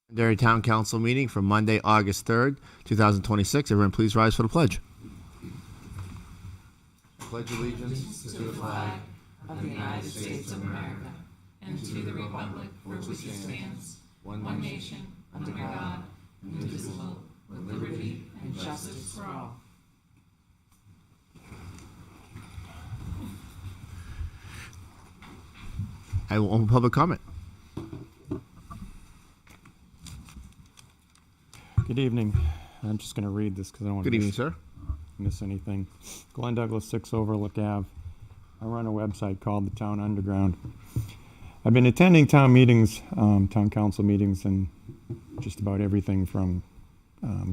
Londonderry Town Council meeting for Monday, August 3rd, 2026. Everyone please rise for the pledge. Pledge allegiance to the flag of the United States of America and to the republic for which it stands, one nation, under God, indivisible, with liberty and justice for all. I will open public comment. Good evening. I'm just going to read this because I don't want Good to evening, sir. miss anything. Glenn Douglas, 6 Overlook Ave. I run a website called the Town Underground. I've been attending town meetings, town council meetings, and just about everything from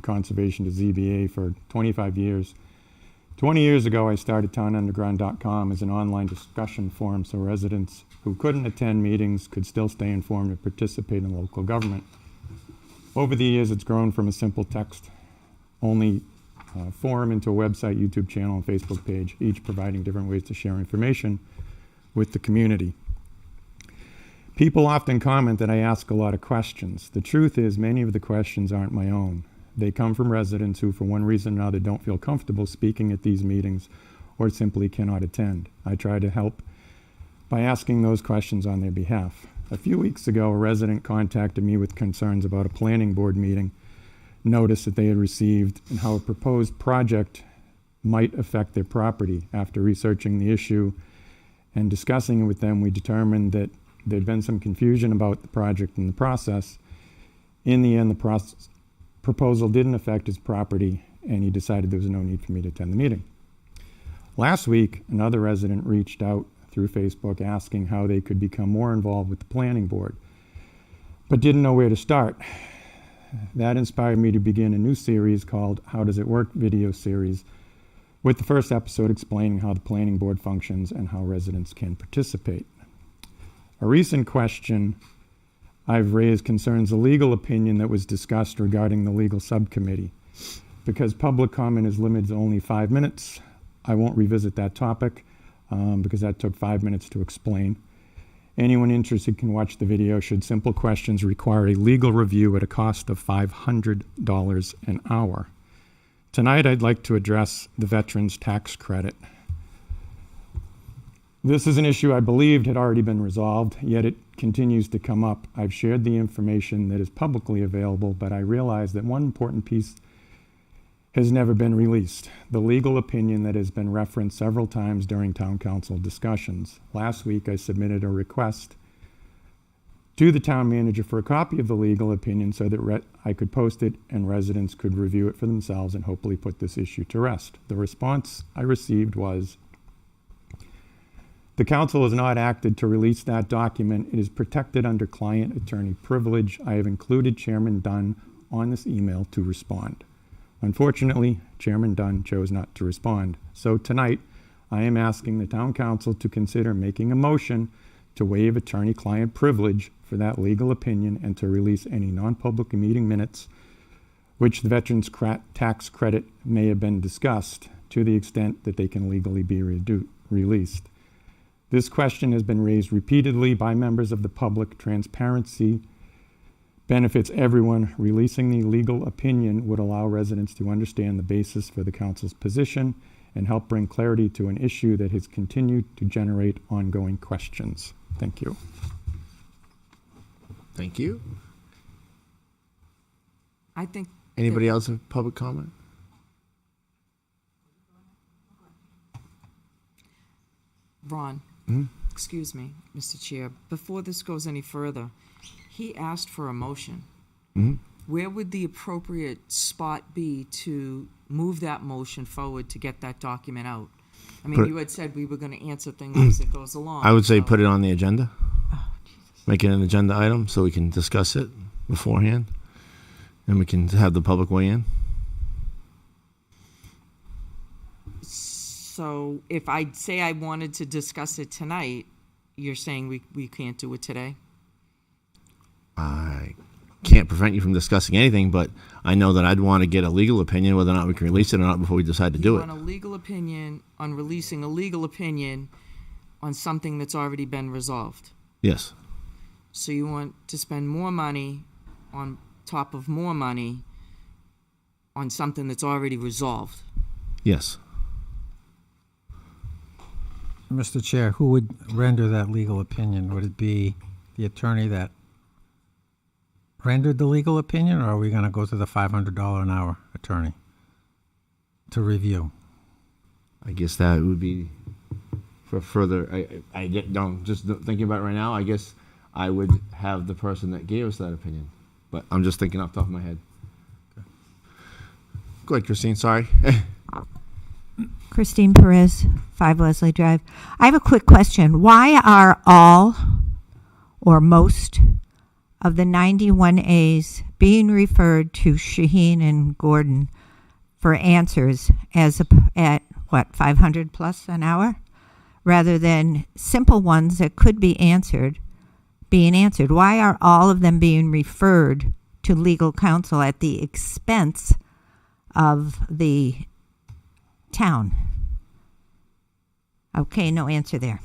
conservation to ZBA for 25 years. 20 years ago, I started townunderground.com as an online discussion forum so residents who couldn't attend meetings could still stay informed and participate in local government. Over the years, it's grown from a simple text-only forum into a website, YouTube channel, and Facebook page, each providing different ways to share information with the community. People often comment that I ask a lot of questions. The truth is, many of the questions aren't my own. They come from residents who, for one reason or another, don't feel comfortable speaking at these meetings or simply cannot attend. I try to help by asking those questions on their behalf. A few weeks ago, a resident contacted me with concerns about a planning board meeting notice that they had received and how a proposed project might affect their property. After researching the issue and discussing it with them, we determined that there'd been some confusion about the project and the process. In the end, the proposal didn't affect his property, and he decided there was no need for me to attend the meeting. Last week, another resident reached out through Facebook asking how they could become more involved with the planning board, but didn't know where to start. That inspired me to begin a new series called How Does It Work video series, with the first episode explaining how the planning board functions and how residents can participate. A recent question I've raised concerns a legal opinion that was discussed regarding the legal subcommittee. Because public comment is limited to only 5 minutes, I won't revisit that topic because that took 5 minutes to explain. Anyone interested can watch the video should simple questions require a legal review at a cost of $500 an hour. Tonight, I'd like to address the Veterans Tax Credit. This is an issue I believed had already been resolved, yet it continues to come up. I've shared the information that is publicly available, but I realize that one important piece has never been released: the legal opinion that has been referenced several times during town council discussions. Last week, I submitted a request to the town manager for a copy of the legal opinion so that I could post it and residents could review it for themselves and hopefully put this issue to rest. The response I received was, "The council has not acted to release that document. It is protected under client-attorney privilege. I have included Chairman Dunn on this email to respond." Unfortunately, Chairman Dunn chose not to respond. So tonight, I am asking the town council to consider making a motion to waive attorney-client privilege for that legal opinion and to release any non-public meeting minutes which the Veterans Tax Credit may have been discussed to the extent that they can legally be released. This question has been raised repeatedly by members of the public. Transparency benefits everyone. Releasing the legal opinion would allow residents to understand the basis for the council's position and help bring clarity to an issue that has continued to generate ongoing questions. Thank you. Thank you. I think. Anybody else have public comment? Ron, excuse me, Mr. Chair. Before this goes any further, he asked for a motion. Where would the appropriate spot be to move that motion forward to get that document out? I mean, you had said we were going to answer things as it goes along. I would say put it on the agenda. Make it an agenda item so we can discuss it beforehand and we can have the public weigh in. So if I say I wanted to discuss it tonight, you're saying we can't do it today? I can't prevent you from discussing anything, but I know that I'd want to get a legal opinion whether or not we can release it or not before we decide to do it. You want a legal opinion on releasing a legal opinion on something that's already been resolved? Yes. So you want to spend more money on top of more money on something that's already resolved. Yes. Mr. Chair, who would render that legal opinion? Would it be the attorney that rendered the legal opinion, or are we going to go to the $500 an hour attorney to review? I guess that would be for further. I get don't just thinking about it right now. I guess I would have the person that gave us that opinion, but I'm just thinking off the top of my head. Okay. Go ahead, Christine. Sorry. Christine Perez, 5 Leslie Drive. I have a quick question. Why are all or most of the 91As being referred to Shaheen and Gordon for answers at what, 500 plus an hour, rather than simple ones that could be being answered? Why are all of them being referred to legal counsel at the expense of the town? Okay, no answer there.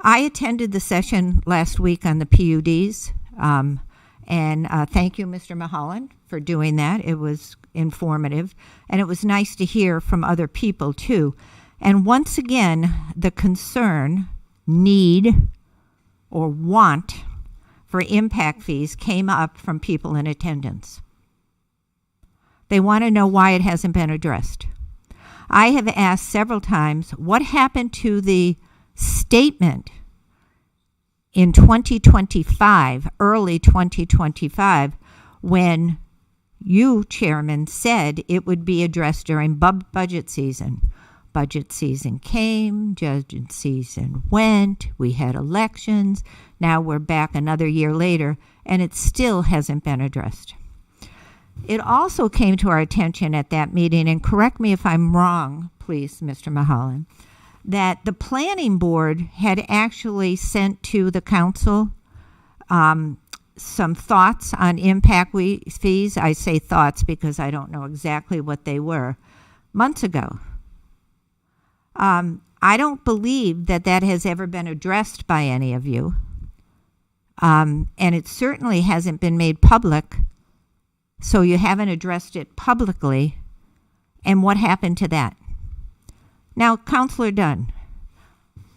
I attended the session last week on the PUDs, and thank you, Mr. Mulholland, for doing that. It was informative, and it was nice to hear from other people, too. And once again, the concern, need, or want for impact fees came up from people in attendance. They want to know why it hasn't been addressed. I have asked several times, what happened to the statement in 2025, early 2025, when you, Chairman, said it would be addressed during budget season? Budget season came, budget season went, we had elections, now we're back another year later, and it still hasn't been addressed. It also came to our attention at that meeting, and correct me if I'm wrong, please, Mr. Mulholland, that the planning board had actually sent to the council some thoughts on impact fees. I say thoughts because I don't know exactly what they were, months ago. I don't believe that has ever been addressed by any of you, and it certainly hasn't been made public. So you haven't addressed it publicly, and what happened to that? Now, Councilor Dunn,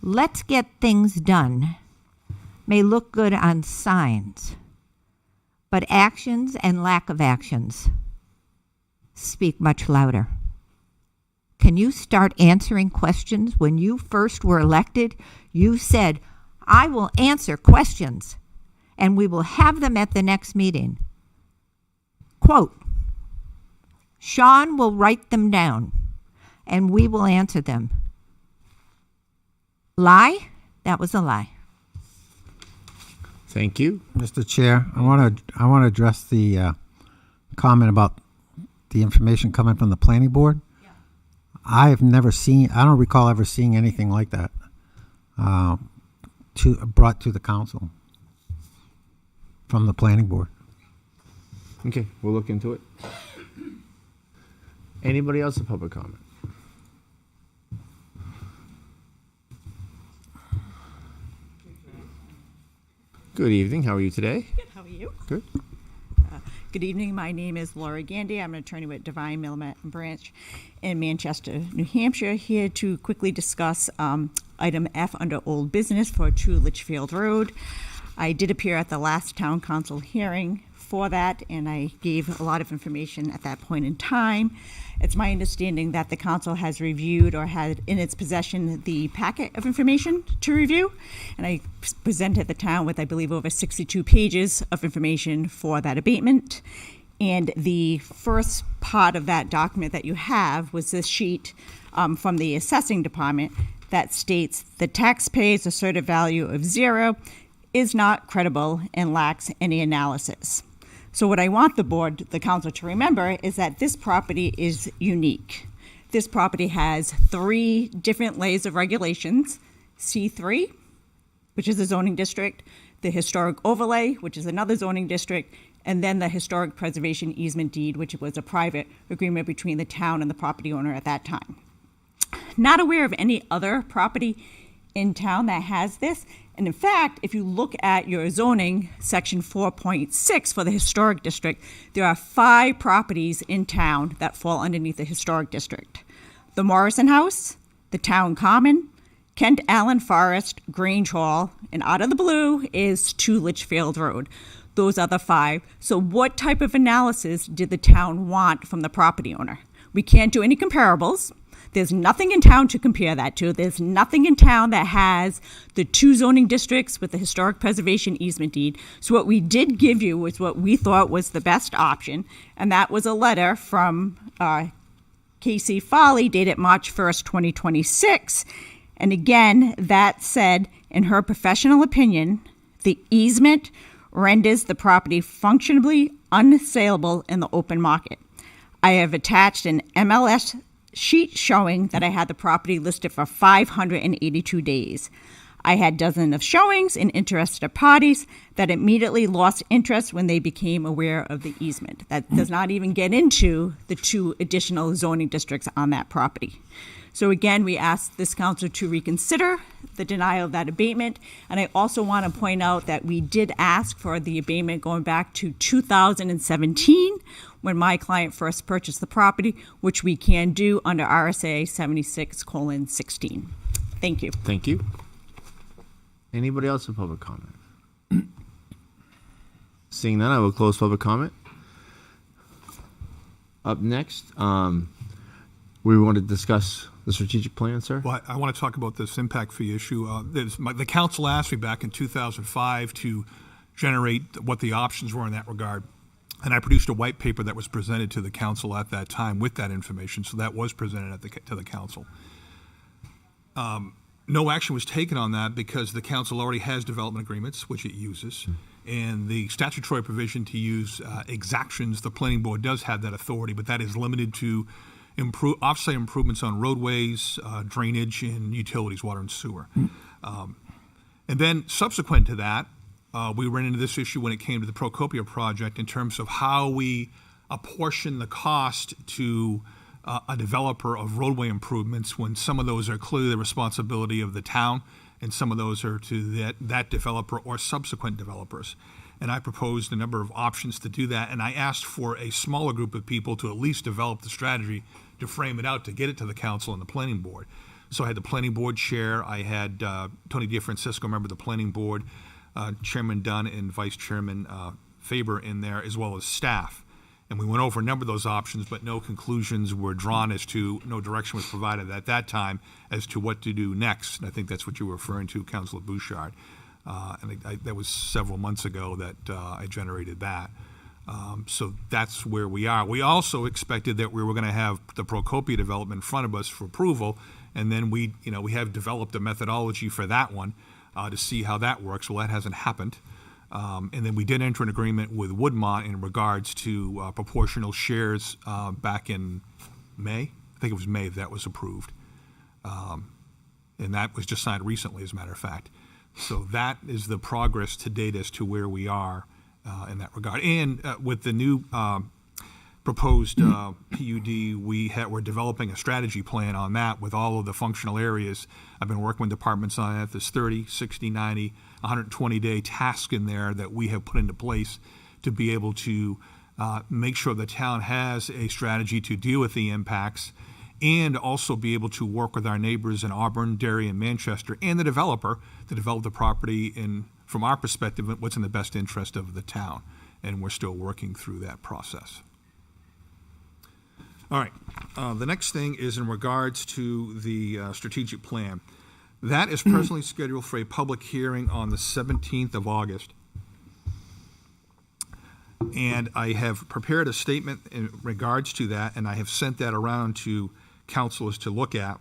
let's get things done may look good on signs, but actions and lack of actions speak much louder. Can you start answering questions? When you first were elected, you said, I will answer questions, and we will have them at the next meeting. Quote, Sean will write them down, and we will answer them. Lie? That was a lie. Thank you. Mr. Chair, I want to address the comment about the information coming from the planning board. Yeah. I don't recall ever seeing anything like that brought to the council from the planning board. Okay, we'll look into it. Anybody else with public comment? Good evening. How are you today? Good. How are you? Good. Good evening. My name is Laura Gandy. I'm an attorney with Divine Millamette and Branch in Manchester, New Hampshire, here to quickly discuss item F under old business for 2 Litchfield Road. I did appear at the last town council hearing for that, and I gave a lot of information at that point in time. It's my understanding that the council has reviewed or had in its possession the packet of information to review, and I presented the town with, I believe, over 62 pages of information for that abatement. And the first part of that document that you have was this sheet from the assessing department that states the tax pays asserted value of 0 is not credible and lacks any analysis. So what I want the council to remember is that this property is unique. This property has 3 different layers of regulations: C3, which is a zoning district, the historic overlay, which is another zoning district, and then the historic preservation easement deed, which was a private agreement between the town and the property owner at that time. Not aware of any other property in town that has this. And in fact, if you look at your zoning, section 4.6 for the historic district, there are 5 properties in town that fall underneath the historic district. The Morrison House, the Town Common, Kent Allen Forest, Grange Hall, and out of the blue is 2 Litchfield Road. Those are the 5. So what type of analysis did the town want from the property owner? We can't do any comparables. There's nothing in town to compare that to. There's nothing in town that has the 2 zoning districts with the historic preservation easement deed. So what we did give you was what we thought was the best option, and that was a letter from Casey Foley dated March 1st, 2026. And again, that said, in her professional opinion, the easement renders the property functionally unsaleable in the open market. I have attached an MLS sheet showing that I had the property listed for 582 days. I had dozens of showings and interested parties that immediately lost interest when they became aware of the easement. That does not even get into the 2 additional zoning districts on that property. So again, we ask this council to reconsider the denial of that abatement. And I also want to point out that we did ask for the abatement going back to 2017 when my client first purchased the property, which we can do under RSA 76:16. Thank you. Thank you. Anybody else in public comment? Seeing none, I will close public comment. Up next, we want to discuss the strategic plan, sir. Well, I want to talk about this impact fee issue. The council asked me back in 2005 to generate what the options were in that regard. And I produced a white paper that was presented to the council at that time with that information. So that was presented to the council. No action was taken on that because the council already has development agreements, which it uses. And the statutory provision to use exactions, the planning board does have that authority, but that is limited to off-site improvements on roadways, drainage, and utilities, water and sewer. And then subsequent to that, we ran into this issue when it came to the Procopio project in terms of how we apportion the cost to a developer of roadway improvements when some of those are clearly the responsibility of the town and some of those are to that developer or subsequent developers. And I proposed a number of options to do that, and I asked for a smaller group of people to at least develop the strategy to frame it out, to get it to the council and the planning board. So I had the planning board chair, I had Tony DiFrancisco, member of the planning board, Chairman Dunn and Vice Chairman Faber in there, as well as staff. And we went over a number of those options, but no conclusions were drawn no direction was provided at that time as to what to do next. And I think that's what you were referring to, Councilor Bouchard. That was several months ago that I generated that. So that's where we are. We also expected that we were going to have the Procopio development in front of us for approval, and then we have developed a methodology for that one to see how that works. Well, that hasn't happened. And then we did enter an agreement with Woodmont in regards to proportional shares back in May. I think it was May that was approved. And that was just signed recently, as a matter of fact. So that is the progress to date as to where we are in that regard. And with the new proposed PUD, we're developing a strategy plan on that with all of the functional areas. I've been working with departments on that. There's 30, 60, 90, 120-day task in there that we have put into place to be able to make sure the town has a strategy to deal with the impacts and also be able to work with our neighbors in Auburn, Derry, and Manchester, and the developer to develop the property in, from our perspective, what's in the best interest of the town. And we're still working through that process. All right. The next thing is in regards to the strategic plan. That is presently scheduled for a public hearing on the 17th of August. And I have prepared a statement in regards to that, and I have sent that around to councilors to look at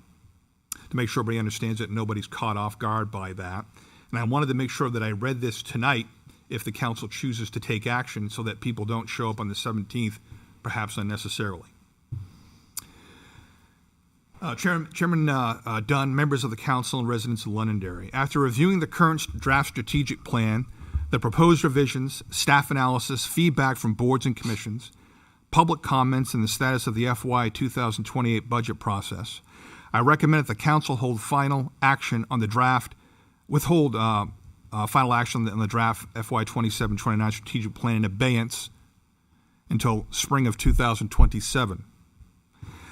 to make sure everybody understands it and nobody's caught off guard by that. And I wanted to make sure that I read this tonight if the council chooses to take action so that people don't show up on the 17th, perhaps unnecessarily. Chairman Dunn, members of the council, and residents of Londonderry, after reviewing the current draft strategic plan, the proposed revisions, staff analysis, feedback from boards and commissions, public comments, and the status of the FY 2028 budget process, I recommend that the council hold final action on the draft, withhold final action on the draft FY 27-29 strategic plan in abeyance until spring of 2027.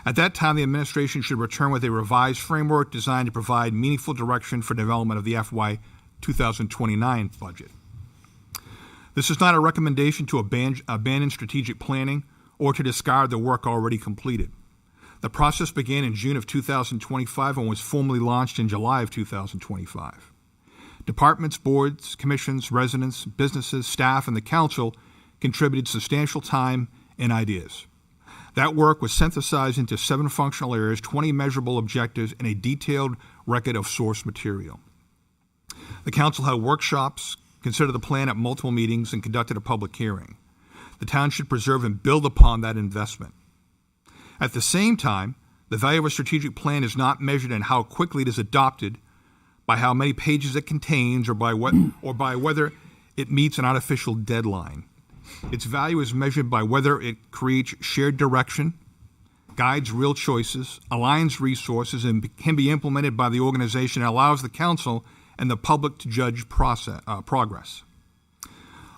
At that time, the administration should return with a revised framework designed to provide meaningful direction for development of the FY 2029 budget. This is not a recommendation to abandon strategic planning or to discard the work already completed. The process began in June of 2025 and was formally launched in July of 2025. Departments, boards, commissions, residents, businesses, staff, and the council contributed substantial time and ideas. That work was synthesized into 7 functional areas, 20 measurable objectives, and a detailed record of source material. The council held workshops, considered the plan at multiple meetings, and conducted a public hearing. The town should preserve and build upon that investment. At the same time, the value of a strategic plan is not measured in how quickly it is adopted, by how many pages it contains, or by whether it meets an artificial deadline. Its value is measured by whether it creates shared direction, guides real choices, aligns resources, and can be implemented by the organization and allows the council and the public to judge progress.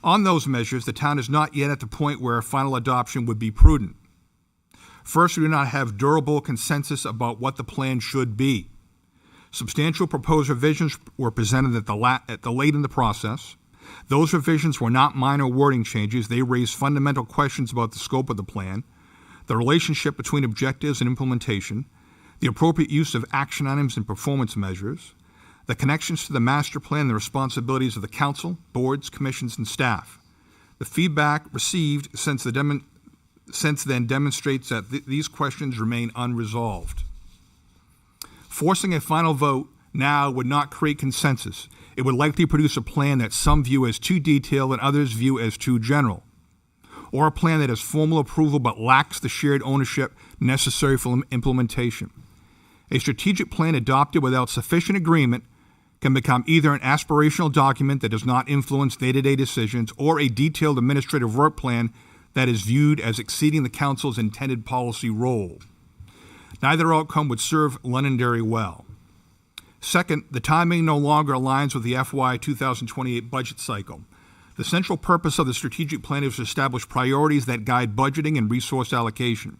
On those measures, the town is not yet at the point where final adoption would be prudent. First, we do not have durable consensus about what the plan should be. Substantial proposed revisions were presented at the late in the process. Those revisions were not minor wording changes. They raised fundamental questions about the scope of the plan, the relationship between objectives and implementation, the appropriate use of action items and performance measures, the connections to the master plan and the responsibilities of the council, boards, commissions, and staff. The feedback received since then demonstrates that these questions remain unresolved. Forcing a final vote now would not create consensus. It would likely produce a plan that some view as too detailed and others view as too general, or a plan that has formal approval but lacks the shared ownership necessary for implementation. A strategic plan adopted without sufficient agreement can become either an aspirational document that does not influence day-to-day decisions or a detailed administrative work plan that is viewed as exceeding the council's intended policy role. Neither outcome would serve Londonderry well. Second, the timing no longer aligns with the FY 2028 budget cycle. The central purpose of the strategic plan is to establish priorities that guide budgeting and resource allocation.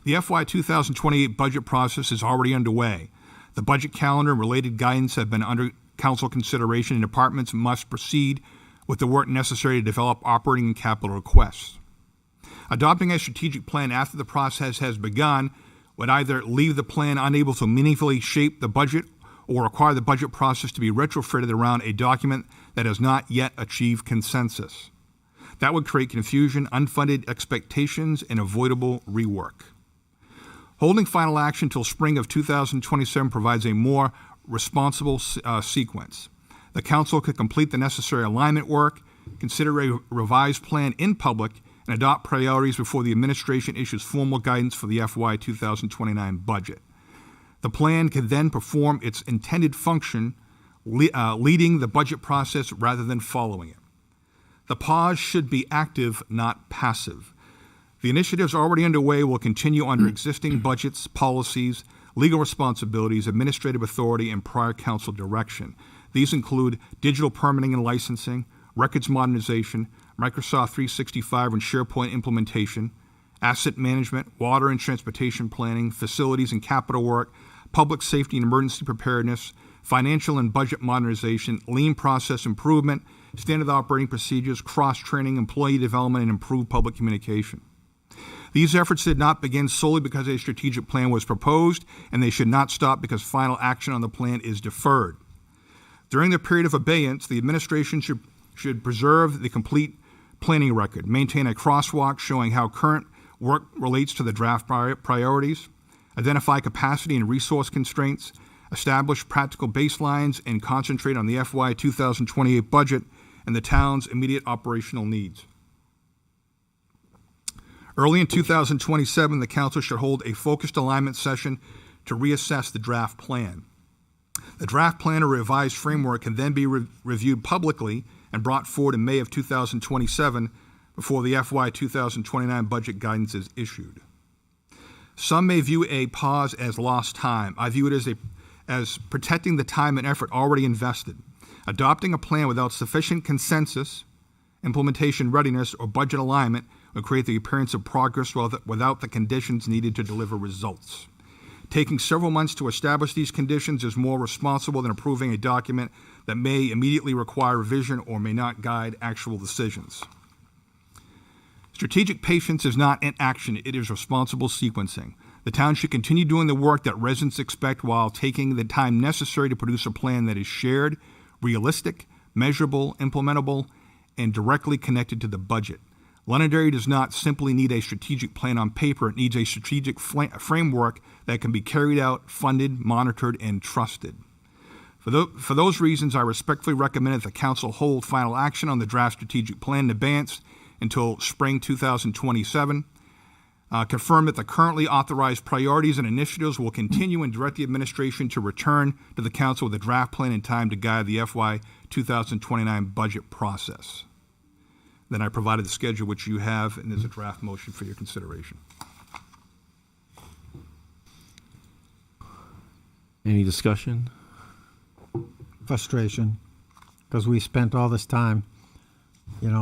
The FY 2028 budget process is already underway. The budget calendar and related guidance have been under council consideration, and departments must proceed with the work necessary to develop operating and capital requests. Adopting a strategic plan after the process has begun would either leave the plan unable to meaningfully shape the budget or require the budget process to be retrofitted around a document that has not yet achieved consensus. That would create confusion, unfunded expectations, and avoidable rework. Holding final action until spring of 2027 provides a more responsible sequence. The council could complete the necessary alignment work, consider a revised plan in public, and adopt priorities before the administration issues formal guidance for the FY 2029 budget. The plan can then perform its intended function, leading the budget process rather than following it. The pause should be active, not passive. The initiatives already underway will continue under existing budgets, policies, legal responsibilities, administrative authority, and prior council direction. These include digital permitting and licensing, records modernization, Microsoft 365 and SharePoint implementation, asset management, water and transportation planning, facilities and capital work, public safety and emergency preparedness, financial and budget modernization, lean process improvement, standard operating procedures, cross-training, employee development, and improved public communication. These efforts did not begin solely because a strategic plan was proposed, and they should not stop because final action on the plan is deferred. During the period of abeyance, the administration should preserve the complete planning record, maintain a crosswalk showing how current work relates to the draft priorities, identify capacity and resource constraints, establish practical baselines, and concentrate on the FY 2028 budget and the town's immediate operational needs. Early in 2027, the council should hold a focused alignment session to reassess the draft plan. The draft plan or revised framework can then be reviewed publicly and brought forward in May of 2027 before the FY 2029 budget guidance is issued. Some may view a pause as lost time. I view it as protecting the time and effort already invested. Adopting a plan without sufficient consensus, implementation readiness, or budget alignment will create the appearance of progress without the conditions needed to deliver results. Taking several months to establish these conditions is more responsible than approving a document that may immediately require revision or may not guide actual decisions. Strategic patience is not inaction, it is responsible sequencing. The town should continue doing the work that residents expect while taking the time necessary to produce a plan that is shared, realistic, measurable, implementable, and directly connected to the budget. Londonderry does not simply need a strategic plan on paper, it needs a strategic framework that can be carried out, funded, monitored, and trusted. For those reasons, I respectfully recommend that the council hold final action on the draft strategic plan in advance until spring 2027. Confirm that the currently authorized priorities and initiatives will continue and direct the administration to return to the council with a draft plan in time to guide the FY 2029 budget process. Then I provided the schedule, which you have, and there's a draft motion for your consideration. Any discussion? Frustration, because we spent all this time,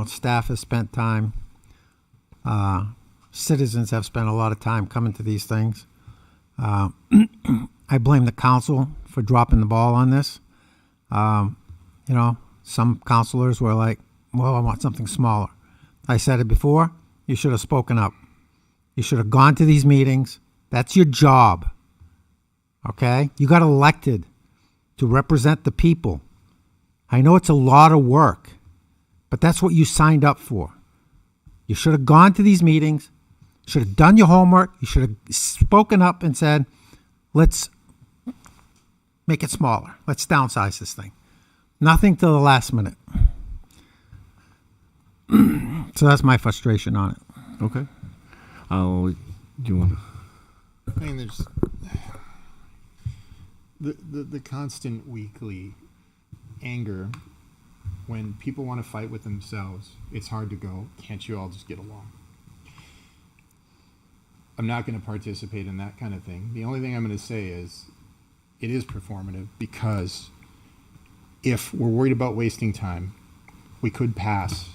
staff has spent time, citizens have spent a lot of time coming to these things. I blame the council for dropping the ball on this. Some councilors were like, well, I want something smaller. I said it before, you should have spoken up. You should have gone to these meetings. That's your job. Okay? You got elected to represent the people. I know it's a lot of work, but that's what you signed up for. You should have gone to these meetings, should have done your homework, you should have spoken up and said, let's make it smaller. Let's downsize this thing. Nothing till the last minute. So that's my frustration on it. Okay. Do you want? I mean, there's the constant weekly anger when people want to fight with themselves. It's hard to go, can't you all just get along? I'm not going to participate in that kind of thing. The only thing I'm going to say is it is performative, because if we're worried about wasting time, we could pass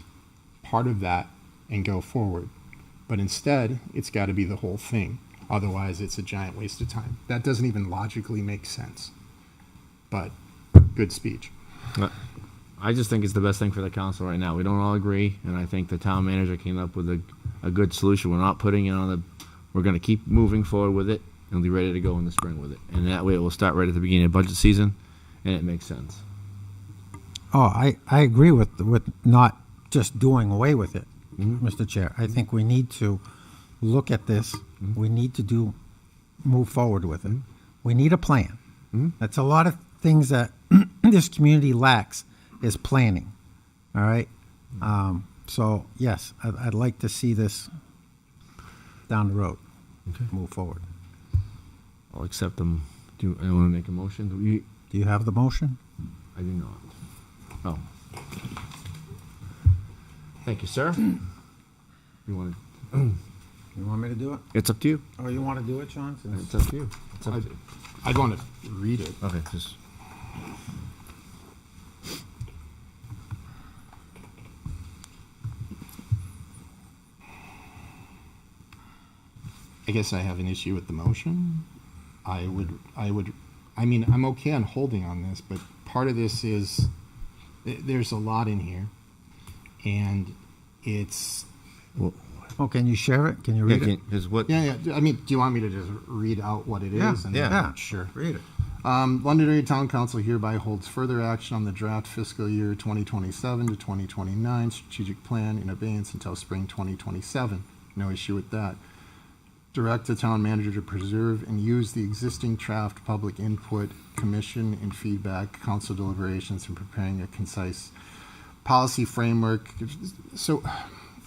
part of that and go forward. But instead, it's got to be the whole thing. Otherwise, it's a giant waste of time. That doesn't even logically make sense. But good speech. I just think it's the best thing for the council right now. We don't all agree, and I think the town manager came up with a good solution. We're not putting it on we're going to keep moving forward with it, and we'll be ready to go in the spring with it. And that way it will start right at the beginning of budget season, and it makes sense. Oh, I agree with not just doing away with it, Mr. Chair. I think we need to look at this. We need to move forward with it. We need a plan. That's a lot of things that this community lacks is planning. All right. So yes, I'd like to see this down the road. Okay. Move forward. I'll accept them. Do you want to make a motion? Do you have the motion? I do not. Oh. Thank you, sir. You want to? You want me to do it? It's up to you. Oh, you want to do it, Sean? It's up to you. It's up to you. I'd want to read it. Okay, just. I guess I have an issue with the motion. I mean, I'm okay on holding on this, but part of this is there's a lot in here, and it's. Oh, can you share it? Can you read it? Because what? Yeah. I mean, do you want me to just read out what it is? Yeah. Sure. Read it. Londonderry Town Council hereby holds further action on the draft fiscal year 2027 to 2029 strategic plan in abeyance until spring 2027. No issue with that. Direct the town manager to preserve and use the existing draft public input, commission and feedback, council deliberations, and preparing a concise policy framework. So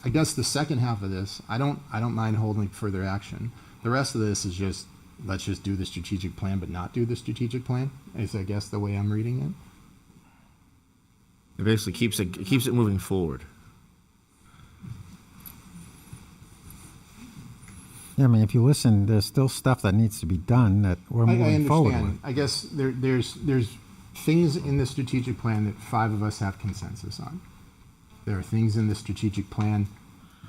I guess the second half of this, I don't mind holding further action. The rest of this is just, let's just do the strategic plan but not do the strategic plan, is I guess the way I'm reading it. It basically keeps it moving forward. Yeah, I mean, if you listen, there's still stuff that needs to be done that we're I moving forward with. understand. I guess there's things in the strategic plan that 5 of us have consensus on. There are things in the strategic plan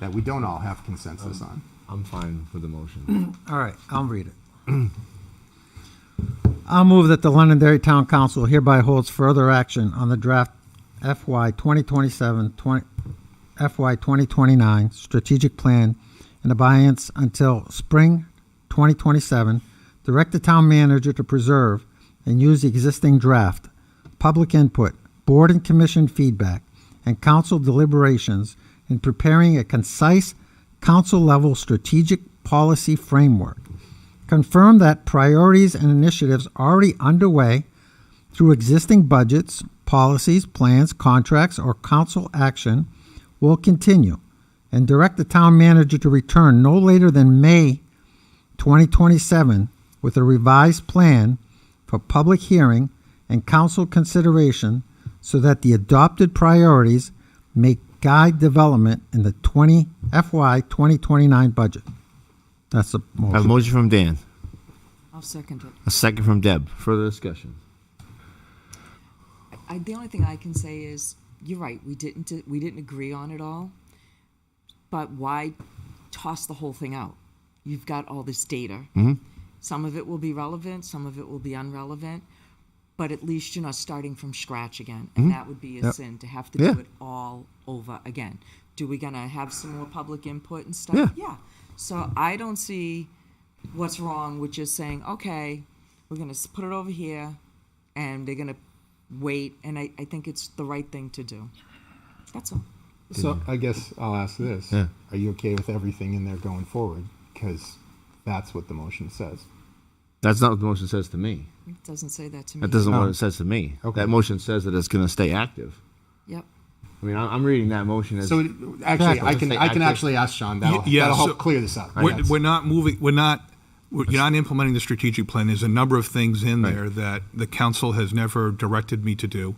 that we don't all have consensus on. I'm fine with the motion. All right, I'll read it. I'll move that the Londonderry Town Council hereby holds further action on the draft FY 2027, FY 2029 strategic plan in abeyance until spring 2027. Direct the town manager to preserve and use the existing draft, public input, board and commission feedback, and council deliberations in preparing a concise council-level strategic policy framework. Confirm that priorities and initiatives already underway through existing budgets, policies, plans, contracts, or council action will continue, and direct the town manager to return no later than May 2027 with a revised plan for public hearing and council consideration so that the adopted priorities may guide development in the FY 2029 budget. That's the I have a motion. motion from Dan, I'll second it. a second from Deb. Further discussion. The only thing I can say is, you're right, we didn't agree on it all, but why toss the whole thing out? You've got all this data. Some of it will be relevant, some of it will be irrelevant, but at least you're not starting from scratch again, and that would be a Yep. sin, to have to Yeah. do it all over again. Do we gonna have some more public input and stuff? Yeah. Yeah. So I don't see what's wrong with just saying, okay, we're gonna put it over here, and they're gonna wait, and I think it's the right thing to do. That's all. So I guess I'll ask this. Yeah. Are you okay with everything in there going forward? Because that's what the motion says. That's not what the motion says to me. It doesn't say that to me. That doesn't No. what it says to me. Okay. That motion says that it's going to stay active. Yep. I mean, I'm reading that motion as. So actually, I can Active. actually ask Sean. That'll Yeah, help so clear this up. We're not moving, you're not implementing the strategic plan. There's a number of things in Right. there that the council has never directed me to do.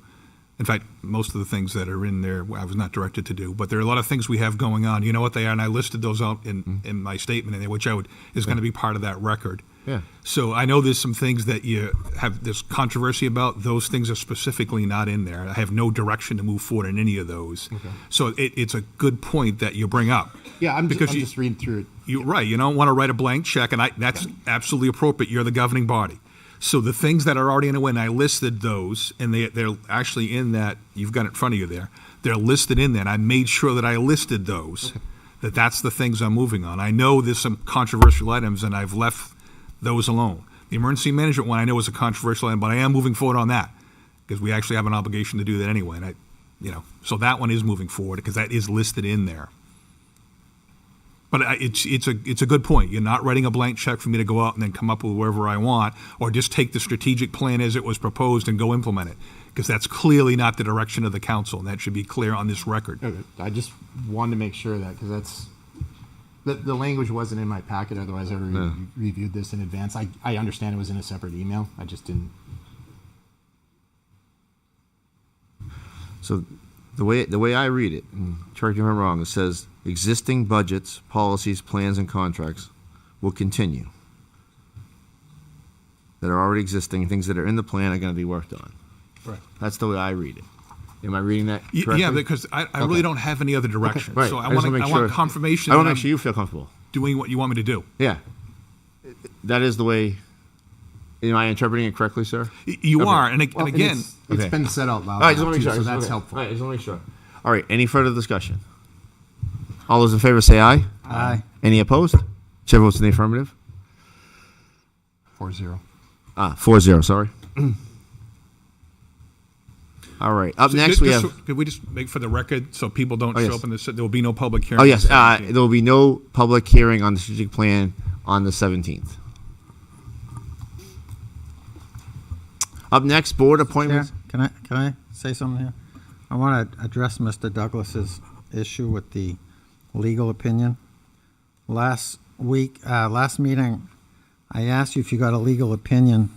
In fact, most of the things that are in there, I was not directed to do. But there are a lot of things we have going on. You know what they are, and I listed those out in my statement in there, which is going to be part of that record. Yeah. So I know there's some things that you have this controversy about. Those things are specifically not in there. I have no direction to move forward in any of those. So it's a good point that you bring up. Yeah, I'm Because just reading through it. You're right. You don't want to write a blank check, and that's absolutely appropriate. You're the governing body. So the things that are already in the win, I listed those, and they're actually in that. You've got it in front of you there. They're listed in there, and I made sure that I listed those. That's the things I'm moving on. I know there's some controversial items, and I've left those alone. The emergency management one I know is a controversial item, but I am moving forward on that because we actually have an obligation to do that anyway. And so that one is moving forward because that is listed in there. But it's a good point. You're not writing a blank check for me to go out and then come up with wherever I want, or just take the strategic plan as it was proposed and go implement it, because that's clearly not the direction of the council, and that should be clear on this record. Okay. I just wanted to make sure that because that's the language wasn't in my packet. Otherwise, I would have reviewed this in advance. I understand it was in a separate email. I just didn't. So the way I read it, and correct me if I'm wrong, it says existing budgets, policies, plans, and contracts will continue. That are already existing, things that are in the plan are going to be worked on. Right. That's the way I read it. Am I reading that correctly? Yeah, because I really don't have any other direction. Right. So I just want wanna make sure- confirmation I that want to I'm make sure you feel comfortable. doing what you want me to do. Yeah. That is the way. Am I interpreting it correctly, sir? You Okay. are, and Well, again, it's Okay. been said out loud. All right, just now, want to make too, sure. so that's okay. helpful. All right, just want to make sure. All right, any further discussion? All those in favor say aye. Aye. Any opposed? Chair votes in the affirmative. 4-0. 4-0, sorry. All right, up next we have. Could we just make for the record so people don't Oh, show yes. up in this? There will be no public hearing. Oh, yes, on the 17th. there will be no public hearing on the strategic plan on the 17th. Up next, board appointments. Chair, can I say something here? I want to address Mr. Douglas's issue with the legal opinion. Last meeting, I asked you if you got a legal opinion,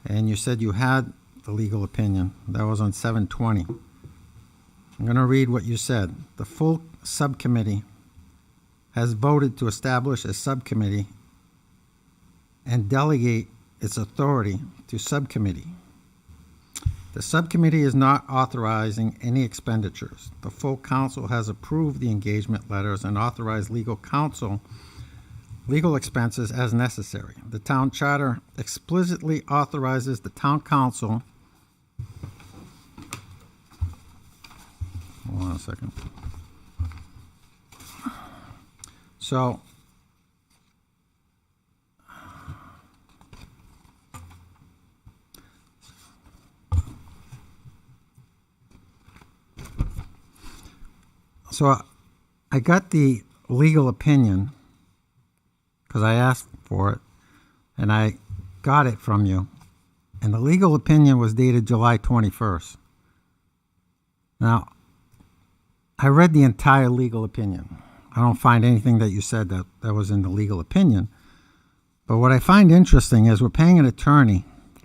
and you said you had the legal opinion. That was on 7/20. I'm going to read what you said. The full subcommittee has voted to establish a subcommittee and delegate its authority to subcommittee. The subcommittee is not authorizing any expenditures. The full council has approved the engagement letters and authorized legal expenses as necessary. The town charter explicitly authorizes the town council. Hold on a second. So, I got the legal opinion because I asked for it, and I got it from you. And the legal opinion was dated July 21st. Now, I read the entire legal opinion. I don't find anything that you said that was in the legal opinion. But what I find interesting is we're paying an attorney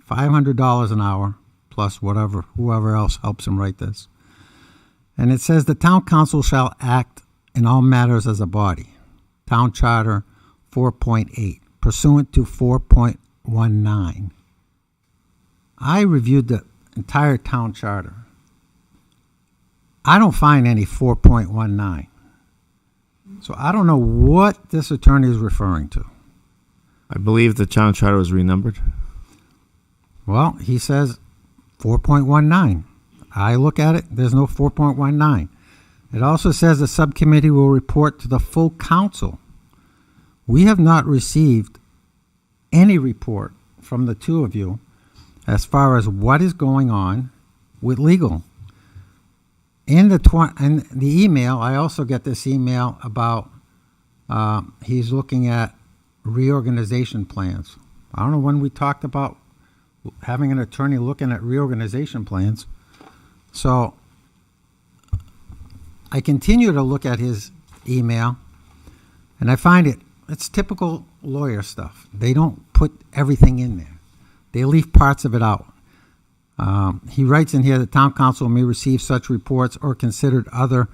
$500 an hour plus whoever else helps him write this. And it says the town council shall act in all matters as a body. Town Charter 4.8, pursuant to 4.19. I reviewed the entire town charter. I don't find any 4.19. So I don't know what this attorney is referring to. I believe the town charter was renumbered. Well, he says 4.19. I look at it, there's no 4.19. It also says the subcommittee will report to the full council. We have not received any report from the two of you as far as what is going on with legal. In the email, I also get this email about he's looking at reorganization plans. I don't know when we talked about having an attorney looking at reorganization plans. So I continue to look at his email, and I find it's typical lawyer stuff. They don't put everything in there. They leave parts of it out. He writes in here, the town council may receive such reports or considered other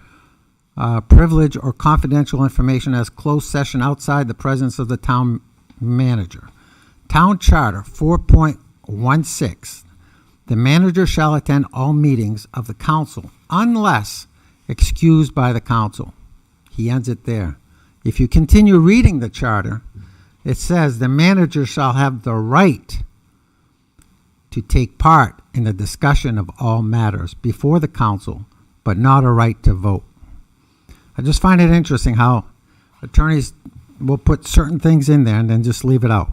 privileged or confidential information as closed session outside the presence of the town manager. Town Charter 4.16. The manager shall attend all meetings of the council unless excused by the council. He ends it there. If you continue reading the charter, it says the manager shall have the right to take part in the discussion of all matters before the council, but not a right to vote. I just find it interesting how attorneys will put certain things in there and then just leave it out.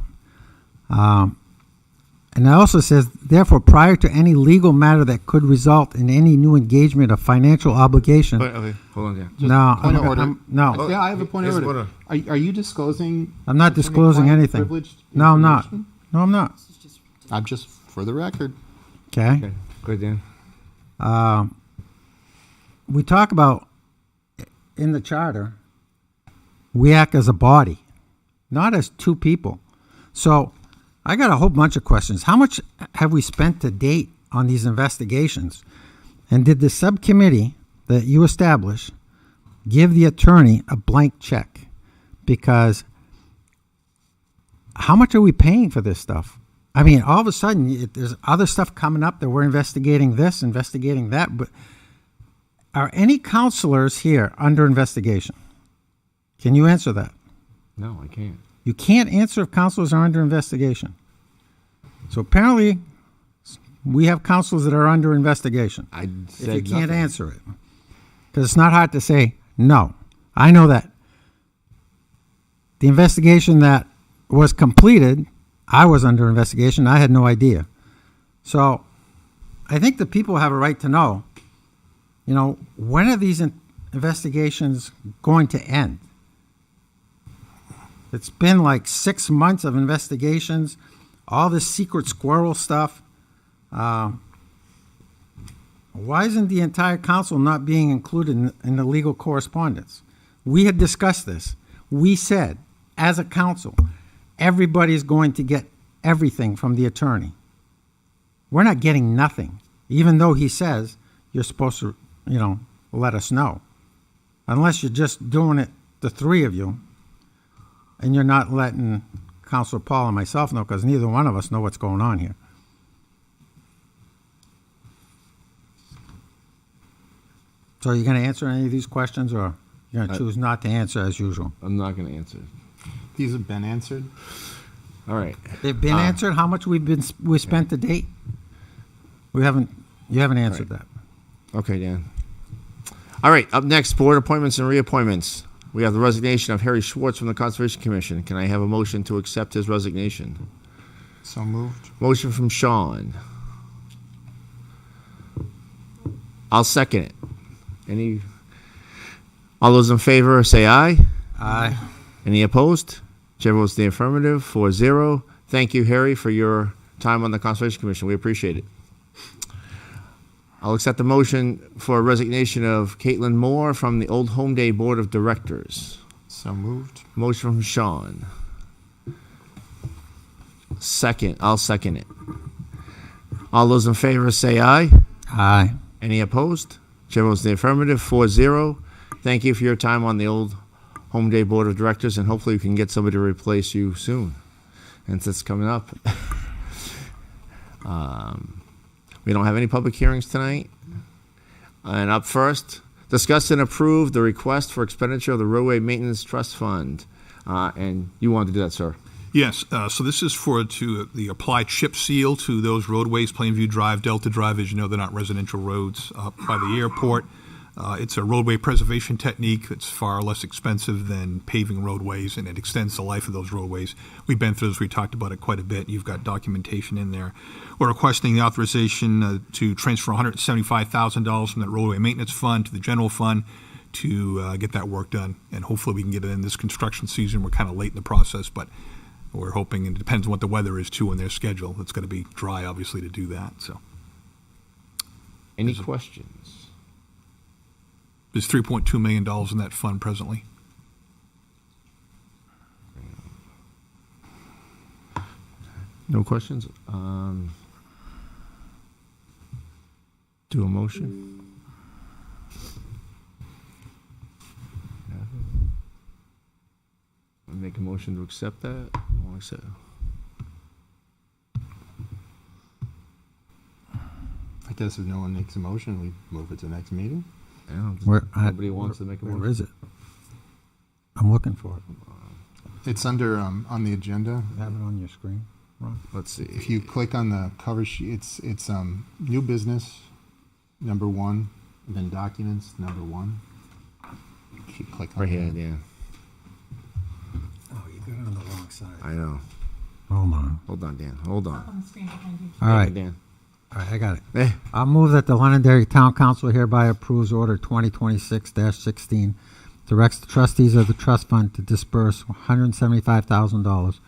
And it also says, therefore, prior to any legal matter that could result in any new engagement of financial obligation. Okay, hold on, yeah. No, Point of order. no, Yeah, I have a point of Yes, order. Are you disclosing? I'm not disclosing anything. Privileged No, I'm not. information? No, I'm not. I'm just for the record. Okay. Okay, good, Dan. We talk about in the charter, we act as a body, not as two people. So I got a whole bunch of questions. How much have we spent to date on these investigations? And did the subcommittee that you established give the attorney a blank check? Because how much are we paying for this stuff? I mean, all of a sudden, there's other stuff coming up that we're investigating this, investigating that. But are any counselors here under investigation? Can you answer that? No, I can't. You can't answer if counselors are under investigation. So apparently, we have counselors that are under investigation. I If said you can't nothing. answer it. Because it's not hard to say no. I know that. The investigation that was completed, I was under investigation. I had no idea. So I think the people have a right to know, when are these investigations going to end? It's been like 6 months of investigations, all this secret squirrel stuff. Why isn't the entire council not being included in the legal correspondence? We had discussed this. We said, as a council, everybody's going to get everything from the attorney. We're not getting nothing, even though he says you're supposed to, let us know. Unless you're just doing it the three of you, and you're not letting Counselor Paul and myself know, because neither one of us know what's going on here. So are you going to answer any of these questions, or you're going to choose not to answer as usual? I'm not going to answer. These have been answered. All right. They've been answered. How much we spent to date? You haven't answered that. Okay, Dan. All right, up next, board appointments and reappointments. We have the resignation of Harry Schwartz from the Conservation Commission. Can I have a motion to accept his resignation? So moved. Motion from Sean. I'll second it. All those in favor say aye. Aye. Any opposed? Chair votes in the affirmative, 4-0. Thank you, Harry, for your time on the Conservation Commission. We appreciate it. I'll accept the motion for resignation of Caitlin Moore from the Old Home Day Board of Directors. So moved. Motion from Sean. I'll second it. All those in favor say aye. Aye. Any opposed? Chair votes in the affirmative, 4-0. Thank you for your time on the Old Home Day Board of Directors, and hopefully we can get somebody to replace you soon, since it's coming up. We don't have any public hearings tonight. And up first, discuss and approve the request for expenditure of the Roadway Maintenance Trust Fund. And you wanted to do that, sir. Yes, so this is for the apply chip seal to those roadways, Plainview Drive, Delta Drive. As you know, they're not residential roads up by the airport. It's a roadway preservation technique that's far less expensive than paving roadways, and it extends the life of those roadways. We've been through this. We talked about it quite a bit. You've got documentation in there. We're requesting the authorization to transfer $175,000 from that roadway maintenance fund to the general fund to get that work done, and hopefully we can get it in this construction season. We're kind of late in the process, but we're hoping, and it depends on what the weather is too in their schedule. It's going to be dry, obviously, to do that. So, Any questions? there's $3.2 million in that fund presently. No questions? Do a motion? I make a motion to accept that? I'll accept. I guess if no one makes a motion, we move it to the next meeting. Yeah, nobody wants to make a motion. Where is it? I'm looking for it. It's under, on the agenda. You have it on your screen, Ron? Let's see. If you click on the cover sheet, it's new business, number 1, and then documents, number 1. If you click on Right here, that. yeah. Oh, you got it on the wrong side. I know. Hold on. Hold on, Dan. Hold on. All right. Dan. All right, I got it. Eh. I'll move that the Londonderry Town Council hereby approves Order 2026-16, directs the trustees of the trust fund to disperse $175,000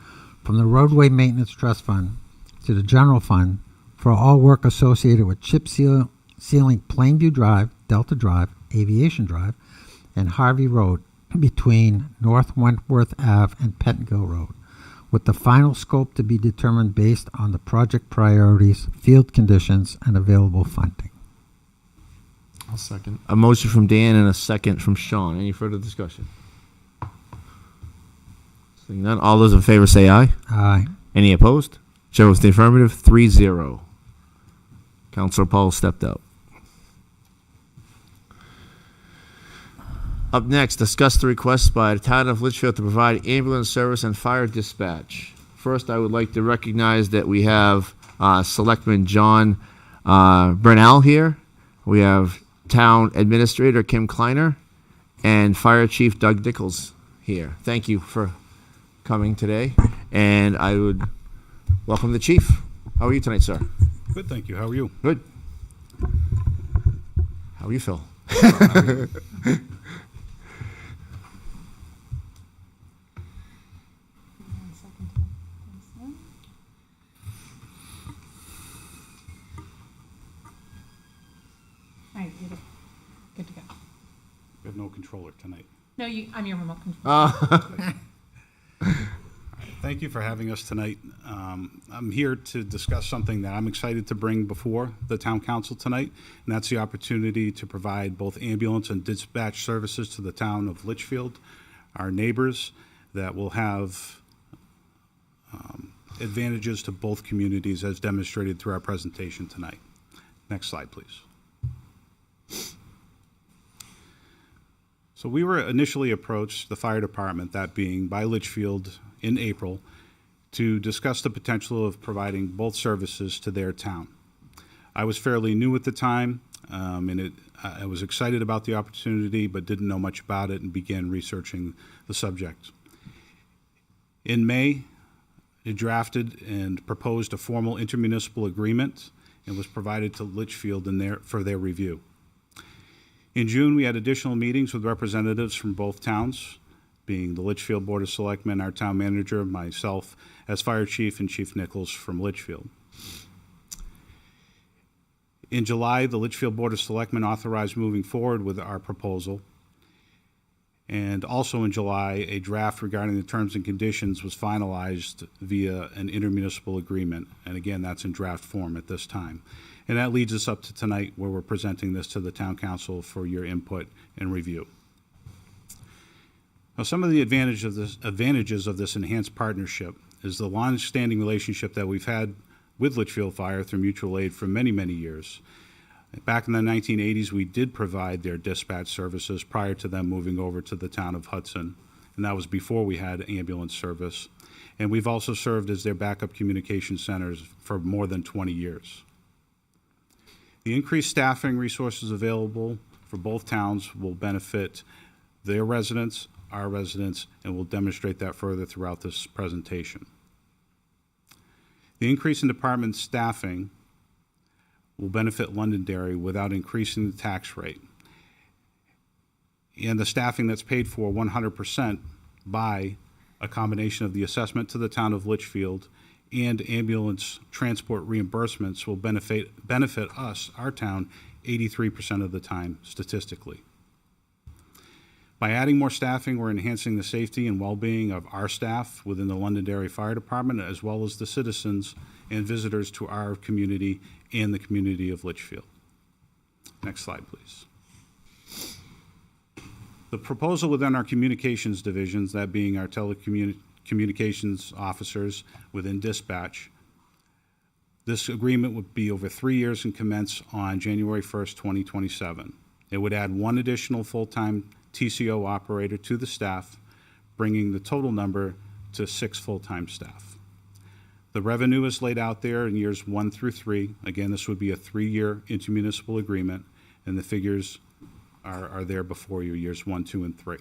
from the Roadway Maintenance Trust Fund to the general fund for all work associated with chip sealing Plainview Drive, Delta Drive, Aviation Drive, and Harvey Road between North Wentworth Ave and Pettingill Road, with the final scope to be determined based on the project priorities, field conditions, and available funding. I'll second. A motion from Dan and a second from Sean. Any further discussion? Seeing none, all those in favor say aye. Aye. Any opposed? Chair votes in the affirmative, 3-0. Councilor Paul stepped up. Up next, discuss the request by the town of Litchfield to provide ambulance service and fire dispatch. First, I would like to recognize that we have Selectman John Bernal here. We have Town Administrator Kim Kleiner and Fire Chief Doug Nichols here. Thank you for coming today. And I would welcome the Chief. How are you tonight, sir? Good, thank you. How are you? Good. How are you, Phil? All right, you're good to go. We have no controller tonight. No, I'm your remote control. Thank you for having us tonight. I'm here to discuss something that I'm excited to bring before the town council tonight, and that's the opportunity to provide both ambulance and dispatch services to the town of Litchfield. our neighbors that will have advantages to both communities as demonstrated through our presentation tonight. Next slide, please. So we were initially approached, the fire department, that being by Litchfield in April, to discuss the potential of providing both services to their town. I was fairly new at the time, and I was excited about the opportunity, but didn't know much about it and began researching the subject. In May, it drafted and proposed a formal intermunicipal agreement and was provided to Litchfield for their review. In June, we had additional meetings with representatives from both towns, being the Litchfield Board of Selectmen, our town manager, myself as fire chief, and Chief Nichols from Litchfield. In July, the Litchfield Board of Selectmen authorized moving forward with our proposal. And also in July, a draft regarding the terms and conditions was finalized via an intermunicipal agreement. And again, that's in draft form at this time. And that leads us up to tonight, where we're presenting this to the Town Council for your input and review. Now, some of the advantages of this enhanced partnership is the long-standing relationship that we've had with Litchfield Fire through mutual aid for many, many years. Back in the 1980s, we did provide their dispatch services prior to them moving over to the town of Hudson, and that was before we had ambulance service. And we've also served as their backup communication centers for more than 20 years. The increased staffing resources available for both towns will benefit their residents, our residents, and we'll demonstrate that further throughout this presentation. The increase in department staffing will benefit Londonderry without increasing the tax rate. And the staffing that's paid for 100% by a combination of the assessment to the town of Litchfield and ambulance transport reimbursements will benefit us, our town, 83% of the time statistically. By adding more staffing, we're enhancing the safety and well-being of our staff within the Londonderry Fire Department, as well as the citizens and visitors to our community and the community of Litchfield. Next slide, please. The proposal within our communications divisions, that being our telecommunications officers within dispatch, this agreement would be over 3 years and commence on January 1st, 2027. It would add one additional full-time TCO operator to the staff, bringing the total number to 6 full-time staff. The revenue is laid out there in years 1 through 3. Again, this would be a 3-year intermunicipal agreement, and the figures are there before you, years 1, 2, and 3.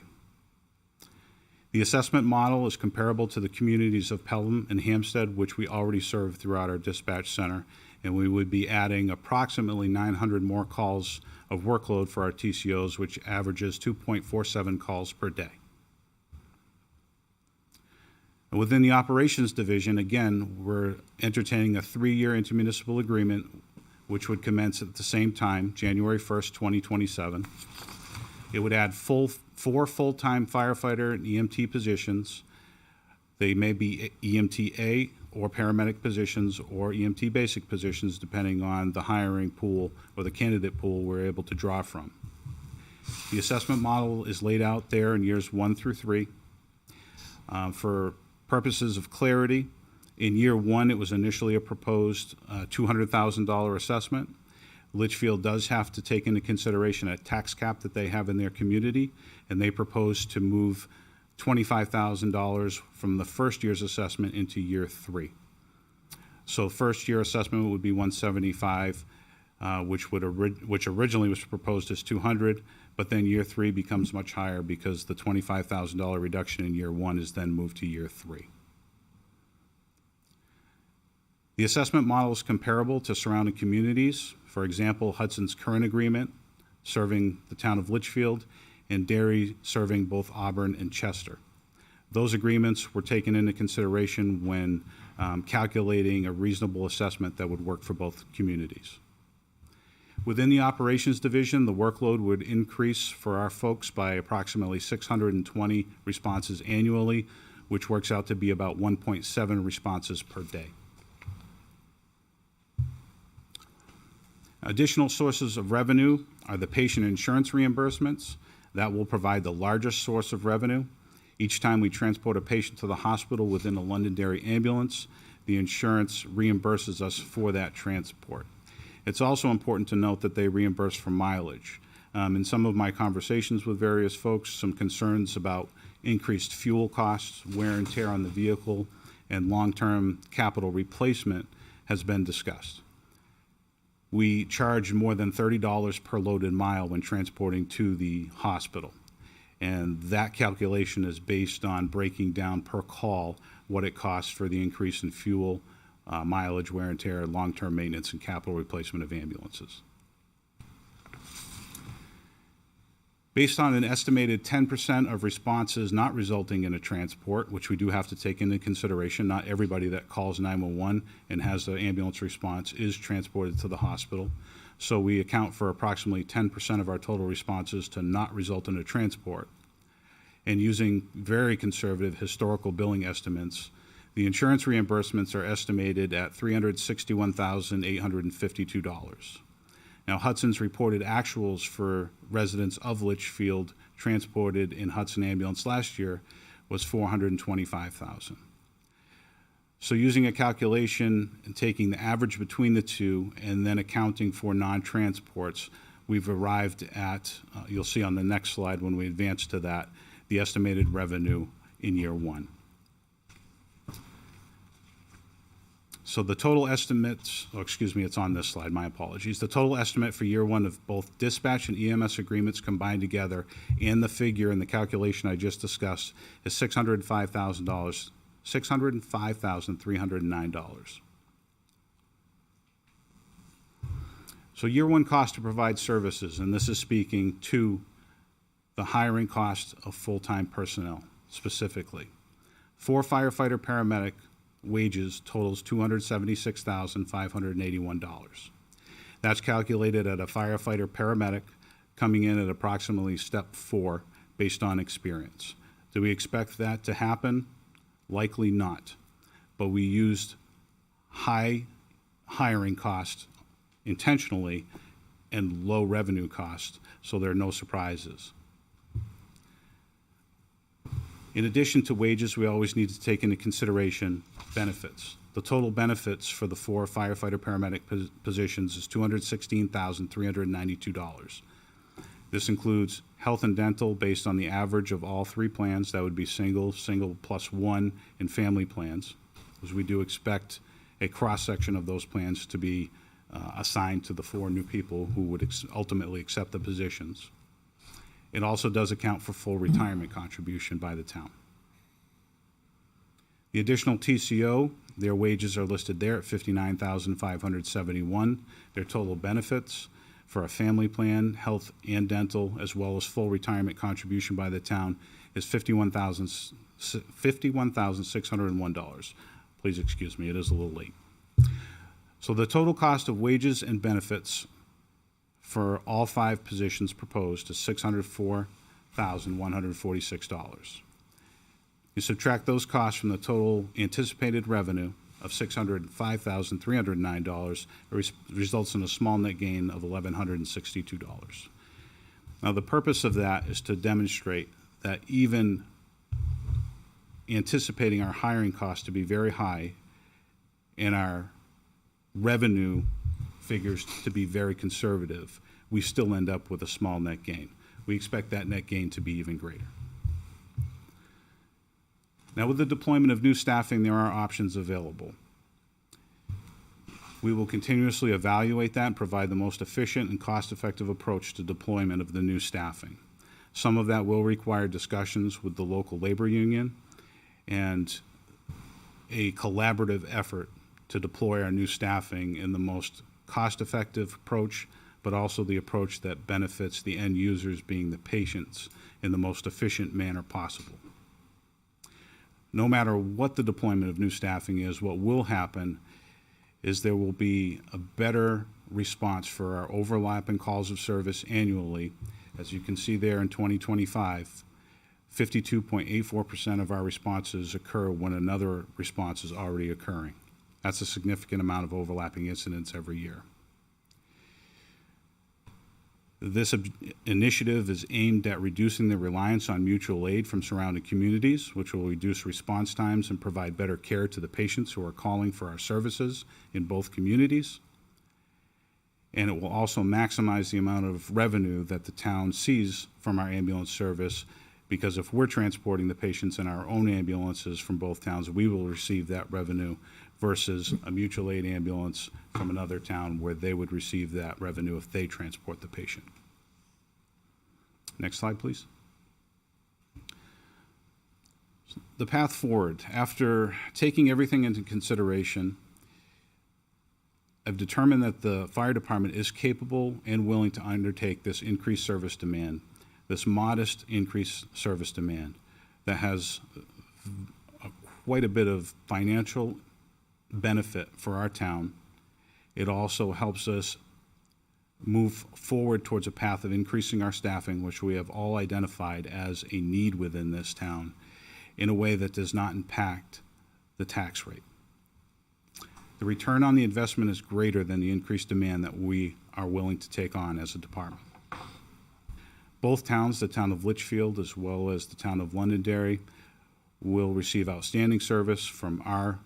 The assessment model is comparable to the communities of Pelham and Hampstead, which we already serve throughout our dispatch center, and we would be adding approximately 900 more calls of workload for our TCOs, which averages 2.47 calls per day. And within the operations division, again, we're entertaining a 3-year intermunicipal agreement, which would commence at the same time, January 1st, 2027. It would add 4 full-time firefighter and EMT positions. They may be EMT-A or paramedic positions or EMT basic positions, depending on the hiring pool or the candidate pool we're able to draw from. The assessment model is laid out there in years 1 through 3. For purposes of clarity, in year 1, it was initially a proposed $200,000 assessment. Litchfield does have to take into consideration a tax cap that they have in their community, and they propose to move $25,000 from the first year's assessment into year 3. So first year assessment would be $175, which originally was proposed as $200, but then year 3 becomes much higher because the $25,000 reduction in year 1 is then moved to year 3. The assessment model is comparable to surrounding communities. For example, Hudson's current agreement serving the town of Litchfield, and Derry serving both Auburn and Chester. Those agreements were taken into consideration when calculating a reasonable assessment that would work for both communities. Within the operations division, the workload would increase for our folks by approximately 620 responses annually, which works out to be about 1.7 responses per day. Additional sources of revenue are the patient insurance reimbursements. That will provide the largest source of revenue. Each time we transport a patient to the hospital within a Londonderry ambulance, the insurance reimburses us for that transport. It's also important to note that they reimburse for mileage. In some of my conversations with various folks, some concerns about increased fuel costs, wear and tear on the vehicle, and long-term capital replacement has been discussed. We charge more than $30 per loaded mile when transporting to the hospital. And that calculation is based on breaking down per call what it costs for the increase in fuel, mileage, wear and tear, long-term maintenance, and capital replacement of ambulances. Based on an estimated 10% of responses not resulting in a transport, which we do have to take into consideration, not everybody that calls 911 and has the ambulance response is transported to the hospital. So we account for approximately 10% of our total responses to not result in a transport. And using very conservative historical billing estimates, the insurance reimbursements are estimated at $361,852. Now, Hudson's reported actuals for residents of Litchfield transported in Hudson Ambulance last year was $425,000. So using a calculation and taking the average between the two and then accounting for non-transports, we've arrived at, you'll see on the next slide when we advance to that, the estimated revenue in year one. So the total estimates, it's on this slide, my apologies. The total estimate for year one of both dispatch and EMS agreements combined together and the figure in the calculation I just discussed is $605,000, $605,309. So year one cost to provide services, and this is speaking to the hiring cost of full-time personnel specifically. For firefighter paramedic, wages totals $276,581. That's calculated at a firefighter paramedic coming in at approximately step 4 based on experience. Do we expect that to happen? Likely not. But we used high hiring cost intentionally and low revenue cost, so there are no surprises. In addition to wages, we always need to take into consideration benefits. The total benefits for the 4 firefighter paramedic positions is $216,392. This includes health and dental based on the average of all 3 plans. That would be single, single plus 1, and family plans, because we do expect a cross-section of those plans to be assigned to the 4 new people who would ultimately accept the positions. It also does account for full retirement contribution by the town. The additional TCO, their wages are listed there at $59,571. Their total benefits for a family plan, health and dental, as well as full retirement contribution by the town is $51,601. Please excuse me, it is a little late. So the total cost of wages and benefits for all 5 positions proposed is $604,146. You subtract those costs from the total anticipated revenue of $605,309, it results in a small net gain of $1,162. Now, the purpose of that is to demonstrate that even anticipating our hiring costs to be very high and our revenue figures to be very conservative, we still end up with a small net gain. We expect that net gain to be even greater. Now, with the deployment of new staffing, there are options available. We will continuously evaluate that and provide the most efficient and cost-effective approach to deployment of the new staffing. Some of that will require discussions with the local labor union and a collaborative effort to deploy our new staffing in the most cost-effective approach, but also the approach that benefits the end users, being the patients, in the most efficient manner possible. No matter what the deployment of new staffing is, what will happen is there will be a better response for our overlapping calls of service annually. As you can see there in 2025, 52.84% of our responses occur when another response is already occurring. That's a significant amount of overlapping incidents every year. This initiative is aimed at reducing the reliance on mutual aid from surrounding communities, which will reduce response times and provide better care to the patients who are calling for our services in both communities. And it will also maximize the amount of revenue that the town sees from our ambulance service, because if we're transporting the patients in our own ambulances from both towns, we will receive that revenue versus a mutual aid ambulance from another town where they would receive that revenue if they transport the patient. Next slide, please. The path forward. After taking everything into consideration, I've determined that the fire department is capable and willing to undertake this increased service demand, this modest increased service demand that has quite a bit of financial benefit for our town. It also helps us move forward towards a path of increasing our staffing, which we have all identified as a need within this town, in a way that does not impact the tax rate. The return on the investment is greater than the increased demand that we are willing to take on as a department. Both towns, the town of Litchfield as well as the town of Londonderry, will receive outstanding service from our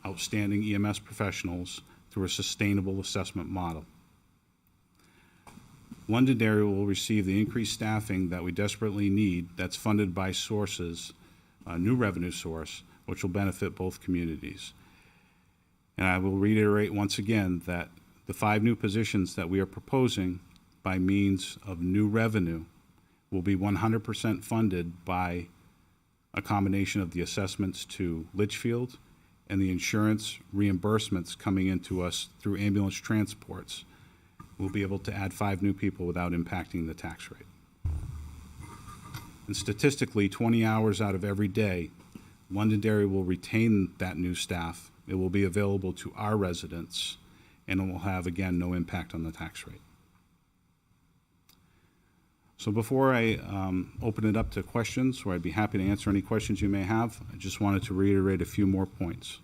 outstanding EMS professionals through a sustainable assessment model. Londonderry will receive the increased staffing that we desperately need that's funded by sources, a new revenue source, which will benefit both communities. And I will reiterate once again that the 5 new positions that we are proposing by means of new revenue will be 100% funded by a combination of the assessments to Litchfield and the insurance reimbursements coming into us through ambulance transports. We'll be able to add 5 new people without impacting the tax rate. And statistically, 20 hours out of every day, Londonderry will retain that new staff. It will be available to our residents, and it will have, again, no impact on the tax rate. So before I open it up to questions, where I'd be happy to answer any questions you may have, I just wanted to reiterate a few more points.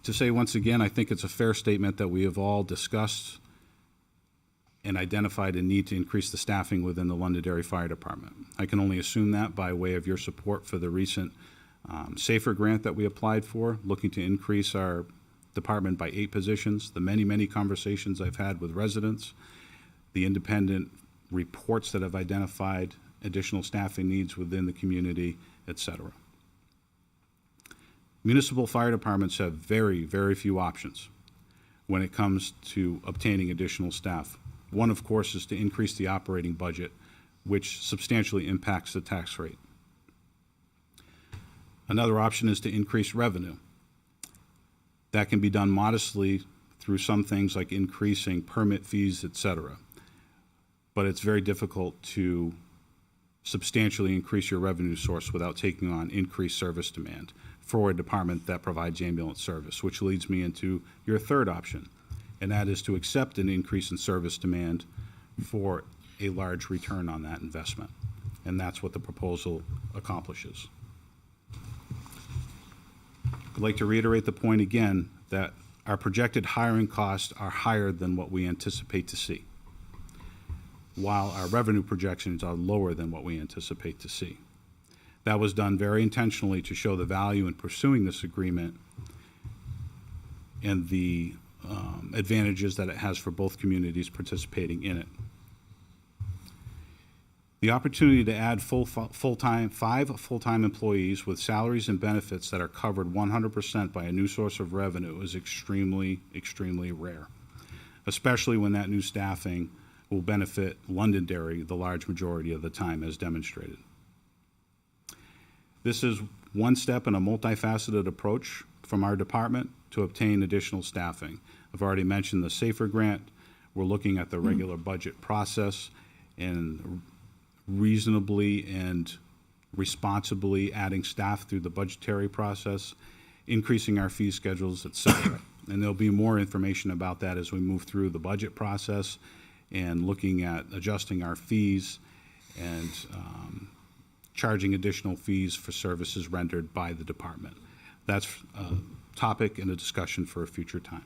To say once again, I think it's a fair statement that we have all discussed and identified a need to increase the staffing within the Londonderry Fire Department. I can only assume that by way of your support for the recent SAFER grant that we applied for, looking to increase our department by 8 positions, the many, many conversations I've had with residents, the independent reports that have identified additional staffing needs within the community, etc. Municipal fire departments have very, very few options when it comes to obtaining additional staff. One, of course, is to increase the operating budget, which substantially impacts the tax rate. Another option is to increase revenue. That can be done modestly through some things like increasing permit fees, etc. But it's very difficult to substantially increase your revenue source without taking on increased service demand for a department that provides ambulance service, which leads me into your third option, and that is to accept an increase in service demand for a large return on that investment. And that's what the proposal accomplishes. I'd like to reiterate the point again that our projected hiring costs are higher than what we anticipate to see, while our revenue projections are lower than what we anticipate to see. That was done very intentionally to show the value in pursuing this agreement and the advantages that it has for both communities participating in it. The opportunity to add 5 full-time employees with salaries and benefits that are covered 100% by a new source of revenue is extremely, extremely rare, especially when that new staffing will benefit Londonderry the large majority of the time, as demonstrated. This is one step in a multifaceted approach from our department to obtain additional staffing. I've already mentioned the SAFER grant. We're looking at the regular budget process and reasonably and responsibly adding staff through the budgetary process, increasing our fee schedules, etc. And there'll be more information about that as we move through the budget process and looking at adjusting our fees and charging additional fees for services rendered by the department. That's a topic and a discussion for a future time.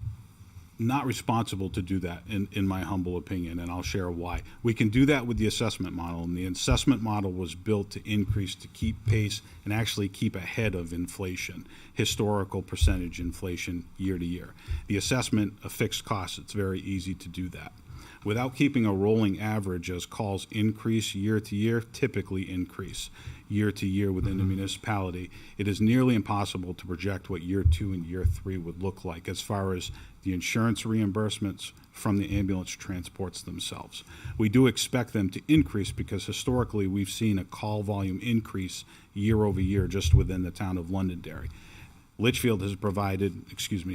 not responsible to do that, in my humble opinion, and I'll share why. We can do that with the assessment model, and the assessment model was built to increase, to keep pace, and actually keep ahead of inflation, historical percentage inflation year to year. The assessment of fixed costs, it's very easy to do that. Without keeping a rolling average, as calls increase year to year, typically increase year to year within the municipality, it is nearly impossible to project what year 2 and year 3 would look like as far as the insurance reimbursements from the ambulance transports themselves. We do expect them to increase because historically we've seen a call volume increase year over year just within the town of Londonderry. Litchfield has provided,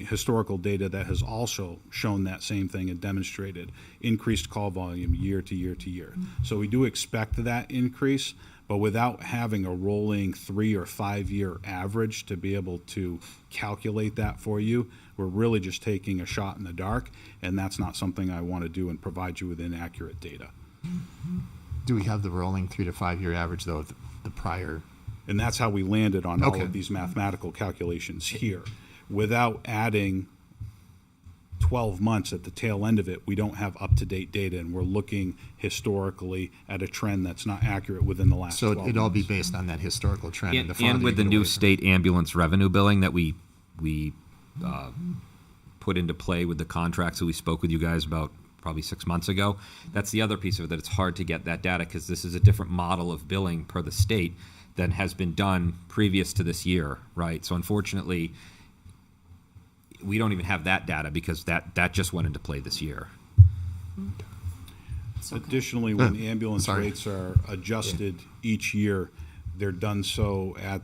historical data that has also shown that same thing and demonstrated increased call volume year to year to year. So we do expect that increase, but without having a rolling 3 or 5 year average to be able to calculate that for you, we're really just taking a shot in the dark, and that's not something I want to do and provide you with inaccurate data. Do we have the rolling 3 to 5 year average though? The prior. And that's how we landed on all Okay. of these mathematical calculations here. Without adding 12 months at the tail end of it, we don't have up-to-date data, and we're looking historically at a trend that's not accurate within the last So 12 it'd all be months. based on that historical trend. And, the farther and with you the get new away from state ambulance revenue billing that we put into play with the contracts that we spoke with you guys about probably 6 months ago, that's the other piece of it, that it's hard to get that data because this is a different model of billing per the state than has been done previous to this year, right? So unfortunately, we don't even have that data because that just went into play this year. Additionally, when the ambulance Sorry. rates are adjusted each year, they're done so at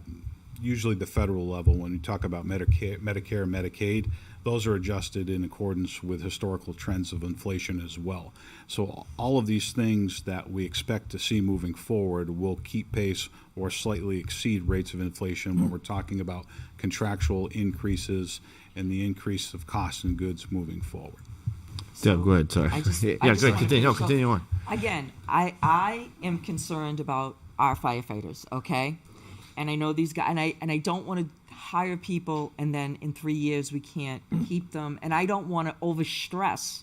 usually the federal level. When you talk about Medicare, Medicaid, those are adjusted in accordance with historical trends of inflation as well. So all of these things that we expect to see moving forward will keep pace or slightly exceed rates of inflation when we're talking about contractual increases and the increase of costs and goods moving forward. Deb, go ahead. Sorry. I just- yeah, I go just ahead. wanna Continue. No, finish off. continue on. Again, I am concerned about our firefighters, okay? And I know these guys, and I don't want to hire people and then in 3 years we can't keep them. And I don't want to overstress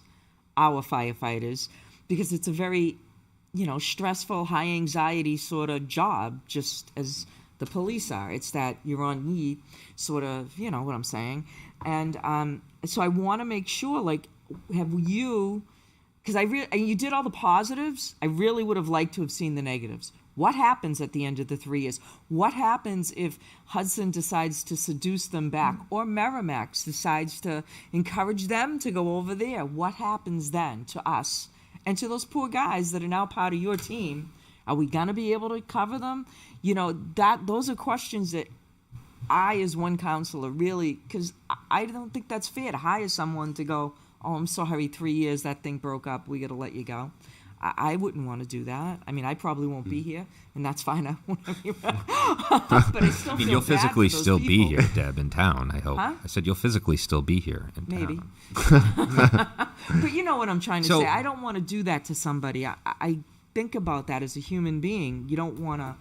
our firefighters because it's a very, stressful, high anxiety sort of job, just as the police are. It's that you're on need, sort of, you know what I'm saying. And so I want to make sure, have you, because you did all the positives. I really would have liked to have seen the negatives. What happens at the end of the 3 years? What happens if Hudson decides to seduce them back, or Merrimack decides to encourage them to go over there? What happens then to us and to those poor guys that are now part of your team? Are we gonna be able to cover them? Those are questions that I, as one counselor, really, because I don't think that's fair to hire someone to go, oh, I'm sorry, 3 years, that thing broke up, we got to let you go. I wouldn't want to do that. I mean, I probably won't be here, and that's fine. I won't but I still feel You'll bad physically for those still be people. here, Deb, in town, I hope. Huh? I said you'll physically still be here in Maybe. town. But you know what I'm trying to So- say. I don't want to do that to somebody. I think about that as a human being. You don't want to.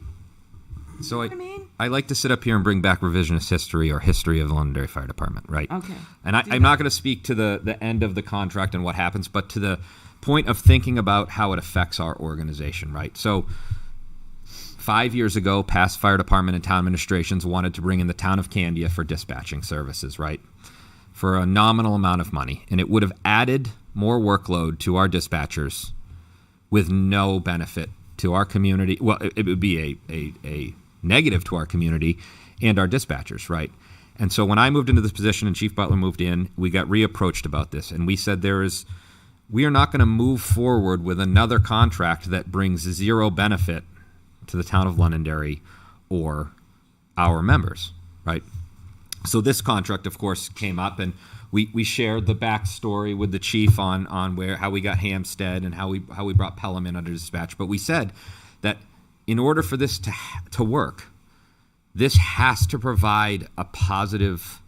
So what I mean? I like to sit up here and bring back revisionist history or history of the Londonderry Fire Department, right? Okay. And Do I'm that. not going to speak to the end of the contract and what happens, but to the point of thinking about how it affects our organization, right? So 5 years ago, past fire department and town administrations wanted to bring in the town of Candia for dispatching services, right? For a nominal amount of money. And it would have added more workload to our dispatchers with no benefit to our community. Well, it would be a negative to our community and our dispatchers, right? And so when I moved into this position and Chief Butler moved in, we got reapproached about this. And we said we are not going to move forward with another contract that brings zero benefit to the town of Londonderry or our members, right? So this contract, of course, came up, and we shared the backstory with the chief on how we got Hampstead and how we brought Pelham in under dispatch. But we said that in order for this to work, this has to provide a positive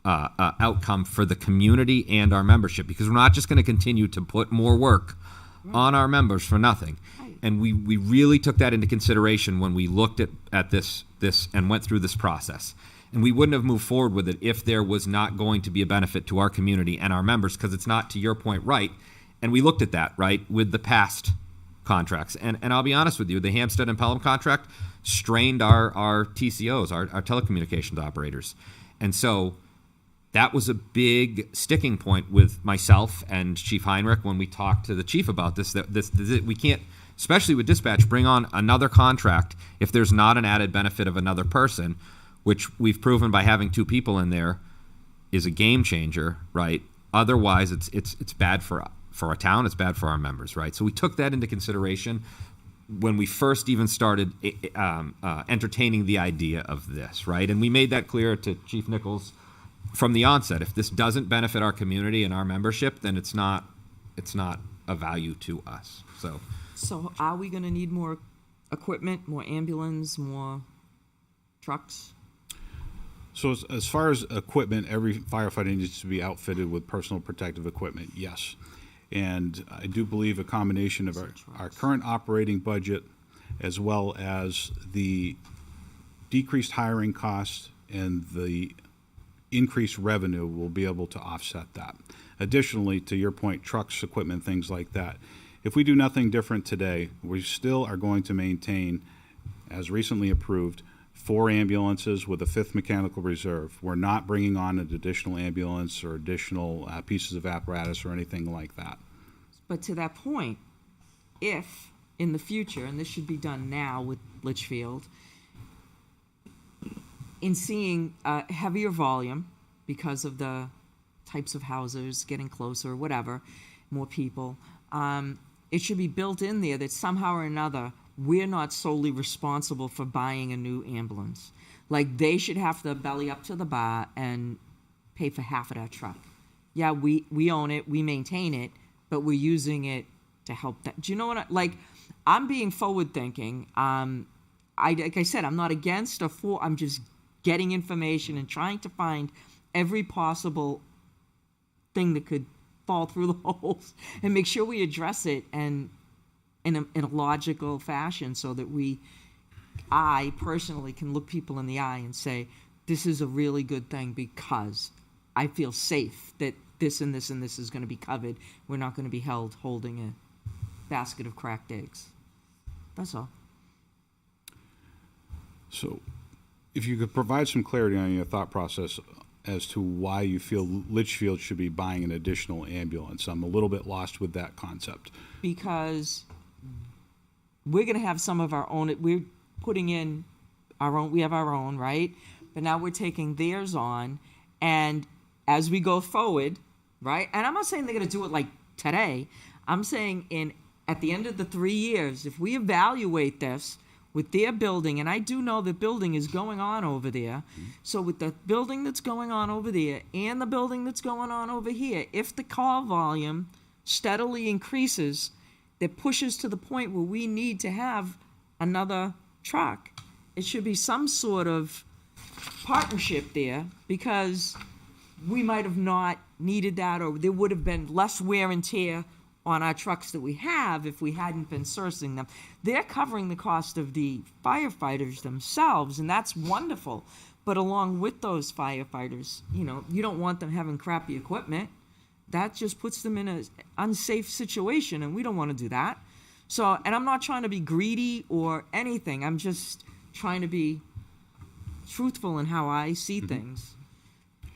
outcome for the community and our membership, because we're not just going to continue to put more work on our members for nothing. And we really took that into consideration when we looked at this and went through this process. And we wouldn't have moved forward with it if there was not going to be a benefit to our community and our members, because it's not, to your point, right. And we looked at that, right, with the past contracts. And I'll be honest with you, the Hampstead and Pelham contract strained our TCOs, our telecommunications operators. And so that was a big sticking point with myself and Chief Heinrich when we talked to the chief about this, that we can't, especially with dispatch, bring on another contract if there's not an added benefit of another person, which we've proven by having two people in there is a game changer, right? Otherwise, it's bad for our town, it's bad for our members, right? So we took that into consideration when we first even started entertaining the idea of this, right? And we made that clear to Chief Nichols from the onset. If this doesn't benefit our community and our membership, then it's not a value to us. So are we gonna need more equipment, more ambulance, more trucks? So as far as equipment, every firefighter needs to be outfitted with personal protective equipment, yes. And I do believe a combination of our current operating budget as well as the decreased hiring costs and the increased revenue will be able to offset that. Additionally, to your point, trucks, equipment, things like that. If we do nothing different today, we still are going to maintain, as recently approved, 4 ambulances with a 5th mechanical reserve. We're not bringing on an additional ambulance or additional pieces of apparatus or anything like that. But to that point, if in the future, and this should be done now with Litchfield, in seeing heavier volume because of the types of houses getting closer, whatever, more people, it should be built in there that somehow or another we're not solely responsible for buying a new ambulance. Like, they should have to belly up to the bar and pay for half of that truck. Yeah, we own it, we maintain it, but we're using it to help that. Do you know what I'm being forward thinking. Like I said, I'm not against or for, I'm just getting information and trying to find every possible thing that could fall through the holes and make sure we address it and in a logical fashion so that I personally can look people in the eye and say, this is a really good thing because I feel safe that this and this and this is going to be covered. We're not going to be held holding a basket of cracked eggs. That's all. So if you could provide some clarity on your thought process as to why you feel Litchfield should be buying an additional ambulance. I'm a little bit lost with that concept. Because we're going to have some of our own, we're putting in our own, we have our own, right? But now we're taking theirs on, and as we go forward, right? And I'm not saying they're going to do it like today. I'm saying at the end of the 3 years, if we evaluate this with their building, and I do know that building is going on over there, so with the building that's going on over there and the building that's going on over here, if the call volume steadily increases, that pushes to the point where we need to have another truck, it should be some sort of partnership there, because we might have not needed that, or there would have been less wear and tear on our trucks that we have if we hadn't been sourcing them. They're covering the cost of the firefighters themselves, and that's wonderful. But along with those firefighters, you don't want them having crappy equipment. That just puts them in an unsafe situation, and we don't want to do that. So, and I'm not trying to be greedy or anything. I'm just trying to be truthful in how I see things,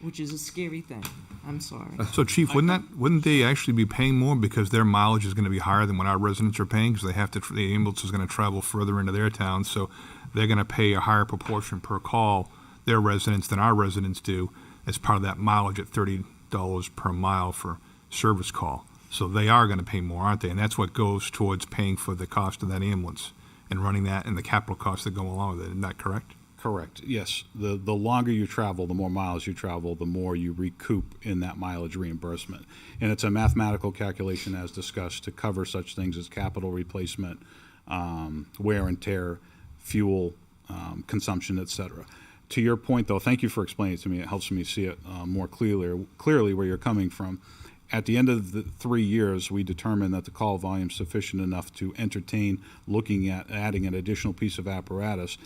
which is a scary thing. I'm sorry. So, Chief, wouldn't they actually be paying more because their mileage is going to be higher than what our residents are paying, because the ambulance is going to travel further into their town, so they're going to pay a higher proportion per call, their residents, than our residents do, as part of that mileage at $30 per mile for service call. So they are going to pay more, aren't they? And that's what goes towards paying for the cost of that ambulance and running that and the capital costs that go along with it. Isn't that correct? Correct. Yes. The longer you travel, the more miles you travel, the more you recoup in that mileage reimbursement. And it's a mathematical calculation, as discussed, to cover such things as capital replacement, wear and tear, fuel consumption, et cetera. To your point, though, thank you for explaining it to me. It helps me see it more clearly where you're coming from. At the end of the 3 years, we determined that the call volume is sufficient enough to entertain looking at adding an additional piece of apparatus,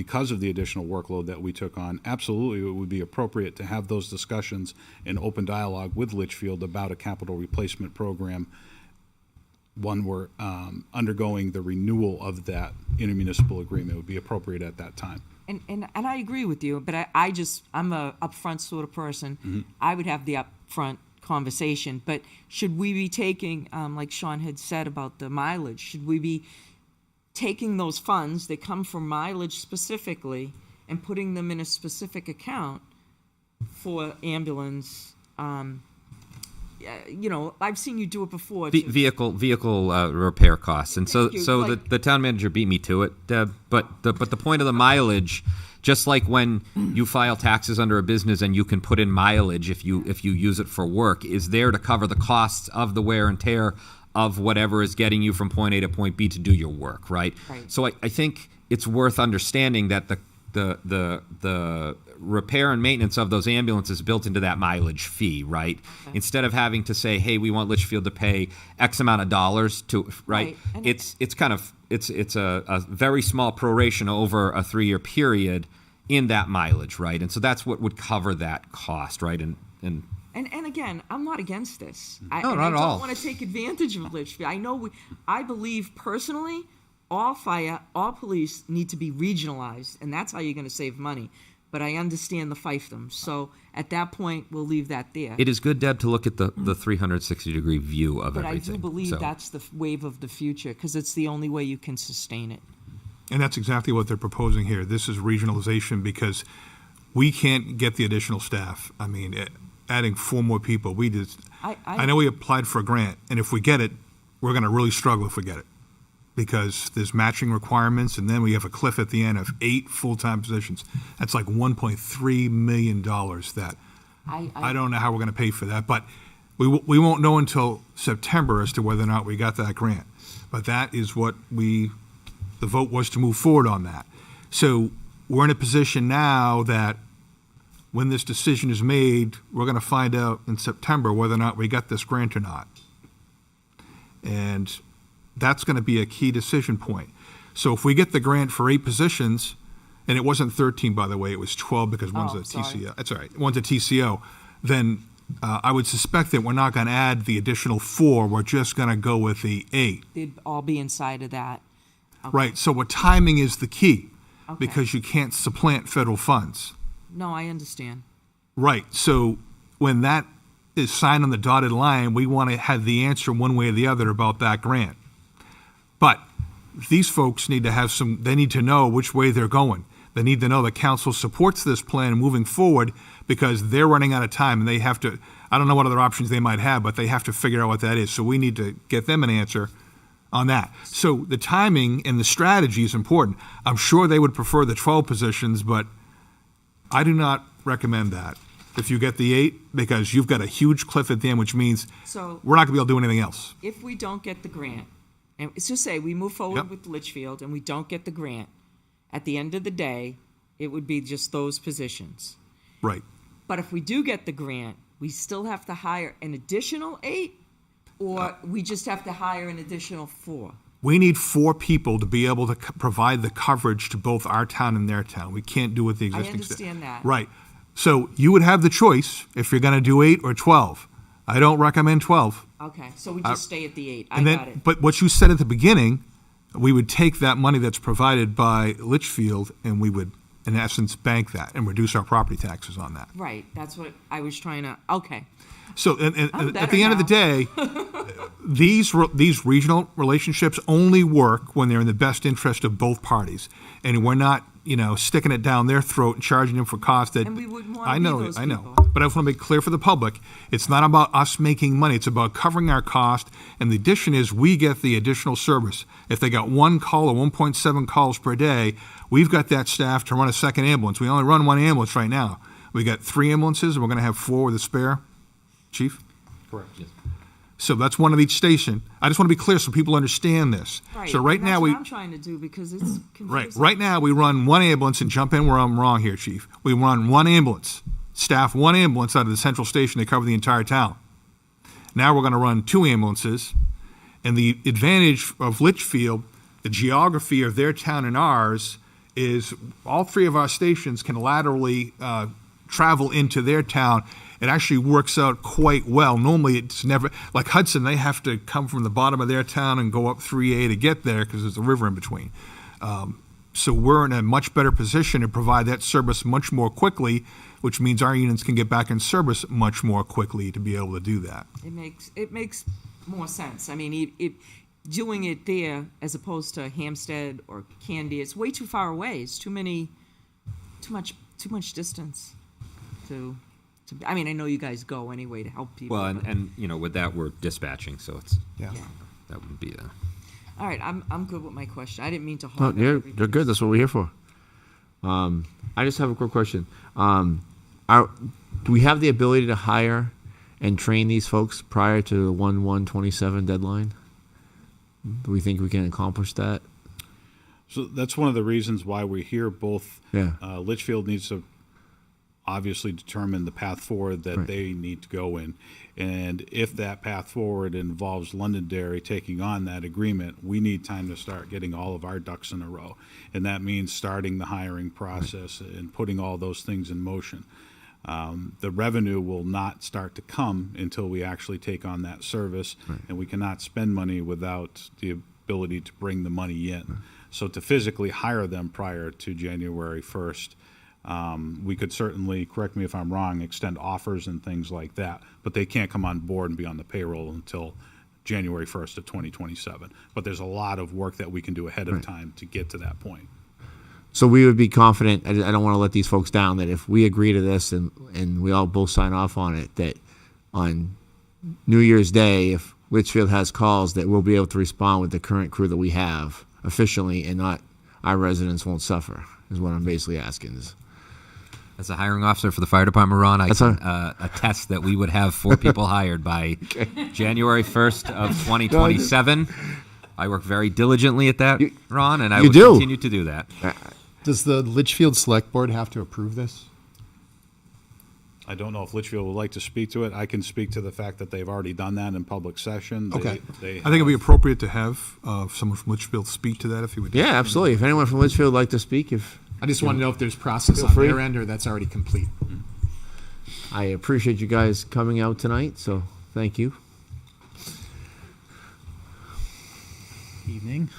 because of the additional workload that we took on, absolutely it would be appropriate to have those discussions and open dialogue with Litchfield about a capital replacement program when we're undergoing the renewal of that intermunicipal agreement. It would be appropriate at that time. And I agree with you, but I'm a upfront sort of person. I would have the upfront conversation, but should we be taking, like Sean had said about the mileage, should we be taking those funds that come from mileage specifically and putting them in a specific account for ambulance? I've seen you do it before. Vehicle repair costs, and Thank you. so Like- the town manager beat me to it, Deb. But the point of the mileage, just like when you file taxes under a business and you can put in mileage if you use it for work, is there to cover the costs of the wear and tear of whatever is getting you from point A to point B to do your work, right? Right. So I think it's worth understanding that the repair and maintenance of those ambulances built into that mileage fee, right? Okay. Instead of having to say, hey, we want Litchfield to pay X amount of dollars to, right? Right. And It's a very small proration over a 3-year period in that mileage, right? And so that's what would cover that cost, right? And And again, I'm not against this. No, I not at don't all. want to take advantage of Litchfield. I believe personally, all fire, all police need to be regionalized, and that's how you're going to save money. But I understand the fiefdom. So at that point, we'll leave that there. it is good, Deb, to look at the 360-degree view of But I everything. do believe So- that's the wave of the future, because it's the only way you can sustain it. And that's exactly what they're proposing here. This is regionalization because we can't get the additional staff. I mean, adding 4 more people, I know we applied for a grant, and if we get it, we're going to really struggle if we get it. Because there's matching requirements, and then we have a cliff at the end of 8 full-time positions. That's like $1.3 million that I don't know how we're going to pay for that. But we won't know until September as to whether or not we got that grant. But that is what the vote was to move forward on that. So we're in a position now that when this decision is made, we're going to find out in September whether or not we got this grant or not. And that's going to be a key decision point. So if we get the grant for 8 positions, and it wasn't 13, by the way, it was 12 because one's a sorry. TCO. That's all right. One's a TCO. Then I would suspect that we're not going to add the additional 4. We're just going to go with the 8. They'd all be inside of that. Okay. Right. So what timing is the key Okay. because you can't supplant federal funds. No, I understand. Right. So when that is signed on the dotted line, we want to have the answer one way or the other about that grant. But these folks need to have they need to know which way they're going. They need to know that council supports this plan moving forward because they're running out of time and they have to, I don't know what other options they might have, but they have to figure out what that is. So we need to get them an answer on that. So the timing and the strategy is important. I'm sure they would prefer the 12 positions, but I do not recommend that if you get the 8 because you've got a huge cliff at the end, which means So we're not going to be able to do anything else. if we don't get the grant, and it's just say we move forward Yep. with Litchfield and we don't get the grant, at the end of the day, it would be just those positions. Right. But if we do get the grant, we still have to hire an additional 8, or we just have to hire an additional 4? We need 4 people to be able to provide the coverage to both our town and their town. We can't do it with the I existing staff. understand that. Right. So you would have the choice if you're going to do 8 or 12. I don't recommend 12. Okay, so we just stay at the 8. I And got then, it. but what you said at the beginning, we would take that money that's provided by Litchfield and we would, in essence, bank that and reduce our property taxes on that. Right, that's what I was trying to, okay. So and I'm at better the end of the day, these regional relationships only work when they're in the best interest of both parties. And we're not, sticking it down their throat and charging them for costs that. And we wouldn't wanna I be know, those I know. people. But I just want to make clear for the public, it's not about us making money. It's about covering our cost. And the addition is we get the additional service. If they got 1 call or 1.7 calls per day, we've got that staff to run a second ambulance. We only run 1 ambulance right now. We got 3 ambulances and we're going to have 4 with a spare. Chief? Correct. So that's one of each station. I just want to be clear so people understand this. So right and now that's we, what I'm trying to do because it's confusing. right now we run 1 ambulance and jump in where I'm wrong here, Chief. We run 1 ambulance, staff 1 ambulance out of the central station to cover the entire town. Now we're going to run 2 ambulances, and the advantage of Litchfield, the geography of their town and ours, is all three of our stations can laterally travel into their town. It actually works out quite well. Normally, it's never, like Hudson, they have to come from the bottom of their town and go up 3A to get there because there's a river in between. So we're in a much better position to provide that service much more quickly, which means our units can get back in service much more quickly to be able to do that. It makes more sense. I mean, doing it there as opposed to Hampstead or Candy, it's way too far away. It's too much distance to. I mean, I know you guys go anyway to help people. Well, but- and you know, with that we're dispatching, so it's Yeah. that wouldn't be a. All right, I'm good with my question. I didn't mean to Oh, hog up you're everybody's- good. That's what we're here for. I just have a quick question. Do we have the ability to hire and train these folks prior to the 1/1/27 deadline? Do we think we can accomplish that? So that's one of the reasons why we're here. Both Yeah. Litchfield needs to obviously determine the path forward that Right. they need to go in. And if that path forward involves Londonderry taking on that agreement, we need time to start getting all of our ducks in a row. And that means starting the hiring process and putting all those things in motion. The revenue will not start to come until we actually take on that service, and we cannot spend money without the ability to bring the money in. So to physically hire them prior to January 1st, we could certainly, correct me if I'm wrong, extend offers and things like that, but they can't come on board and be on the payroll until January 1st of 2027. But there's a lot of work that we can do ahead of time to get to that point. So we would be confident, I don't want to let these folks down, that if we agree to this and we all both sign off on it, that on New Year's Day, if Litchfield has calls, that we'll be able to respond with the current crew that we have efficiently, and not our residents won't suffer, is what I'm basically asking. As a hiring officer for the fire department, Ron, I That's can attest that we would have 4 people hired by January 1st of 2027. I work very diligently at that, Ron, and I you will do. continue to do that. Does the Litchfield Select Board have to approve this? I don't know if Litchfield would like to speak to it. I can speak to the fact that they've already done that in public session. Okay. I think it'd be appropriate to have someone from Litchfield speak to that if you would. Yeah, absolutely. If anyone from Litchfield would like to speak, I just want to know if there's process Feel on free. their end or that's already complete. I appreciate you guys coming out tonight, so thank you. Evening.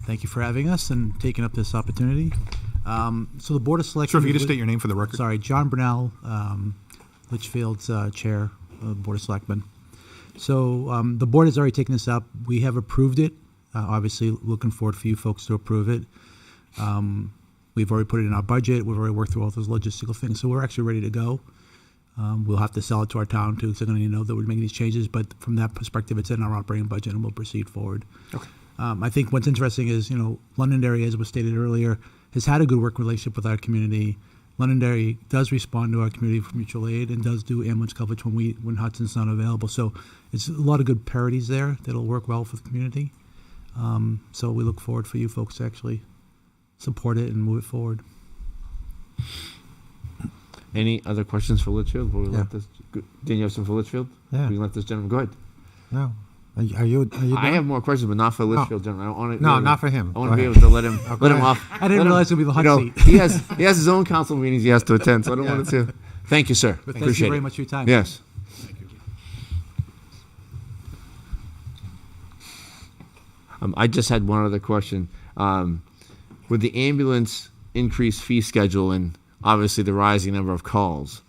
Thank you for having us and taking up this opportunity. So the Board of Selectmen. Sir, if you could just state your name for the record. Sorry, John Brunel, Litchfield's chair of the Board of Selectmen. So the board has already taken this up. We have approved it. Obviously, looking forward for you folks to approve it. We've already put it in our budget. We've already worked through all those logistical things. So we're actually ready to go. We'll have to sell it to our town too, because they're going to need to know that we're making these changes. But from that perspective, it's in our operating budget, and we'll proceed forward. Okay. I think what's interesting is, Londonderry, as was stated earlier, has had a good work relationship with our community. Londonderry does respond to our community for mutual aid and does do ambulance coverage when Hudson's not available. So it's a lot of good parities there that'll work well for the community. So we look forward for you folks to actually support it and move it forward. Any other questions for Litchfield? Before we Yeah. let this, didn't you have some for Litchfield? Yeah. We can let this gentleman go ahead. No. Are you I done? have more questions, but not for Litchfield, gentleman. I don't want to. No, not for him. I want Go to be ahead. able to let him Okay. off. I didn't let him- realize it would be the hot seat. He has his own council meetings he has to attend, so I don't want it to. Thank you, sir. But thank Appreciate you very it. much for your time. Yes. I just had one other question. With the ambulance increased fee schedule and obviously the rising number of calls,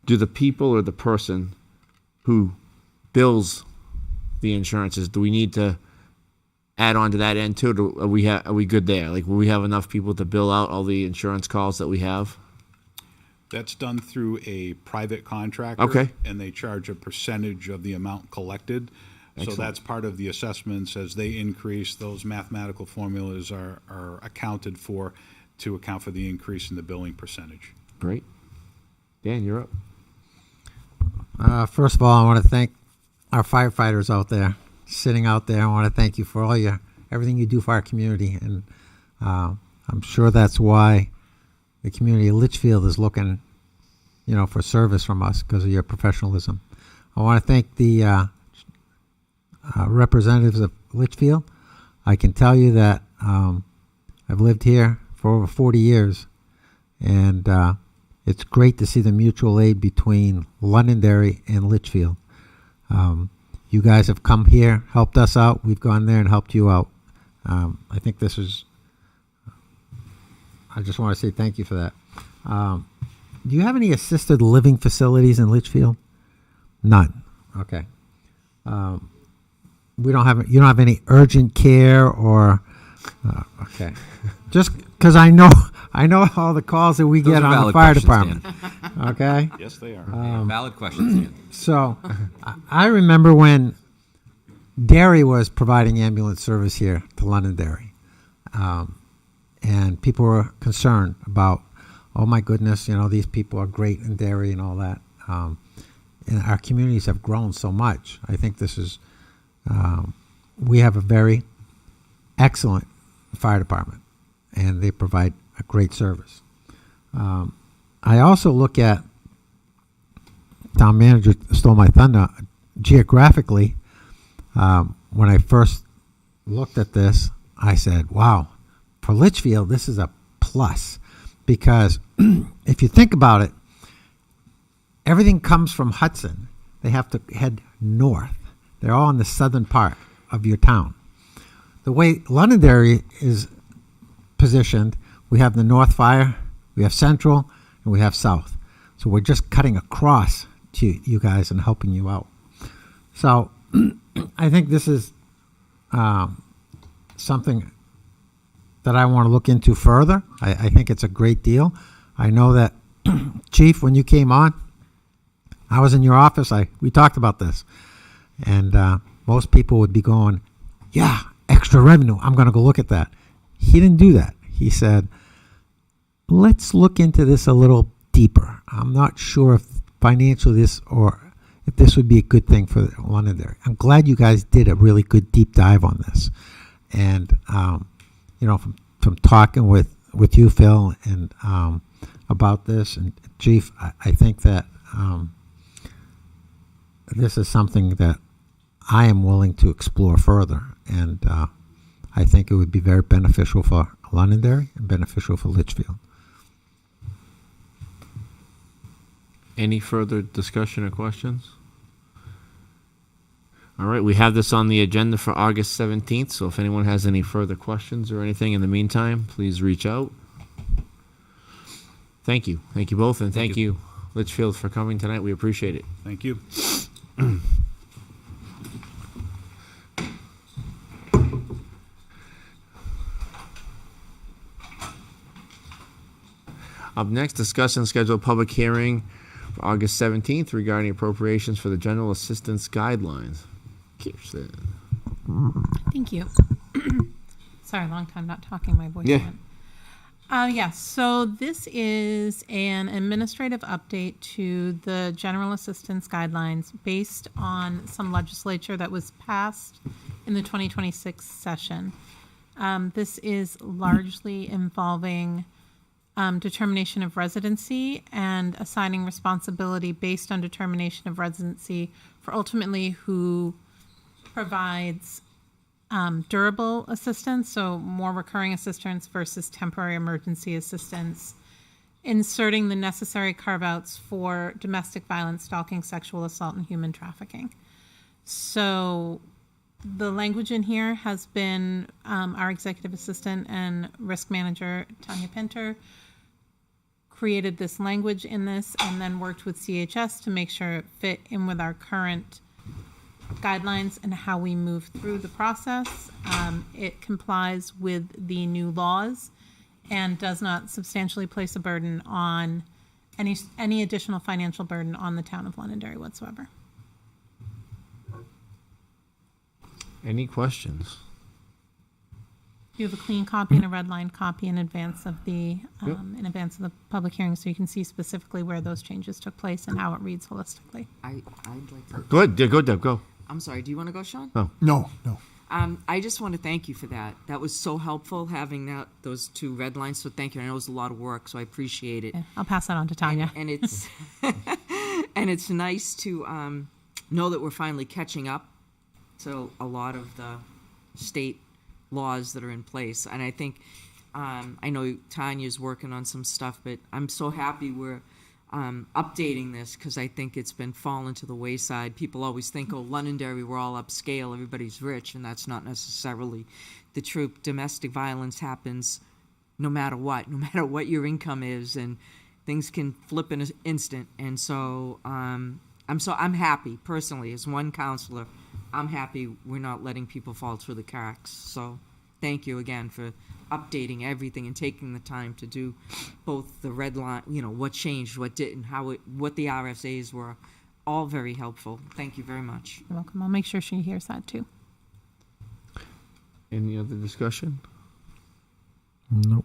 do the people or the person who bills the insurances, do we need to add on to that end too? Or are we good there? Like, will we have enough people to bill out all the insurance calls that we have? That's done through a private contractor. Okay. And they charge a percentage of the amount collected. Excellent. So that's part of the assessments. As they increase, those mathematical formulas are accounted for to account for the increase in the billing percentage. Great. Dan, you're up. First of all, I want to thank our firefighters out there, sitting out there. I want to thank you for everything you do for our community. And I'm sure that's why the community of Litchfield is looking, for service from us because of your professionalism. I want to thank the representatives of Litchfield. I can tell you that I've lived here for over 40 years. And it's great to see the mutual aid between Londonderry and Litchfield. You guys have come here, helped us out. We've gone there and helped you out. I think this is, I just want to say thank you for that. Do you have any assisted living facilities in Litchfield? None. Okay. You don't have any urgent care or, okay. Just because I know all the calls that we Those get are on the valid fire questions, department. Okay. Yes, they are. Valid questions, Dan. So I remember when Derry was providing ambulance service here to Londonderry. And people were concerned about, oh my goodness, these people are great in Derry and all that. And our communities have grown so much. I think this is, we have a very excellent fire department, and they provide a great service. I also look at, town manager stole my thunder, geographically. When I first looked at this, I said, wow, for Litchfield, this is a plus. Because if you think about it, everything comes from Hudson. They have to head north. They're all in the southern part of your town. The way Londonderry is positioned, we have the North Fire, we have Central, and we have South. So we're just cutting across to you guys and helping you out. So I think this is something that I want to look into further. I think it's a great deal. I know that, Chief, when you came on, I was in your office. We talked about this. And most people would be going, yeah, extra revenue. I'm going to go look at that. He didn't do that. He said, let's look into this a little deeper. I'm not sure if financially if this would be a good thing for Londonderry. I'm glad you guys did a really good deep dive on this. And, from talking with you, Phil, and about this, and Chief, I think that this is something that I am willing to explore further. And I think it would be very beneficial for Londonderry and beneficial for Litchfield. Any further discussion or questions? All right, we have this on the agenda for August 17th, so if anyone has any further questions or anything in the meantime, please reach out. Thank you. Thank you both, and thank you, Litchfield, for coming tonight. We appreciate it. Thank you. Up next, discuss and schedule a public hearing for August 17th regarding appropriations for the General Assistance Guidelines. Kirsten. Thank you. Sorry, long time not talking. My voice Yeah. went. Yes, so this is an administrative update to the General Assistance Guidelines based on some legislature that was passed in the 2026 session. This is largely involving determination of residency and assigning responsibility based on determination of residency for ultimately who provides durable assistance, so more recurring assistance versus temporary emergency assistance, inserting the necessary carve-outs for domestic violence, stalking, sexual assault, and human trafficking. So the language in here has been our executive assistant and risk manager, Tanya Pinter, created this language in this and then worked with CHS to make sure it fit in with our current guidelines and how we move through the process. It complies with the new laws and does not substantially place a burden on any additional financial burden on the town of Londonderry whatsoever. Any questions? You have a clean copy and a red line copy in advance of the public hearing, so you can see specifically where those changes took place and how it reads holistically. I'd like to. Go ahead. Yeah, go, Deb. Go. I'm sorry. Do you want to go, Sean? Oh. No. I just want to thank you for that. That was so helpful having those two red lines. So thank you. I know it was a lot of work, so I appreciate it. Yeah, I'll pass that on to Tanya. And it's and it's nice to know that we're finally catching up to a lot of the state laws that are in place. And I think I know Tanya's working on some stuff, but I'm so happy we're updating this because I think it's been fallen to the wayside. People always think, oh, Londonderry, we're all upscale, everybody's rich, and that's not necessarily the truth. Domestic violence happens no matter what your income is, and things can flip in an instant. And so I'm happy personally as one counselor. I'm happy we're not letting people fall through the cracks. So thank you again for updating everything and taking the time to do both the red line, what changed, what didn't, what the RSAs were, all very helpful. Thank you very much. You're welcome. I'll make sure she hears that too. Any other discussion? Nope.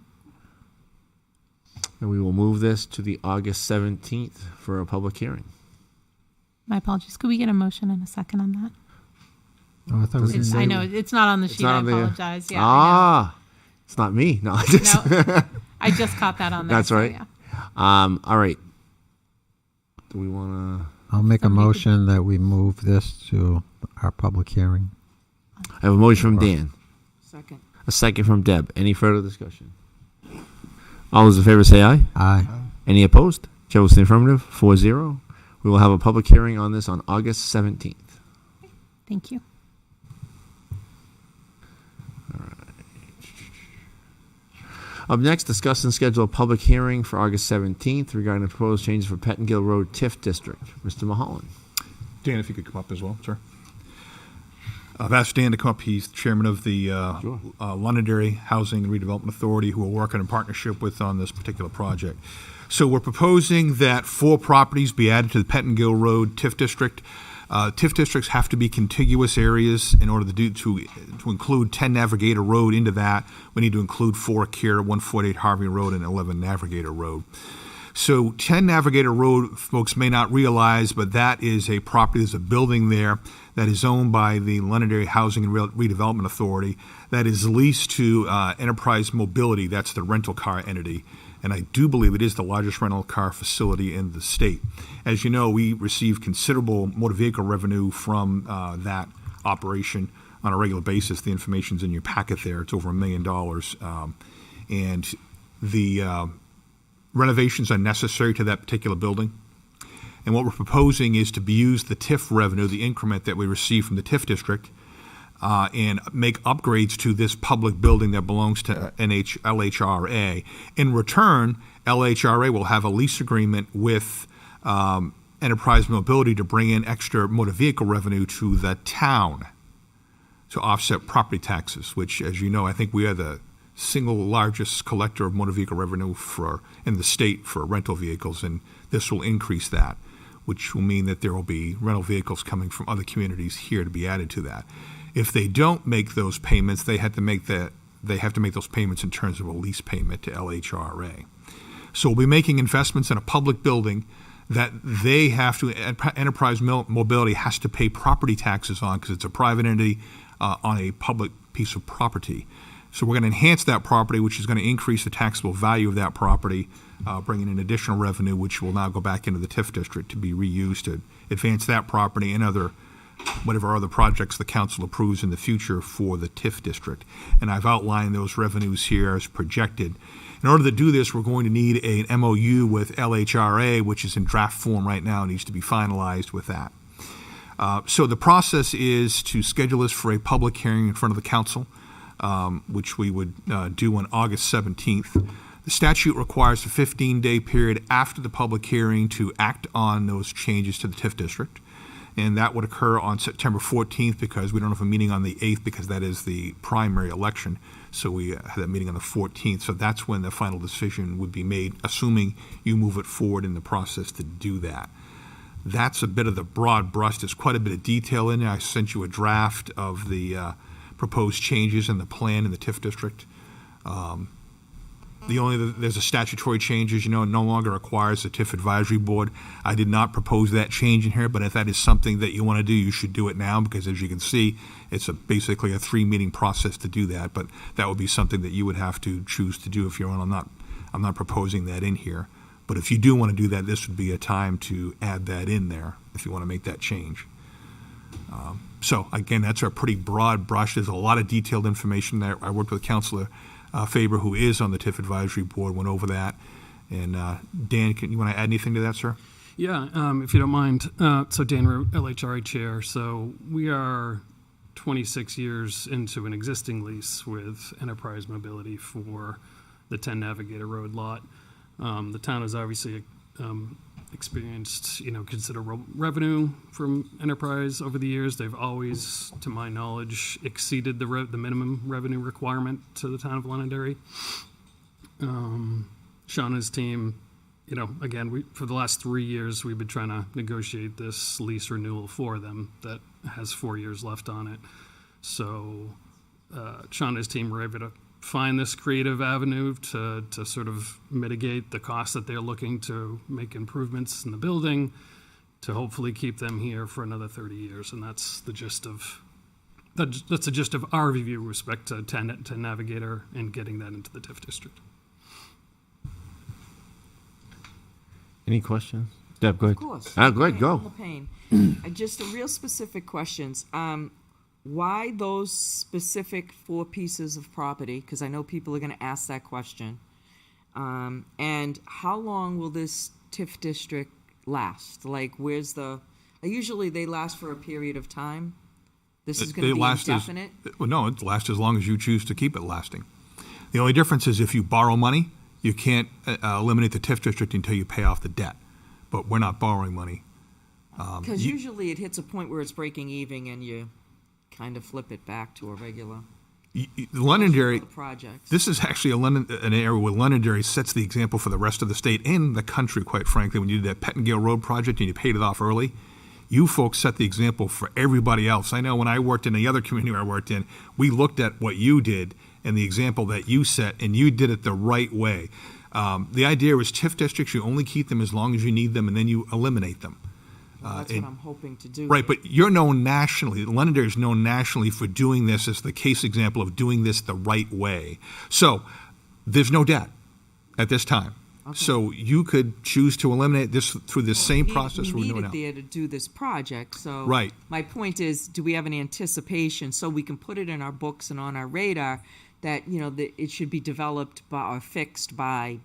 And we will move this to the August 17th for a public hearing. My apologies. Could we get a motion and a second on that? Oh, I thought we I know it's not on the sheet. I apologize. Yeah. I it's not me. No, know. No, I just caught that on there. That's right. So, yeah. All right. Do we want to? I'll make a motion that we move this to our public hearing. I have a motion from Dan. Second. A second from Deb. Any further discussion? All those in favor say aye. Aye. Any opposed? Chair will say affirmative. 4-0. We will have a public hearing on this on August 17th. Thank you. Up next, discuss and schedule a public hearing for August 17th regarding the proposed changes for Pettingill Road TIF District. Mr. Mulholland. Dan, if you could come up as well, sir. I've asked Dan to come up. He's the chairman of the Londonderry Housing and Redevelopment Authority, who we're working in partnership with on this particular project. So we're proposing that 4 properties be added to the Pettingill Road TIF District. TIF districts have to be contiguous areas in order to include 10 Navigator Road into that. We need to include 4 Kier, 148 Harvey Road, and 11 Navigator Road. So 10 Navigator Road, folks may not realize, but that is a property, there's a building there that is owned by the Londonderry Housing and Redevelopment Authority that is leased to Enterprise Mobility. That's the rental car entity. And I do believe it is the largest rental car facility in the state. As you know, we receive considerable motor vehicle revenue from that operation on a regular basis. The information's in your packet there. It's over $1 million. And the renovations are necessary to that particular building. And what we're proposing is to use the TIF revenue, the increment that we receive from the TIF district, and make upgrades to this public building that belongs to LHRA. In return, LHRA will have a lease agreement with Enterprise Mobility to bring in extra motor vehicle revenue to the town to offset property taxes, which, as you know, I think we are the single largest collector of motor vehicle revenue in the state for rental vehicles, and this will increase that, which will mean that there will be rental vehicles coming from other communities here to be added to that. If they don't make those payments, they have to make those payments in terms of a lease payment to LHRA. So we'll be making investments in a public building that they have to, Enterprise Mobility has to pay property taxes on because it's a private entity on a public piece of property. So we're going to enhance that property, which is going to increase the taxable value of that property, bringing in additional revenue, which will now go back into the TIF district to be reused to advance that property and whatever other projects the council approves in the future for the TIF district. And I've outlined those revenues here as projected. In order to do this, we're going to need an MOU with LHRA, which is in draft form right now, needs to be finalized with that. So the process is to schedule this for a public hearing in front of the council, which we would do on August 17th. The statute requires a 15-day period after the public hearing to act on those changes to the TIF district. And that would occur on September 14th because we don't have a meeting on the 8th because that is the primary election. So we have that meeting on the 14th. So that's when the final decision would be made, assuming you move it forward in the process to do that. That's a bit of the broad brush. There's quite a bit of detail in there. I sent you a draft of the proposed changes in the plan in the TIF district. There's a statutory change, as you know, it no longer requires the TIF advisory board. I did not propose that change in here, but if that is something that you want to do, you should do it now because, as you can see, it's basically a 3-meeting process to do that. But that would be something that you would have to choose to do if you're on. I'm not proposing that in here. But if you do want to do that, this would be a time to add that in there if you want to make that change. So again, that's a pretty broad brush. There's a lot of detailed information there. I worked with Councilor Faber, who is on the TIF Advisory Board, went over that. And Dan, you want to add anything to that, sir? Yeah, if you don't mind. So Dan, we're LHRA chair. So we are 26 years into an existing lease with Enterprise Mobility for the 10 Navigator Road lot. The town has obviously experienced, considerable revenue from Enterprise over the years. They've always, to my knowledge, exceeded the minimum revenue requirement to the town of Londonderry. Sean and his team, again, for the last 3 years, we've been trying to negotiate this lease renewal for them that has 4 years left on it. So Sean and his team were able to find this creative avenue to sort of mitigate the costs that they're looking to make improvements in the building to hopefully keep them here for another 30 years. And that's the gist of our review with respect to Navigator and getting that into the TIF district. Any questions? Deb, go ahead. Of course. Go ahead, Okay, go. on the pain. Just a real specific questions. Why those specific 4 pieces of property? Because I know people are going to ask that question. And how long will this TIF district last? Like, usually they last for a period of time. This is going to be indefinite? No, it lasts as long as you choose to keep it lasting. The only difference is if you borrow money, you can't eliminate the TIF district until you pay off the debt. But we're not borrowing money. Because usually it hits a point where it's breaking even and you kind of flip it back to a regular Londonderry project. This is actually an area where Londonderry sets the example for the rest of the state and the country, quite frankly. When you did that Pettingale Road project and you paid it off early, you folks set the example for everybody else. I know when I worked in the other community I worked in, we looked at what you did and the example that you set, and you did it the right way. The idea was TIF districts, you only keep them as long as you need them, and then you eliminate them. That's what I'm hoping to do. Right, but you're known nationally. Londonderry is known nationally for doing this as the case example of doing this the right way. So there's no debt at this time. Okay. So you could choose to eliminate this through this same process we're doing now. We need it there to do this project. So right. My point is, do we have any anticipation so we can put it in our books and on our radar that it should be developed or fixed by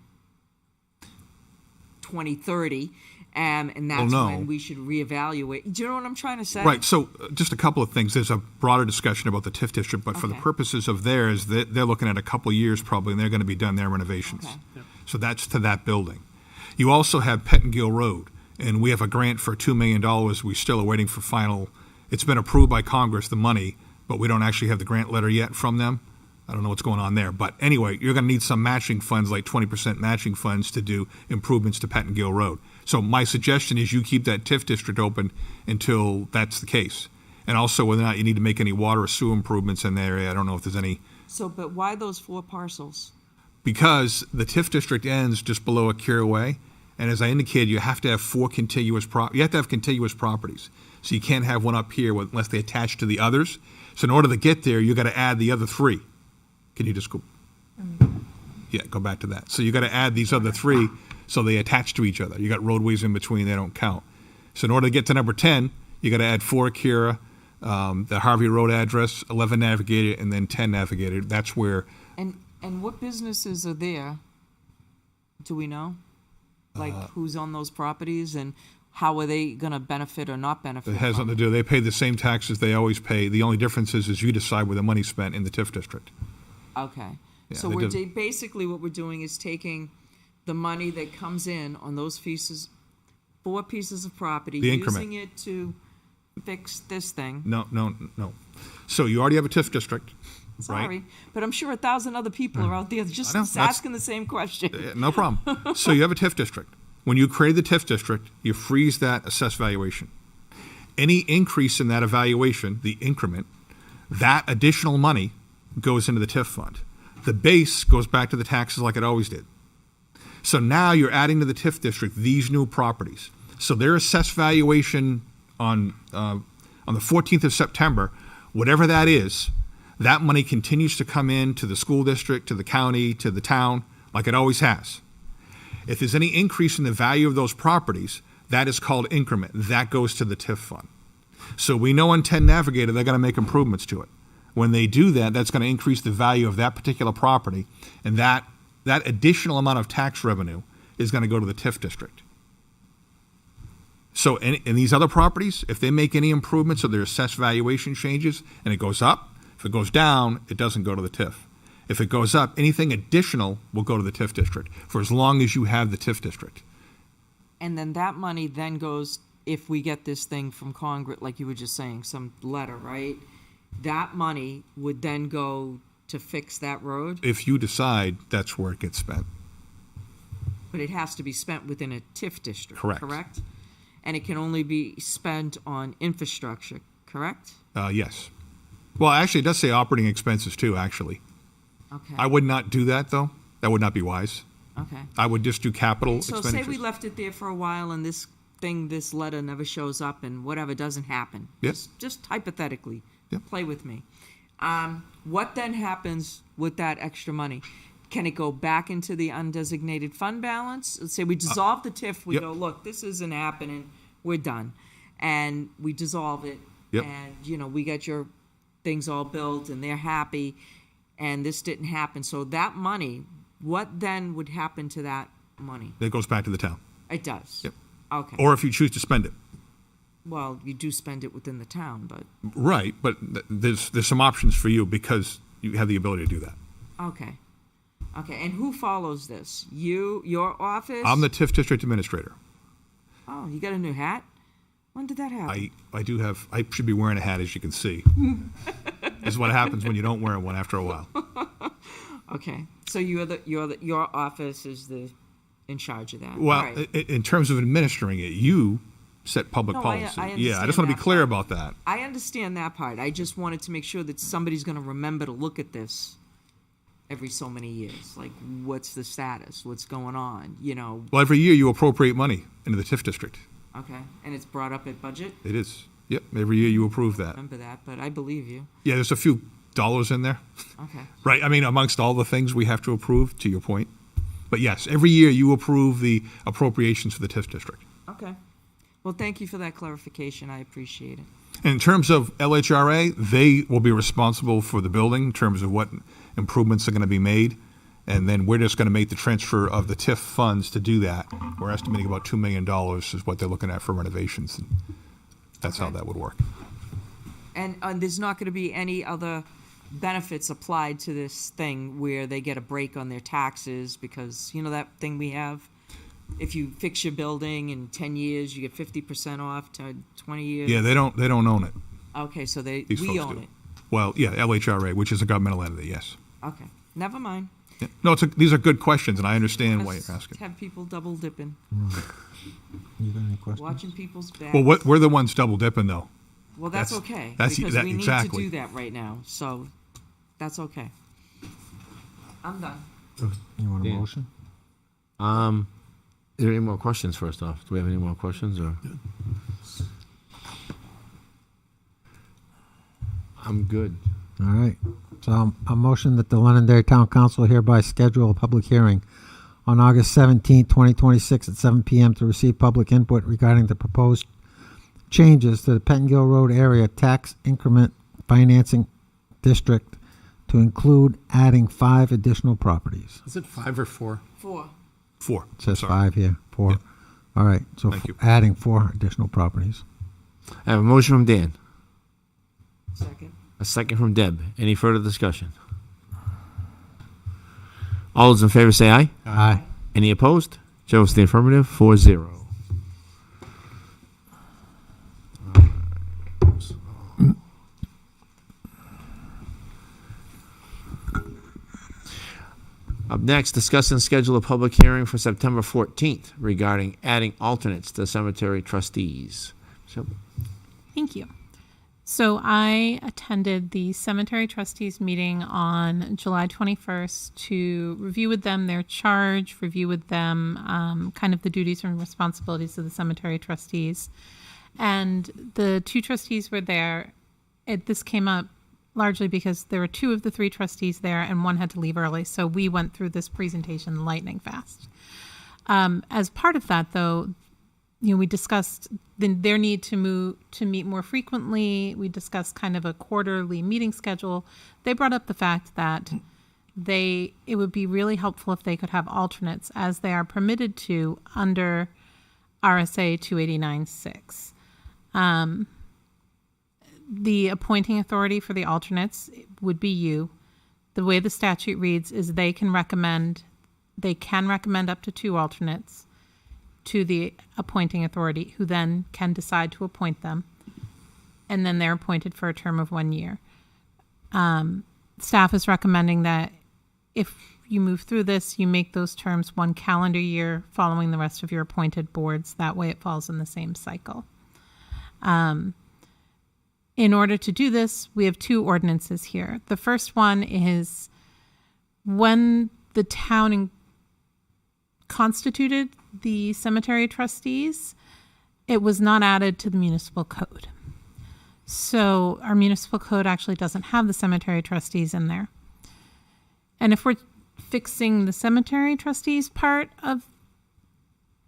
2030? And that's when we should reevaluate. Do you know what I'm trying to say? Right. So just a couple of things. There's a broader discussion about the TIF district, but for the purposes of theirs, they're looking at a couple of years probably, and they're going to be done their renovations. Okay. Yep. So that's to that building. You also have Pettingale Road, and we have a grant for $2 million. We're still awaiting for final. It's been approved by Congress, the money, but we don't actually have the grant letter yet from them. I don't know what's going on there. But anyway, you're going to need some matching funds, like 20% matching funds, to do improvements to Pettingale Road. So my suggestion is you keep that TIF district open until that's the case. And also whether or not you need to make any water or sewer improvements in the area. I don't know if there's any. So, but why those 4 parcels? Because the TIF district ends just below Akira Way. And as I indicated, you have to have 4 contiguous you have to have contiguous properties. So you can't have one up here unless they attach to the others. So in order to get there, you got to add the other 3. Can you just go? Yeah, go back to that. So you got to add these other 3 so they attach to each other. You got roadways in between, they don't count. So in order to get to number 10, you got to add 4 Akira, the Harvey Road address, 11 Navigator, and then 10 Navigator. That's where. And what businesses are there? Do we know? Like who's on those properties and how are they going to benefit or not benefit? It has nothing to do. They pay the same taxes they always pay. The only difference is you decide where the money's spent in the TIF district. Okay. Yeah, so basically what we're doing is taking the money that comes in on those 4 pieces of property, using it to fix this thing. No. So you already have a TIF district. Sorry, right? But I'm sure 1,000 other people are out there just asking the same question. No problem. So you have a TIF district. When you create the TIF district, you freeze that assessed valuation. Any increase in that evaluation, the increment, that additional money goes into the TIF fund. The base goes back to the taxes like it always did. So now you're adding to the TIF district these new properties. So their assessed valuation on the 14th of September, whatever that is, that money continues to come in to the school district, to the county, to the town, like it always has. If there's any increase in the value of those properties, that is called increment. That goes to the TIF fund. So we know on 10 Navigator, they're going to make improvements to it. When they do that, that's going to increase the value of that particular property, and that additional amount of tax revenue is going to go to the TIF district. So in these other properties, if they make any improvements or their assessed valuation changes and it goes up, if it goes down, it doesn't go to the TIF. If it goes up, anything additional will go to the TIF district for as long as you have the TIF district. And then that money then goes, if we get this thing from Congress, like you were just saying, some letter, right? That money would then go to fix that road, If you decide, that's where it gets spent. but it has to be spent within a TIF district, Correct. correct? And it can only be spent on infrastructure, correct? Yes. Well, actually, it does say operating expenses too, actually. Okay. I would not do that, though. That would not be wise. Okay. I would just do capital So expenditures. say we left it there for a while and this letter never shows up and whatever doesn't happen. Yep. Just hypothetically, Yep. play with me. What then happens with that extra money? Can it go back into the undesignated fund balance? Let's say we dissolve the TIF, we yep. go, look, this isn't happening, we're done. And we dissolve it. Yep. And, we got your things all built and they're happy and this didn't happen. So that money, what then would happen to that money? It goes back to the town. It does? Yep. Okay. Or if you choose to spend it. Well, you do spend it within the town, but, Right, but there's some options for you because you have the ability to do that. okay. Okay, and who follows this? You, your office? I'm the TIF district administrator. Oh, you got a new hat? When did that happen? I should be wearing a hat, as you can see. This is what happens when you don't wear one after a while. Okay, so your office is in charge of that. Well, All right. in terms of administering it, you set public No, I policy. understand Yeah, I just want to be that clear part. about that. I understand that part. I just wanted to make sure that somebody's going to remember to look at this every so many years. Like, what's the status? What's going on? Well, every year you appropriate money into the TIF district. Okay, and it's brought up at budget? It is. Yep, every year you approve that. Remember that, but I believe you. Yeah, there's a few dollars in there. Okay. Right, I mean, amongst all the things we have to approve, to your point. But yes, every year you approve the appropriations for the TIF district. Okay. Well, thank you for that clarification. I appreciate it. And in terms of LHRA, they will be responsible for the building in terms of what improvements are going to be made. And then we're just going to make the transfer of the TIF funds to do that. We're estimating about $2 million is what they're looking at for renovations. And that's how Okay. that would work. And there's not going to be any other benefits applied to this thing where they get a break on their taxes because, that thing we have? If you fix your building in 10 years, you get 50% off to 20 years? Yeah, they don't own it. Okay, so These we folks own do. it. Well, yeah, LHRA, which is a governmental entity, yes. Okay, never mind. Yeah. No, these are good questions, and I understand why Just you're asking. have people double dipping, You got any questions? watching people's backs. Well, we're the ones double dipping, though. Well, that's That's- okay, that's- because that- we need exactly. to do that right now, so that's okay. I'm done. You want a Dan. motion? Is there any more questions first off? Do we have any more questions or? I'm good. All right. So a motion that the Londonderry Town Council hereby schedule a public hearing on August 17, 2026 at 7 p.m. to receive public input regarding the proposed changes to the Pettingill Road area tax increment financing district to include adding 5 additional properties. Is it 5 or 4? 4. 4. It says Sorry. 5 here, 4. Yeah. All right. So Thank you. adding 4 additional properties. I have a motion from Dan, Second. a second from Deb. Any further discussion? All those in favor say aye. Aye. Any opposed? Chair votes in the affirmative, 4-0. Up next, discuss and schedule a public hearing for September 14th regarding adding alternates to cemetery trustees. So, Thank you. So I attended the cemetery trustees meeting on July 21st to review with them their charge, review with them kind of the duties and responsibilities of the cemetery trustees. And the 2 trustees were there. This came up largely because there were 2 of the 3 trustees there and one had to leave early. So we went through this presentation lightning fast. As part of that, though, we discussed their need to meet more frequently. We discussed kind of a quarterly meeting schedule. They brought up the fact that it would be really helpful if they could have alternates, as they are permitted to under RSA 289-6. The appointing authority for the alternates would be you. The way the statute reads is they can recommend up to 2 alternates to the appointing authority, who then can decide to appoint them, and then they're appointed for a term of 1 year. Staff is recommending that if you move through this, you make those terms 1 calendar year following the rest of your appointed boards. That way it falls in the same cycle. In order to do this, we have 2 ordinances here. The first one is when the town constituted the cemetery trustees, it was not added to the municipal code. So our municipal code actually doesn't have the cemetery trustees in there. And if we're fixing the cemetery trustees part of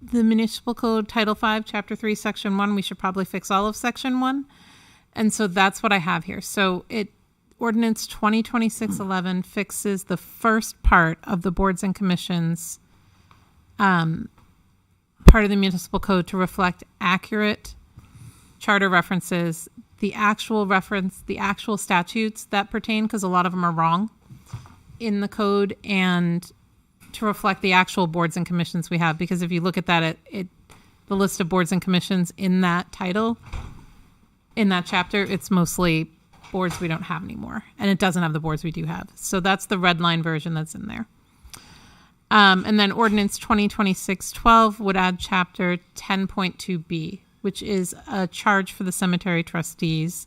the municipal code, Title 5, Chapter 3, Section 1, we should probably fix all of Section 1. And so that's what I have here. So Ordinance 2026-11 fixes the first part of the boards and commissions part of the municipal code to reflect accurate charter references, the actual statutes that pertain, because a lot of them are wrong in the code, and to reflect the actual boards and commissions we have. Because if you look at that, the list of boards and commissions in that title, in that chapter, it's mostly boards we don't have anymore, and it doesn't have the boards we do have. So that's the red line version that's in there. And then Ordinance 2026-12 would add Chapter 10.2b, which is a charge for the cemetery trustees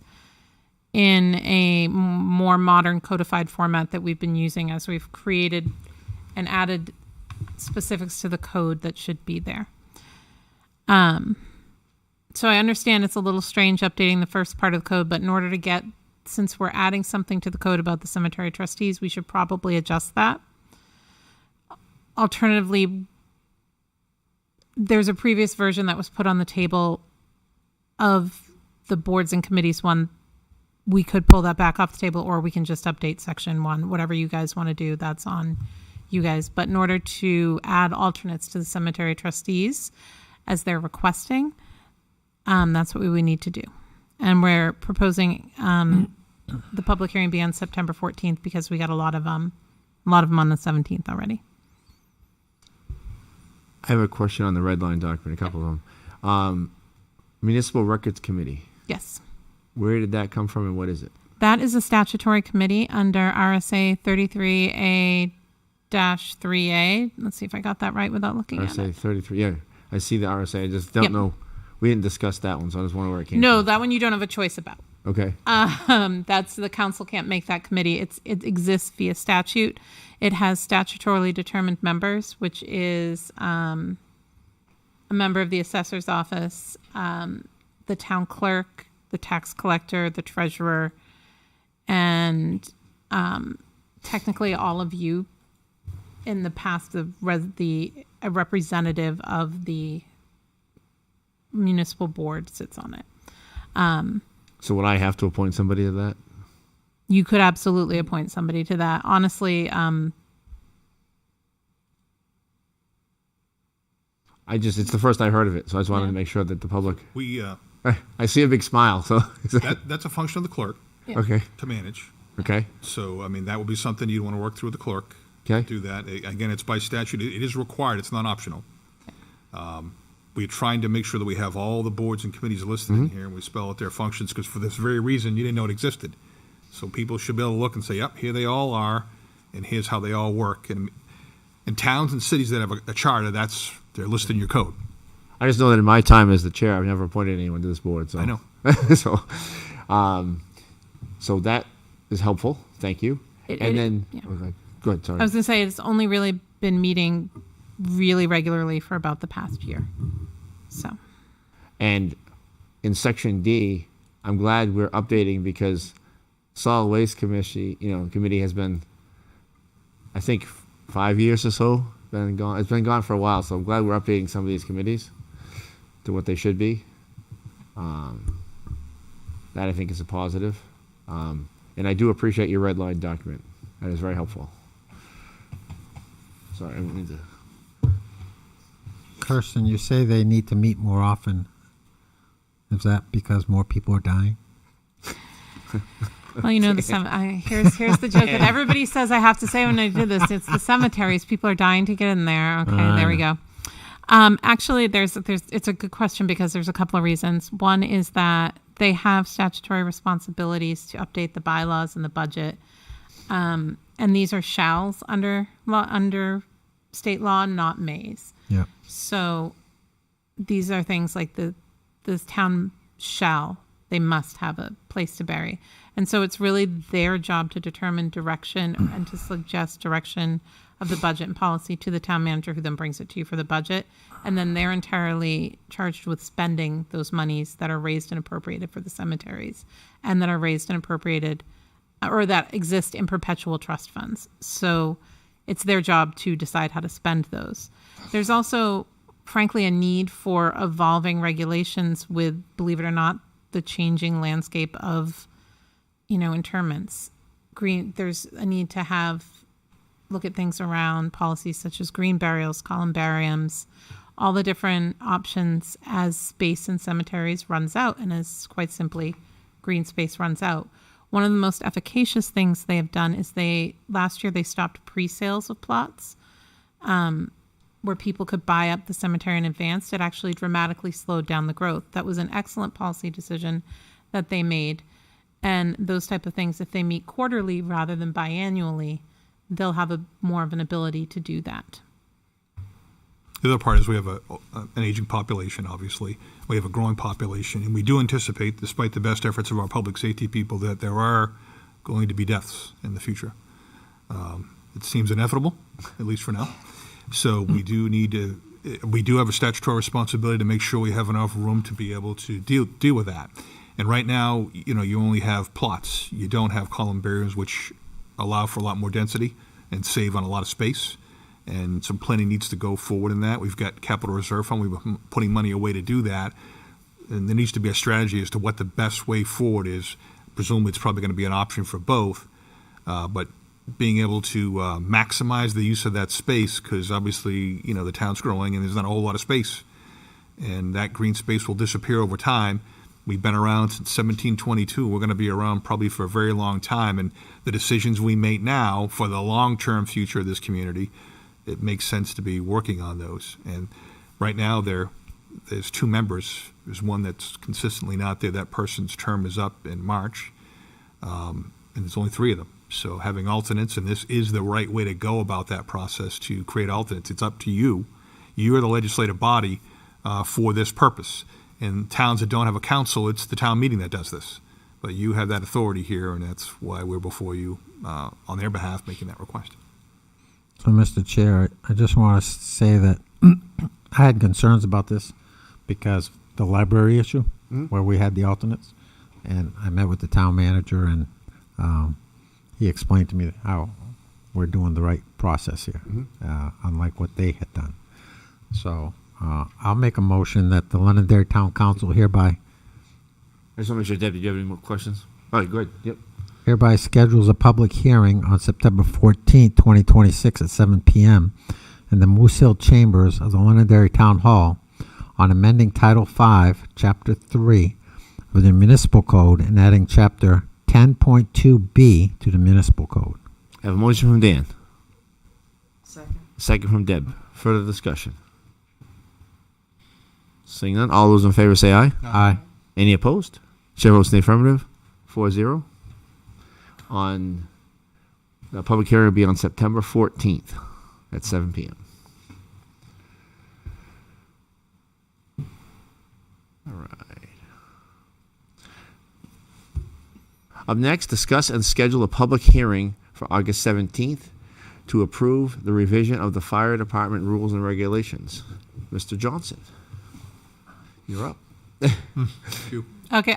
in a more modern codified format that we've been using as we've created and added specifics to the code that should be there. So I understand it's a little strange updating the first part of the code, but in order to since we're adding something to the code about the cemetery trustees, we should probably adjust that. Alternatively, there's a previous version that was put on the table of the boards and committees one. We could pull that back off the table, or we can just update Section 1. Whatever you guys want to do, that's on you guys. But in order to add alternates to the cemetery trustees, as they're requesting, that's what we would need to do. And we're proposing the public hearing be on September 14th because we got a lot of them on the 17th already. I have a question on the red line document, a couple of them. Municipal Records Committee. Yes. Where did that come from, and what is it? That is a statutory committee under RSA 33A-3A. Let's see if I got that right without looking at it. RSA 33, yeah. I see the RSA. I just don't know. We didn't discuss that one, so I just wonder where it came from. No, that one you don't have a choice about. Okay. That's the council can't make that committee. It exists via statute. It has statutorily determined members, which is a member of the assessor's office, the town clerk, the tax collector, the treasurer, and technically all of you. In the past, a representative of the municipal board sits on it. So would I have to appoint somebody to that? You could absolutely appoint somebody to that. Honestly, it's the first I heard of it, so I just wanted to make sure that the public. I see a big smile, so that's a function of the clerk. Yeah. Okay. To manage. Okay. So I mean that would be something you'd want to work through with the clerk. Okay. Do that again. It's by statute. It is required. It's not optional. We're trying to make sure that we have all the boards and committees listed in here, and we spell out their functions, because for this very reason, you didn't know it existed. So people should be able to look and say, yep, here they all are, and here's how they all work. And in towns and cities that have a charter, they're listed in your code. I just know that in my time as the chair, I've never appointed anyone to this board. So I know. So that is helpful. Thank you. Go ahead. Sorry. I was going to say it's only really been meeting really regularly for about the past year. So. And in Section D, I'm glad we're updating, because Solid Waste Committee has been, I think, 5 years or so been gone. It's been gone for a while, so I'm glad we're updating some of these committees. to what they should be. That I think is a positive. And I do appreciate your red line document. That is very helpful. Sorry, I don't need to. Kirsten, you say they need to meet more often. Is that because more people are dying? Well, you know, here's the joke that everybody says I have to say when I do this. It's the cemeteries. People are dying to get in there. Okay, there we go. Actually, it's a good question because there's a couple of reasons. One is that they have statutory responsibilities to update the bylaws and the budget. And these are shalls under state law, not mays. Yeah. So these are things like the town they must have a place to bury. And so it's really their job to determine direction and to suggest direction of the budget and policy to the town manager, who then brings it to you for the budget. And then they're entirely charged with spending those monies that are raised and appropriated for the cemeteries and that are raised and appropriated or that exist in perpetual trust funds. So it's their job to decide how to spend those. There's also, frankly, a need for evolving regulations with, believe it or not, the changing landscape of, interments. There's a need to look at things around policies such as green burials, columbariums, all the different options as space in cemeteries runs out and as quite simply green space runs out. One of the most efficacious things they have done is last year they stopped pre-sales of plots where people could buy up the cemetery in advance. It actually dramatically slowed down the growth. That was an excellent policy decision that they made. And those type of things, if they meet quarterly rather than biannually, they'll have more of an ability to do that. The other part is we have an aging population, obviously. We have a growing population, and we do anticipate, despite the best efforts of our public safety people, that there are going to be deaths in the future. It seems inevitable, at least for now. So we do have a statutory responsibility to make sure we have enough room to be able to deal with that. And right now, you only have plots. You don't have columbariums, which allow for a lot more density and save on a lot of space. And some planning needs to go forward in that. We've got capital reserve fund. We've been putting money away to do that. And there needs to be a strategy as to what the best way forward is. Presumably, it's probably going to be an option for both. But being able to maximize the use of that space, because obviously, the town's growing and there's not a whole lot of space. And that green space will disappear over time. We've been around since 1722. We're going to be around probably for a very long time. And the decisions we make now for the long-term future of this community, it makes sense to be working on those. And right now there's two members. There's one that's consistently not there. That person's term is up in March. And there's only three of them. So having alternates, and this is the right way to go about that process to create alternates. It's up to you. You are the legislative body for this purpose. And towns that don't have a council, it's the town meeting that does this. But you have that authority here, and that's why we're before you on their behalf making that request. So, Mr. Chair, I just want to say that I had concerns about this because the library issue, where we had the alternates, and I met with the town manager, and he explained to me how we're doing the right process here, unlike what they had done. So I'll make a motion that the Londonderry Town Council hereby... I just want to make sure, Deb, did you have any more questions? All right, go ahead. Yep. Hereby schedules a public hearing on September 14th, 2026 at 7 p.m. in the Moose Hill Chambers of the Londonderry Town Hall on amending Title V, Chapter 3 of the Municipal Code and adding Chapter 10.2B to the Municipal Code. I have a motion from Dan. Second. Second from Deb. Further discussion? Seeing none, all those in favor say aye. Aye. Any opposed? Chair votes in the affirmative. 4-0. On the public hearing will be on September 14th at 7 p.m. All right. Up next, discuss and schedule a public hearing for August 17th to approve the revision of the fire department rules and regulations. Mr. Johnson, you're up. Thank you. Okay,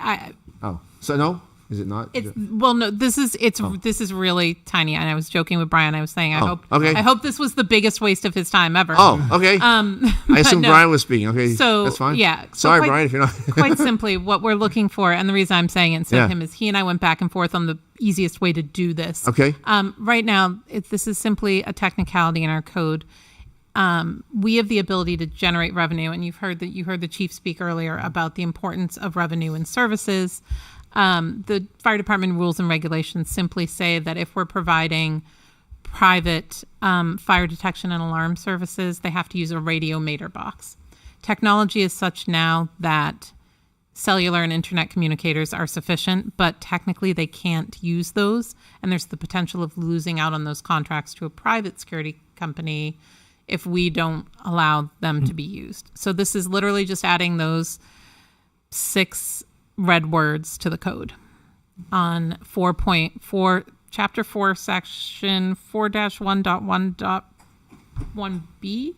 Oh, so no? Is it not? It's well, no. This is really tiny. And I was joking with Brian. I was saying, Oh, okay. I hope this was the biggest waste of his time ever. Oh, okay. I assume no. Brian was speaking. Okay, So that's fine. yeah. So Sorry, quite- Brian, if you're not. Quite simply, what we're looking for, and the reason I'm saying it instead of Yeah. him is he and I went back and forth on the easiest way to do this. Okay. Right now, this is simply a technicality in our code. We have the ability to generate revenue, and you heard the chief speak earlier about the importance of revenue and services. The fire department rules and regulations simply say that if we're providing private fire detection and alarm services, they have to use a radio meter box. Technology is such now that cellular and internet communicators are sufficient, but technically they can't use those, and there's the potential of losing out on those contracts to a private security company if we don't allow them to be used. So this is literally just adding those 6 red words to the code on 4.4, chapter 4, section 4-1.1.1b.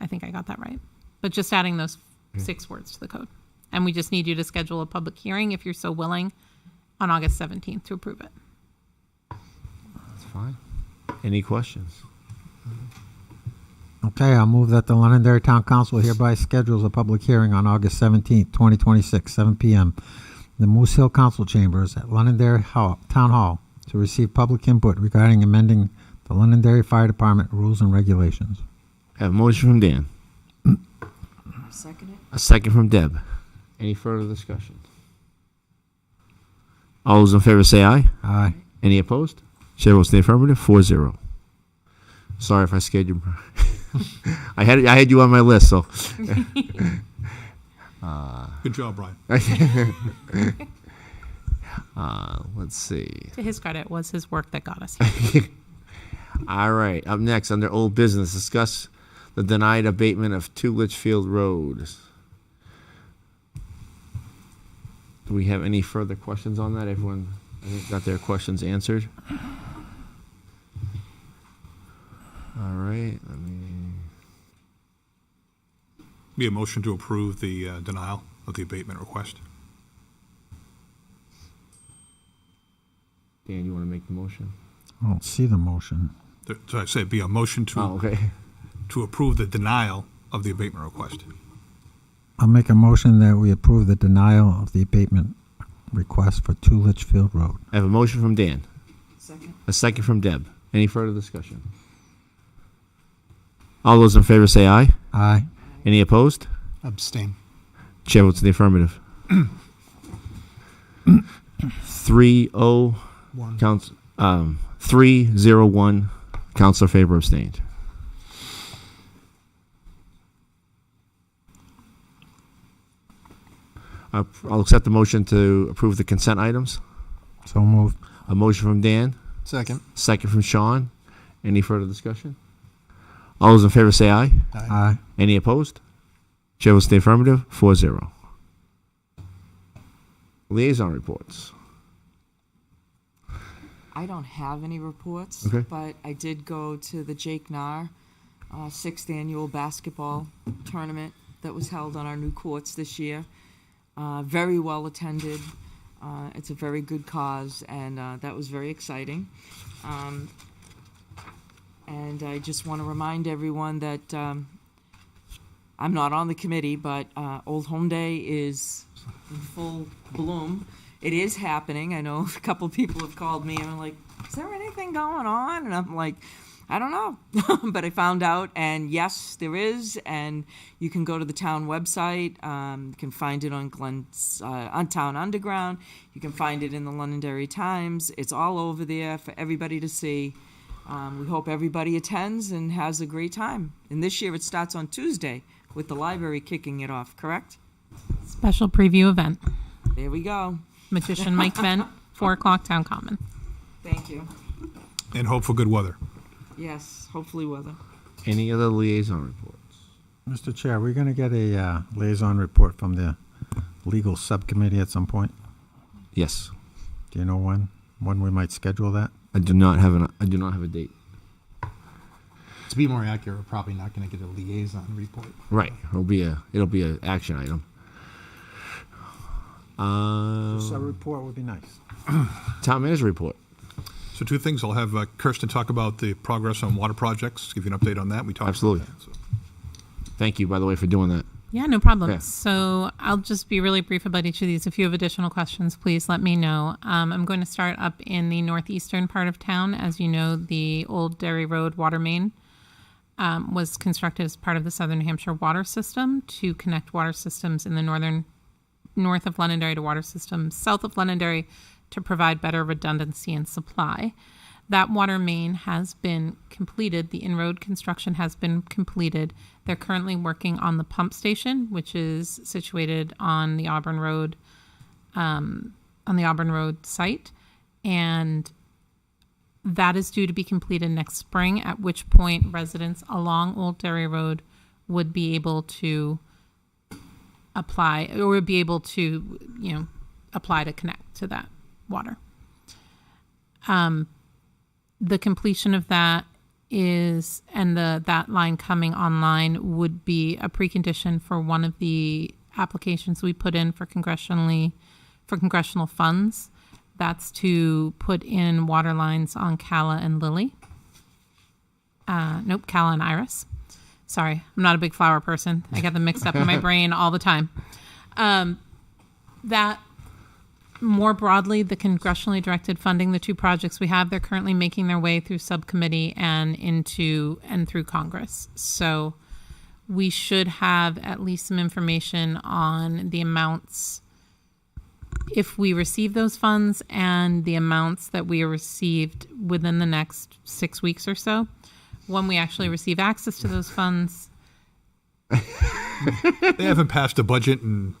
I think I got that right. But just adding those 6 words to the code. And we just need you to schedule a public hearing, if you're so willing, on August 17th to approve it. That's fine. Any questions? Okay, I'll move that the Londonderry Town Council hereby schedules a public hearing on August 17th, 2026, 7 p.m. in the Moose Hill Council Chambers at Londonderry Town Hall to receive public input regarding amending the Londonderry Fire Department rules and regulations. Have a motion from Dan. Second it? A second from Deb. Any further discussion? All those in favor say aye. Aye. Any opposed? Chair votes in the affirmative, 4-0. Sorry if I scared you. I had you on my list, so. Good job, Brian. Let's see. To his credit, it was his work that got us here. All right. Up next, under old business, discuss the denied abatement of 2 Litchfield Road. Do we have any further questions on that? Everyone, I think, got their questions answered. All right. Let me. Be a motion to approve the denial of the abatement request. Dan, you want to make the motion? I don't see the motion. So I said be a motion to Oh, okay. to approve the denial of the abatement request. I'll make a motion that we approve the denial of the abatement request for 2 Litchfield Road. I have a motion from Dan. Second. A second from Deb. Any further discussion? All those in favor say aye. Aye. Any opposed? Abstain. Chair votes in the affirmative. 3-0. One. Council. 3-0-1. Councilor Faber abstained. I'll accept the motion to approve the consent items. So moved. A motion from Dan, Second. second from Sean. Any further discussion? All those in favor say aye. Aye. Any opposed? Chair votes in the affirmative, 4-0. Liaison reports. I don't have any reports, Okay. but I did go to the Jake Nahr 6th annual basketball tournament that was held on our new courts this year. Very well attended. It's a very good cause, and that was very exciting. And I just want to remind everyone that I'm not on the committee, but Old Home Day is in full bloom. It is happening. I know a couple people have called me and are like, is there anything going on? And I'm like, I don't know. But I found out, and yes, there is. And you can go to the town website. You can find it on on Town Underground. You can find it in the Londonderry Times. It's all over there for everybody to see. We hope everybody attends and has a great time. And this year it starts on Tuesday with the library kicking it off, correct? Special preview event. There we go. Magician Mike Bent, 4 o'clock Town Common. Thank you. And hope for good weather. Yes, hopefully weather. Any other liaison reports? Mr. Chair, we're going to get a liaison report from the legal subcommittee at some point. Yes. Do you know when we might schedule that? I do not have a date. To be more accurate, we're probably not going to get a liaison report. Right. It'll be a action item. Just a report would be nice. Town manager report. So two things. I'll have Kirsten talk about the progress on water projects, give you an update on that. We talked Absolutely. about that. So. Thank you, by the way, for doing that. Yeah, no problem. Yeah. So I'll just be really brief about each of these. If you have additional questions, please let me know. I'm going to start up in the northeastern part of town. As you know, the old Dairy Road water main was constructed as part of the Southern New Hampshire water system to connect water systems in the north of Londonderry to water systems south of Londonderry to provide better redundancy and supply. That water main has been completed. The in-road construction has been completed. They're currently working on the pump station, which is situated on the Auburn Road, site, and that is due to be completed next spring. At which point, residents along Old Dairy Road would be able to apply, or would be able to, apply to connect to that water. The completion of that is, and that line coming online would be a precondition for one of the applications we put in for congressional funds. That's to put in water lines on Calla and Lily. Calla and Iris. Sorry, I'm not a big flower person. I get them mixed up in my brain all the time. That more broadly, the congressionally directed funding, the two projects we have, they're currently making their way through subcommittee and through Congress. So we should have at least some information on the amounts if we receive those funds and the amounts that we received within the next 6 weeks or so. When we actually receive access to those funds. They haven't passed a budget in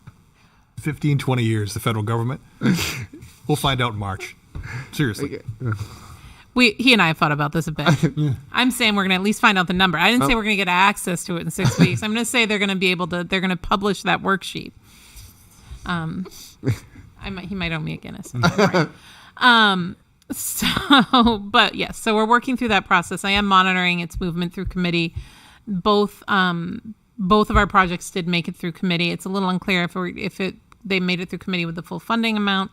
15, 20 years, the federal government. We'll find out in March. Seriously. He and I have thought about this a bit. I'm saying we're going to at least find out the number. I didn't say we're going to get access to it in 6 weeks. I'm going to say they're going to publish that worksheet. He might owe me a Guinness. But yes, so we're working through that process. I am monitoring its movement through committee. Both of our projects did make it through committee. It's a little unclear if they made it through committee with the full funding amount,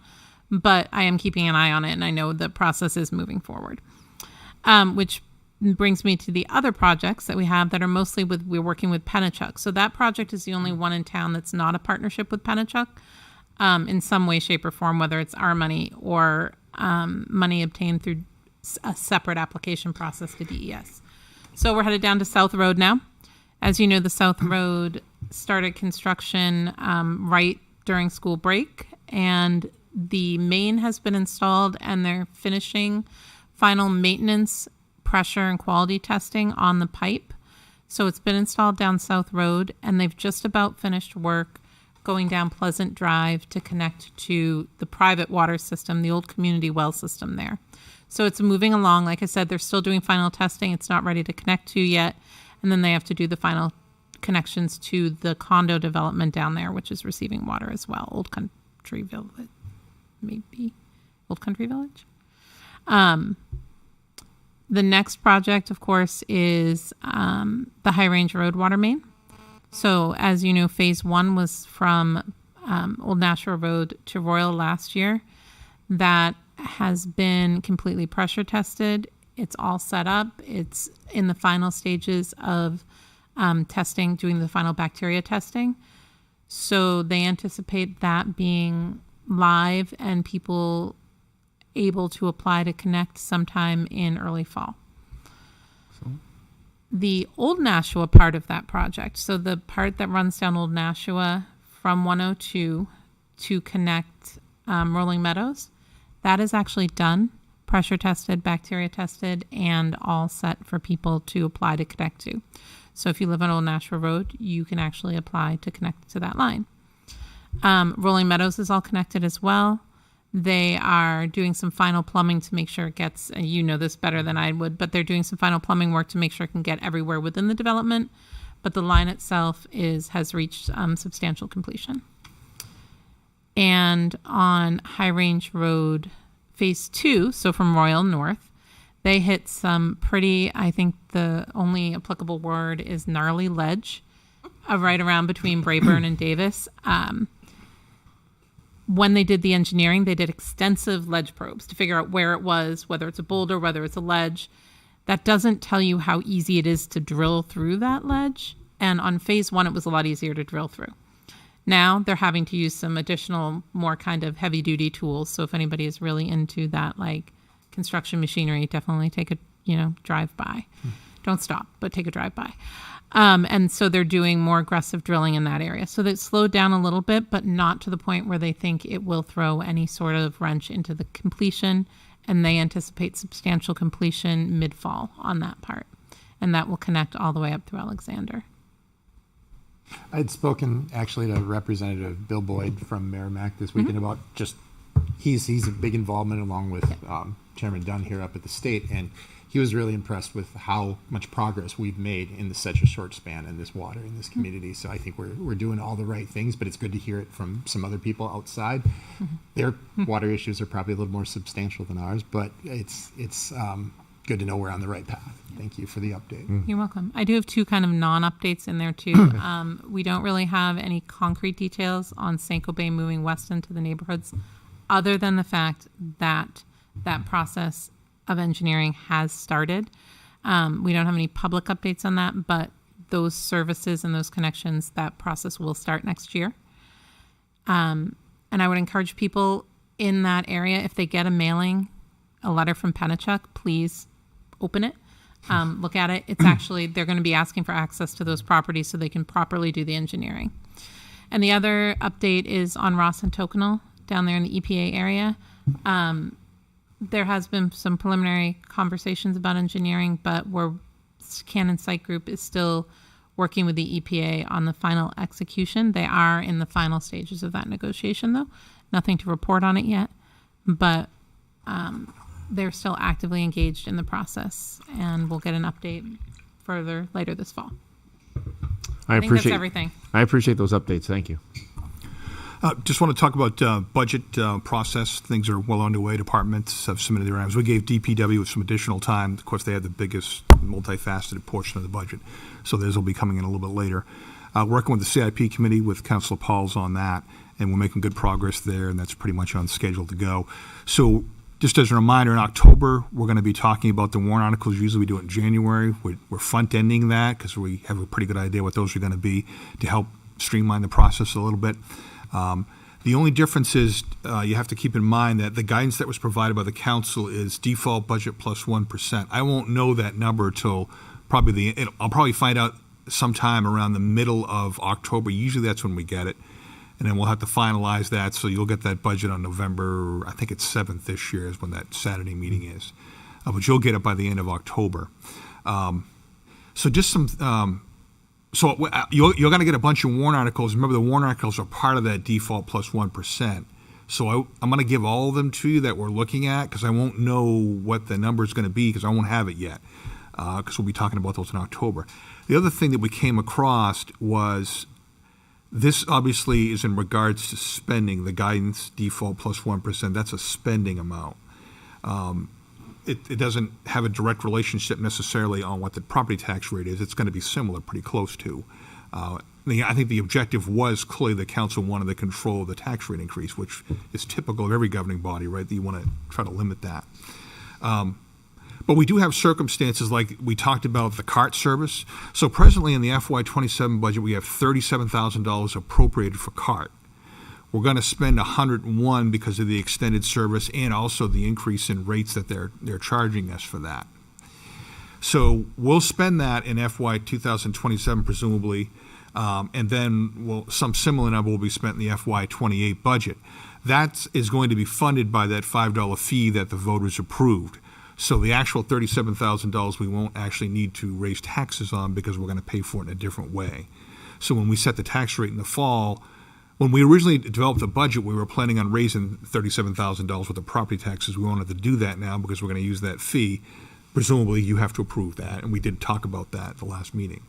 but I am keeping an eye on it, and I know the process is moving forward. Which brings me to the other projects that we have that are mostly we're working with Pennachuck. So that project is the only one in town that's not a partnership with Pennachuck in some way, shape, or form, whether it's our money or money obtained through a separate application process to DES. So we're headed down to South Road now. As you know, the South Road started construction right during school break, and the main has been installed, and they're finishing final maintenance, pressure, and quality testing on the pipe. So it's been installed down South Road, and they've just about finished work going down Pleasant Drive to connect to the private water system, the old community well system there. So it's moving along. Like I said, they're still doing final testing. It's not ready to connect to yet. And then they have to do the final connections to the condo development down there, which is receiving water as well. Old Country Village, maybe. Old Country Village. The next project, of course, is the High Range Road water main. So as you know, phase 1 was from Old Nashua Road to Royal last year. That has been completely pressure tested. It's all set up. It's in the final stages of testing, doing the final bacteria testing. So they anticipate that being live and people able to apply to connect sometime in early fall. The Old Nashua part of that project, so the part that runs down Old Nashua from 102 to connect Rolling Meadows, that is actually done, pressure tested, bacteria tested, and all set for people to apply to connect to. So if you live on Old Nashua Road, you can actually apply to connect to that line. Rolling Meadows is all connected as well. They are doing some final plumbing to make sure it gets, and you know this better than I would, but they're doing some final plumbing work to make sure it can get everywhere within the development. But the line itself has reached substantial completion. And on High Range Road Phase 2, so from Royal North, they hit some pretty, I think the only applicable word is gnarly ledge, right around between Brayburn and Davis. When they did the engineering, they did extensive ledge probes to figure out where it was, whether it's a boulder, whether it's a ledge. That doesn't tell you how easy it is to drill through that ledge. And on phase 1, it was a lot easier to drill through. Now they're having to use some additional, more kind of heavy duty tools. So if anybody is really into that, like construction machinery, definitely take a, drive by. Don't stop, but take a drive by. And so they're doing more aggressive drilling in that area. So that slowed down a little bit, but not to the point where they think it will throw any sort of wrench into the completion. And they anticipate substantial completion mid-fall on that part. And that will connect all the way up through Alexander. I'd spoken actually to Representative Bill Boyd from Merrimack this weekend about just he's a big involvement along with Chairman Dunn here up at the state, and he was really impressed with how much progress we've made in such a short span in this water in this community. So I think we're doing all the right things, but it's good to hear it from some other people outside. Their water issues are probably a little more substantial than ours, but it's good to know we're on the right path. Thank you for the update. You're welcome. I do have 2 kind of non-updates in there too. We don't really have any concrete details on Sanko Bay moving west into the neighborhoods, other than the fact that that process of engineering has started. We don't have any public updates on that, but those services and those connections, that process will start next year. And I would encourage people in that area, if they get a letter from Pennachuck, please open it. Look at it. It's actually, they're going to be asking for access to those properties so they can properly do the engineering. And the other update is on Ross and Tokenal down there in the EPA area. There has been some preliminary conversations about engineering, but Cannon Site Group is still working with the EPA on the final execution. They are in the final stages of that negotiation, though. Nothing to report on it yet, but they're still actively engaged in the process, and we'll get an update further later this fall. I think that's everything. I appreciate those updates. Thank you. Just want to talk about budget process. Things are well underway. Departments have submitted their items. We gave DPW some additional time. Of course, they have the biggest multifaceted portion of the budget, so theirs will be coming in a little bit later. Working with the CIP committee with Councilor Pauls on that, and we're making good progress there, and that's pretty much on schedule to go. So just as a reminder, in October, we're going to be talking about the warrant articles. Usually we do it in January. We're front-ending that because we have a pretty good idea what those are going to be to help streamline the process a little bit. The only difference is you have to keep in mind that the guidance that was provided by the council is default budget plus 1%. I won't know that number till I'll probably find out sometime around the middle of October. Usually that's when we get it. And then we'll have to finalize that. So you'll get that budget on November, I think it's 7th this year is when that Saturday meeting is. But you'll get it by the end of October. So just some... So you're going to get a bunch of warrant articles. Remember, the warrant articles are part of that default plus 1%. So I'm going to give all of them to you that we're looking at because I won't know what the number is going to be because I won't have it yet because we'll be talking about those in October. The other thing that we came across was this obviously is in regards to spending, the guidance default plus 1%. That's a spending amount. It doesn't have a direct relationship necessarily on what the property tax rate is. It's going to be similar, pretty close to. I think the objective was clearly the council wanted the control of the tax rate increase, which is typical of every governing body, right? That you want to try to limit that. But we do have circumstances like we talked about the cart service. So presently in the FY27 budget, we have $37,000 appropriated for cart. We're going to spend $101 because of the extended service and also the increase in rates that they're charging us for that. So we'll spend that in FY 2027 presumably, and then some similar number will be spent in the FY 28 budget. That is going to be funded by that $5 fee that the voters approved. So the actual $37,000 we won't actually need to raise taxes on because we're going to pay for it in a different way. So when we set the tax rate in the fall, when we originally developed the budget, we were planning on raising $37,000 worth of property taxes. We wanted to do that now because we're going to use that fee. Presumably, you have to approve that, and we did talk about that at the last meeting.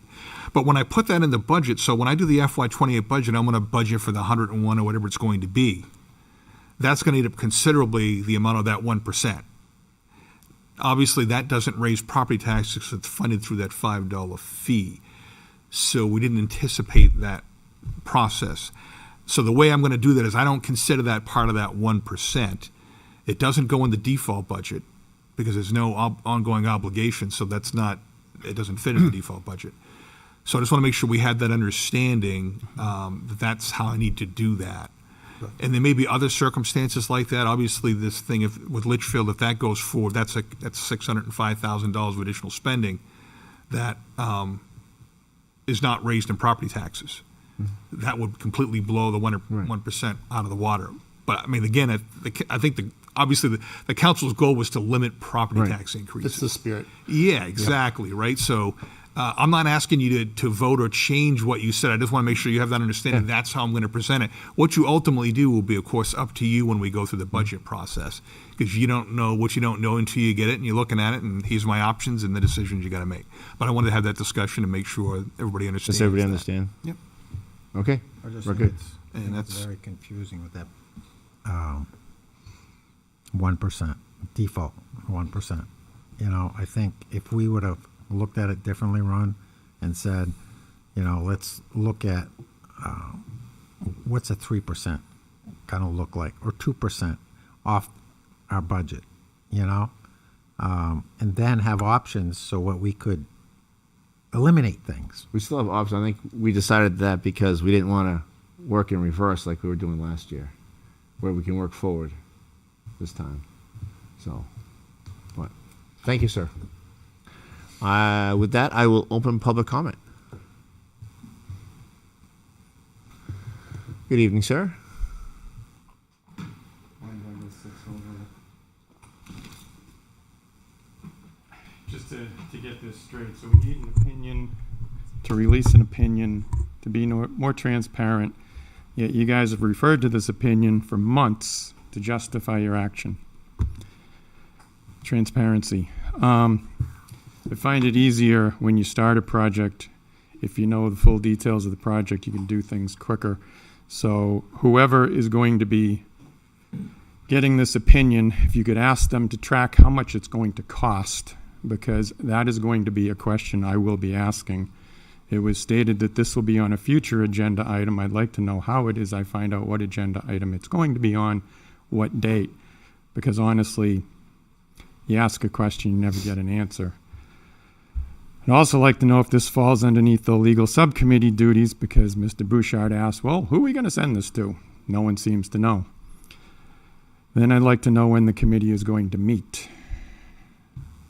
But when I put that in the budget, so when I do the FY28 budget, I'm going to budget for the 101 or whatever it's going to be. That's going to eat up considerably the amount of that 1%. Obviously, that doesn't raise property taxes because it's funded through that $5 fee. So we didn't anticipate that process. So the way I'm going to do that is I don't consider that part of that 1%. It doesn't go in the default budget because there's no ongoing obligation, so it doesn't fit in the default budget. So I just want to make sure we had that understanding that that's how I need to do that. And there may be other circumstances like that. Obviously, this thing with Litchfield, if that goes forward, that's $605,000 of additional spending that is not raised in property taxes. That would completely blow the 1% out of the water. But I mean, again, I think obviously the council's goal was to limit property tax increases. It's the spirit. Yeah, exactly, right? So I'm not asking you to vote or change what you said. I just want to make sure you have that understanding. That's how I'm going to present it. What you ultimately do will be, of course, up to you when we go through the budget process, because you don't know what you don't know until you get it and you're looking at it, and here's my options and the decisions you got to make. But I wanted to have that discussion and make sure everybody understands. Does everybody that. understand? Yep. Okay. I just We're think good. And that's very confusing with that 1% default 1%. You know, I think if we would have looked at it differently, Ron, and said, you know, let's look at what's a 3% kind of look like, or 2% off our budget, you know, and then have options so what we could eliminate things. We still have options. I think we decided that because we didn't want to work in reverse like we were doing last year, where we can work forward this time. So, but thank you, sir. With that, I will open public comment. Good evening, sir. Just to get this straight, so we need an opinion, to release an opinion, to be more transparent. Yet you guys have referred to this opinion for months to justify your action. Transparency. I find it easier when you start a project. If you know the full details of the project, you can do things quicker. So whoever is going to be getting this opinion, if you could ask them to track how much it's going to cost, because that is going to be a question I will be asking. It was stated that this will be on a future agenda item. I'd like to know how it is I find out what agenda item it's going to be on, what date, because honestly, you ask a question, you never get an answer. I'd also like to know if this falls underneath the legal subcommittee duties, because Mr. Bouchard asked, well, who are we going to send this to? No one seems to know. Then I'd like to know when the committee is going to meet,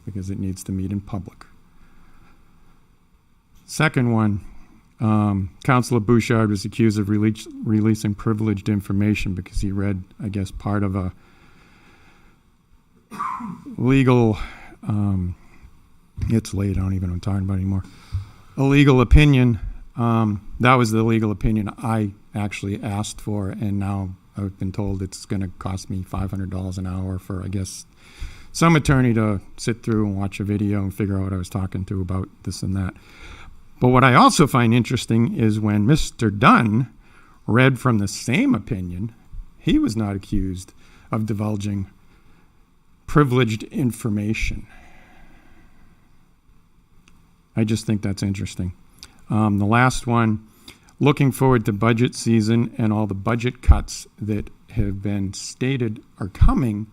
because it needs to meet in public. Second one, Councilor Bouchard was accused of releasing privileged information because he read, I guess, part of a legal, it's late, I don't even know what I'm talking about anymore, a legal opinion. That was the legal opinion I actually asked for, and now I've been told it's going to cost me $500 an hour for, I guess, some attorney to sit through and watch a video and figure out what I was talking to about this and that. But what I also find interesting is when Mr. Dunn read from the same opinion, he was not accused of divulging privileged information. I just think that's interesting. The last one, looking forward to budget season and all the budget cuts that have been stated are coming,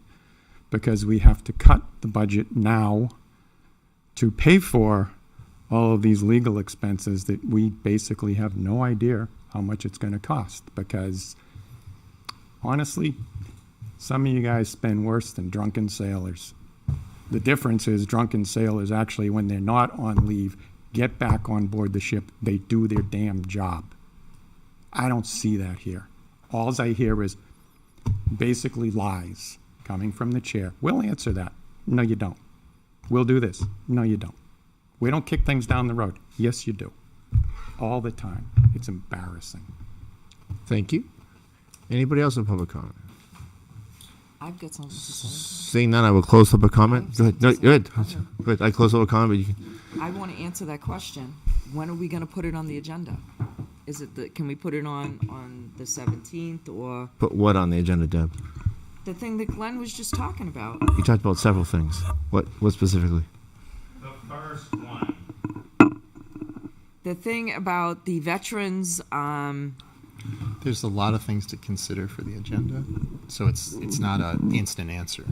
because we have to cut the budget now to pay for all of these legal expenses that we basically have no idea how much it's going to cost, because honestly, some of you guys spend worse than drunken sailors. The difference is drunken sailors actually, when they're not on leave, get back on board the ship. They do their damn job. I don't see that here. All I hear is basically lies coming from the chair. We'll answer that. No, you don't. We'll do this. No, you don't. We don't kick things down the road. Yes, you do. All the time. It's embarrassing. Thank you. Anybody else in public comment? I've got something to say. Seeing none, I will close public comment. Go ahead. No, good. Good. I close public comment, but you can. I want to answer that question. When are we going to put it on the agenda? Is it can we put it on the 17th, or Put what on the agenda, Deb? the thing that Glenn was just talking about? You talked about several things. What specifically? The first one. The thing about the veterans There's a lot of things to consider for the agenda, so it's not an instant answer.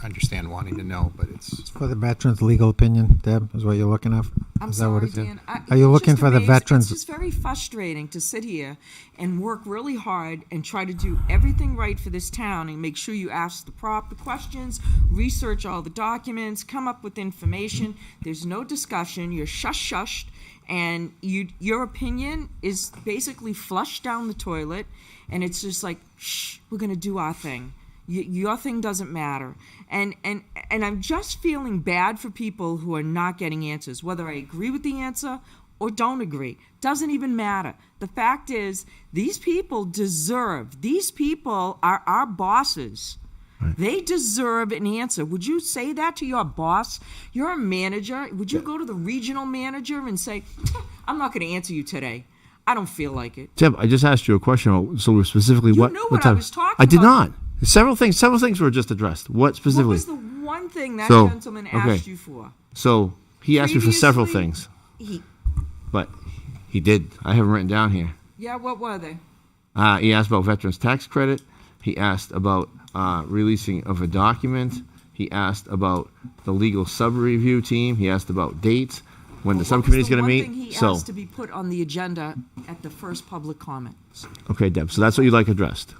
I understand wanting to know, but it's For the veterans' legal opinion, Deb, is what you're looking at? I'm Is that what sorry, it is? Dan. Are you it's looking just for the amazing. veterans? It's just very frustrating to sit here and work really hard and try to do everything right for this town and make sure you ask the proper questions, research all the documents, come up with information. There's no discussion. You're shushed, and your opinion is basically flushed down the toilet, and it's just like, shh, we're going to do our thing. Your thing doesn't matter. And I'm just feeling bad for people who are not getting answers, whether I agree with the answer or don't agree. Doesn't even matter. The fact is, these people are our bosses. Right. They deserve an answer. Would you say that to your boss? You're a manager. Would you go to the regional manager and say, I'm not going to answer you today. I don't feel like it. Deb, I just asked you a question. So specifically, You what? knew what what type? I was talking I did about. not. Several things were just addressed. What specifically? What was the one thing that So, gentleman okay. asked you for? So he asked you for several Previously, things, but he did. I have them written down here. Yeah, what were they? He asked about veterans tax credit. He asked about releasing of a document. He asked about the legal sub-review team. He asked about dates, when the subcommittee is going to meet. One thing he So, asked to be put on the agenda at the first public comment. okay, Deb. So that's what you'd like addressed.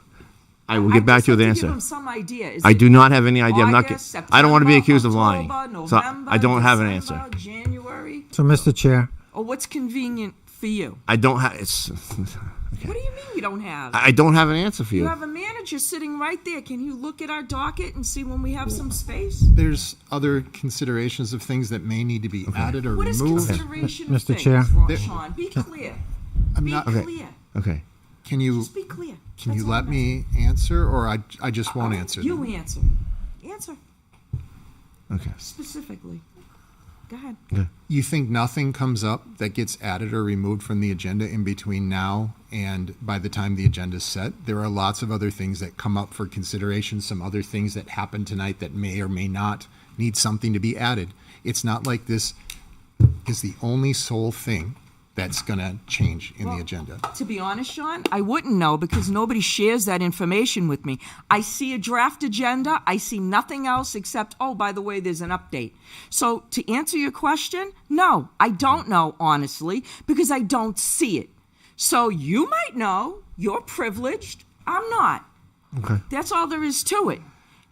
I will get back to you with the Give answer. him some idea. Is I it do not have any idea. August, I don't want to be September, accused of lying. October, So November, I don't have an December, answer. January, So, Mr. Chair, or what's convenient for you? I don't have. It's. What do you mean you don't have? I don't have an answer for You you. have a manager sitting right there. Can you look at our docket and see when we have some space? there's other considerations of things that may need to be added or What is removed. consideration Mr. of Chair. things, Sean? Be clear. I'm Be not. clear. Okay. Can you Just be clear. can That's you all let I'm me answer, or I just won't answer? You them? answer. Answer Okay. specifically. Go ahead. You think nothing comes up that gets added or removed from the agenda in between now and by the time the agenda's set? There are lots of other things that come up for consideration, some other things that happen tonight that may or may not need something to be added. It's not like this is the only sole thing that's going to change in the agenda. To be honest, Sean, I wouldn't know because nobody shares that information with me. I see a draft agenda. I see nothing else except, oh, by the way, there's an update. So to answer your question, no, I don't know, honestly, because I don't see it. So you might know. You're privileged. I'm not. Okay. That's all there is to it.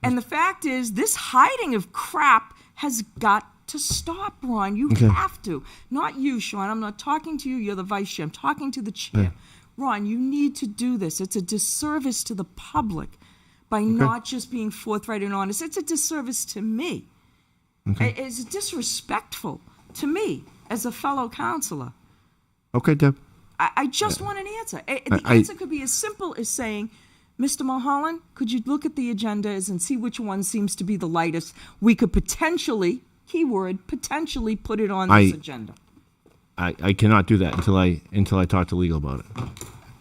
And the fact is, this hiding of crap has got to stop, Ron. You Okay. have to. Not you, Sean. I'm not talking to you. You're the vice chair. I'm talking to the chair. Ron, you need to do this. It's a disservice to the public by not just being forthright and honest. It's a disservice to me. Okay. It's disrespectful to me as a fellow counselor. Okay, Deb. I just want an answer. The I- answer could be as simple as saying, Mr. Mulholland, could you look at the agendas and see which one seems to be the lightest? We could potentially, keyword, potentially put it on this agenda. I cannot do that until I talk to legal about it.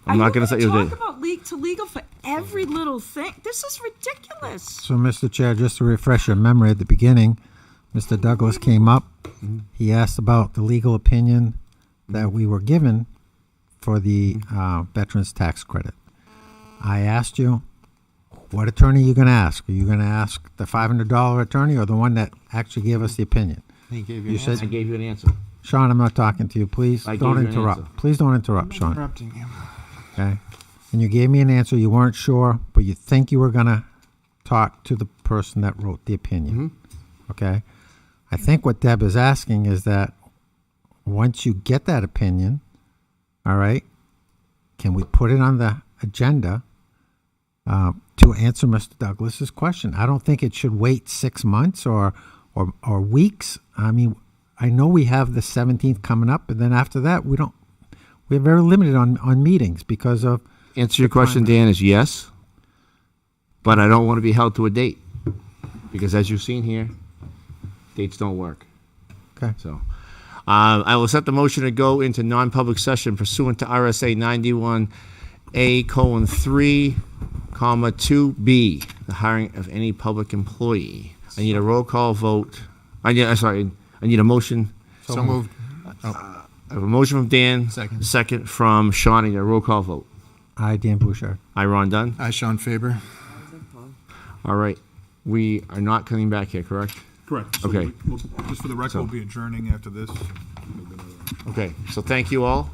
I'm not going to set you a talk date. about legal for every little thing. This is ridiculous. So, Mr. Chair, just to refresh your memory at the beginning, Mr. Douglas came up. He asked about the legal opinion that we were given for the veterans tax credit. I asked you, what attorney are you going to ask? Are you going to ask the $500 attorney or the one that actually gave us the opinion? He gave you You an said, answer. I gave you an answer. Sean, I'm not talking to you. Please I don't gave you an interrupt. answer. Please don't interrupt, Sean. Interrupting you. Okay? And you gave me an answer. You weren't sure, but you think you were going to talk to the person that wrote the opinion. Okay? I think what Deb is asking is that once you get that opinion, all right, can we put it on the agenda to answer Mr. Douglas's question? I don't think it should wait 6 months or weeks. I mean, I know we have the 17th coming up, and then after that, we're very limited on meetings because of. Answer your question, Dan, is yes, but I don't want to be held to a date because, as you've seen here, dates don't work. Okay. So, I will set the motion to go into non-public session pursuant to RSA 91A:3, 2B, the hiring of any public employee. I need a roll call vote. I need a motion. So moved. I have a motion from Dan. Second. Second from Sean. I need a roll call vote. I, Dan Bouchard. Hi, Ron Dunn. Hi, Sean Faber. All right. We are not coming back here, correct? Correct. So Okay. just for the record, So- we'll be adjourning after this. Okay. So thank you all.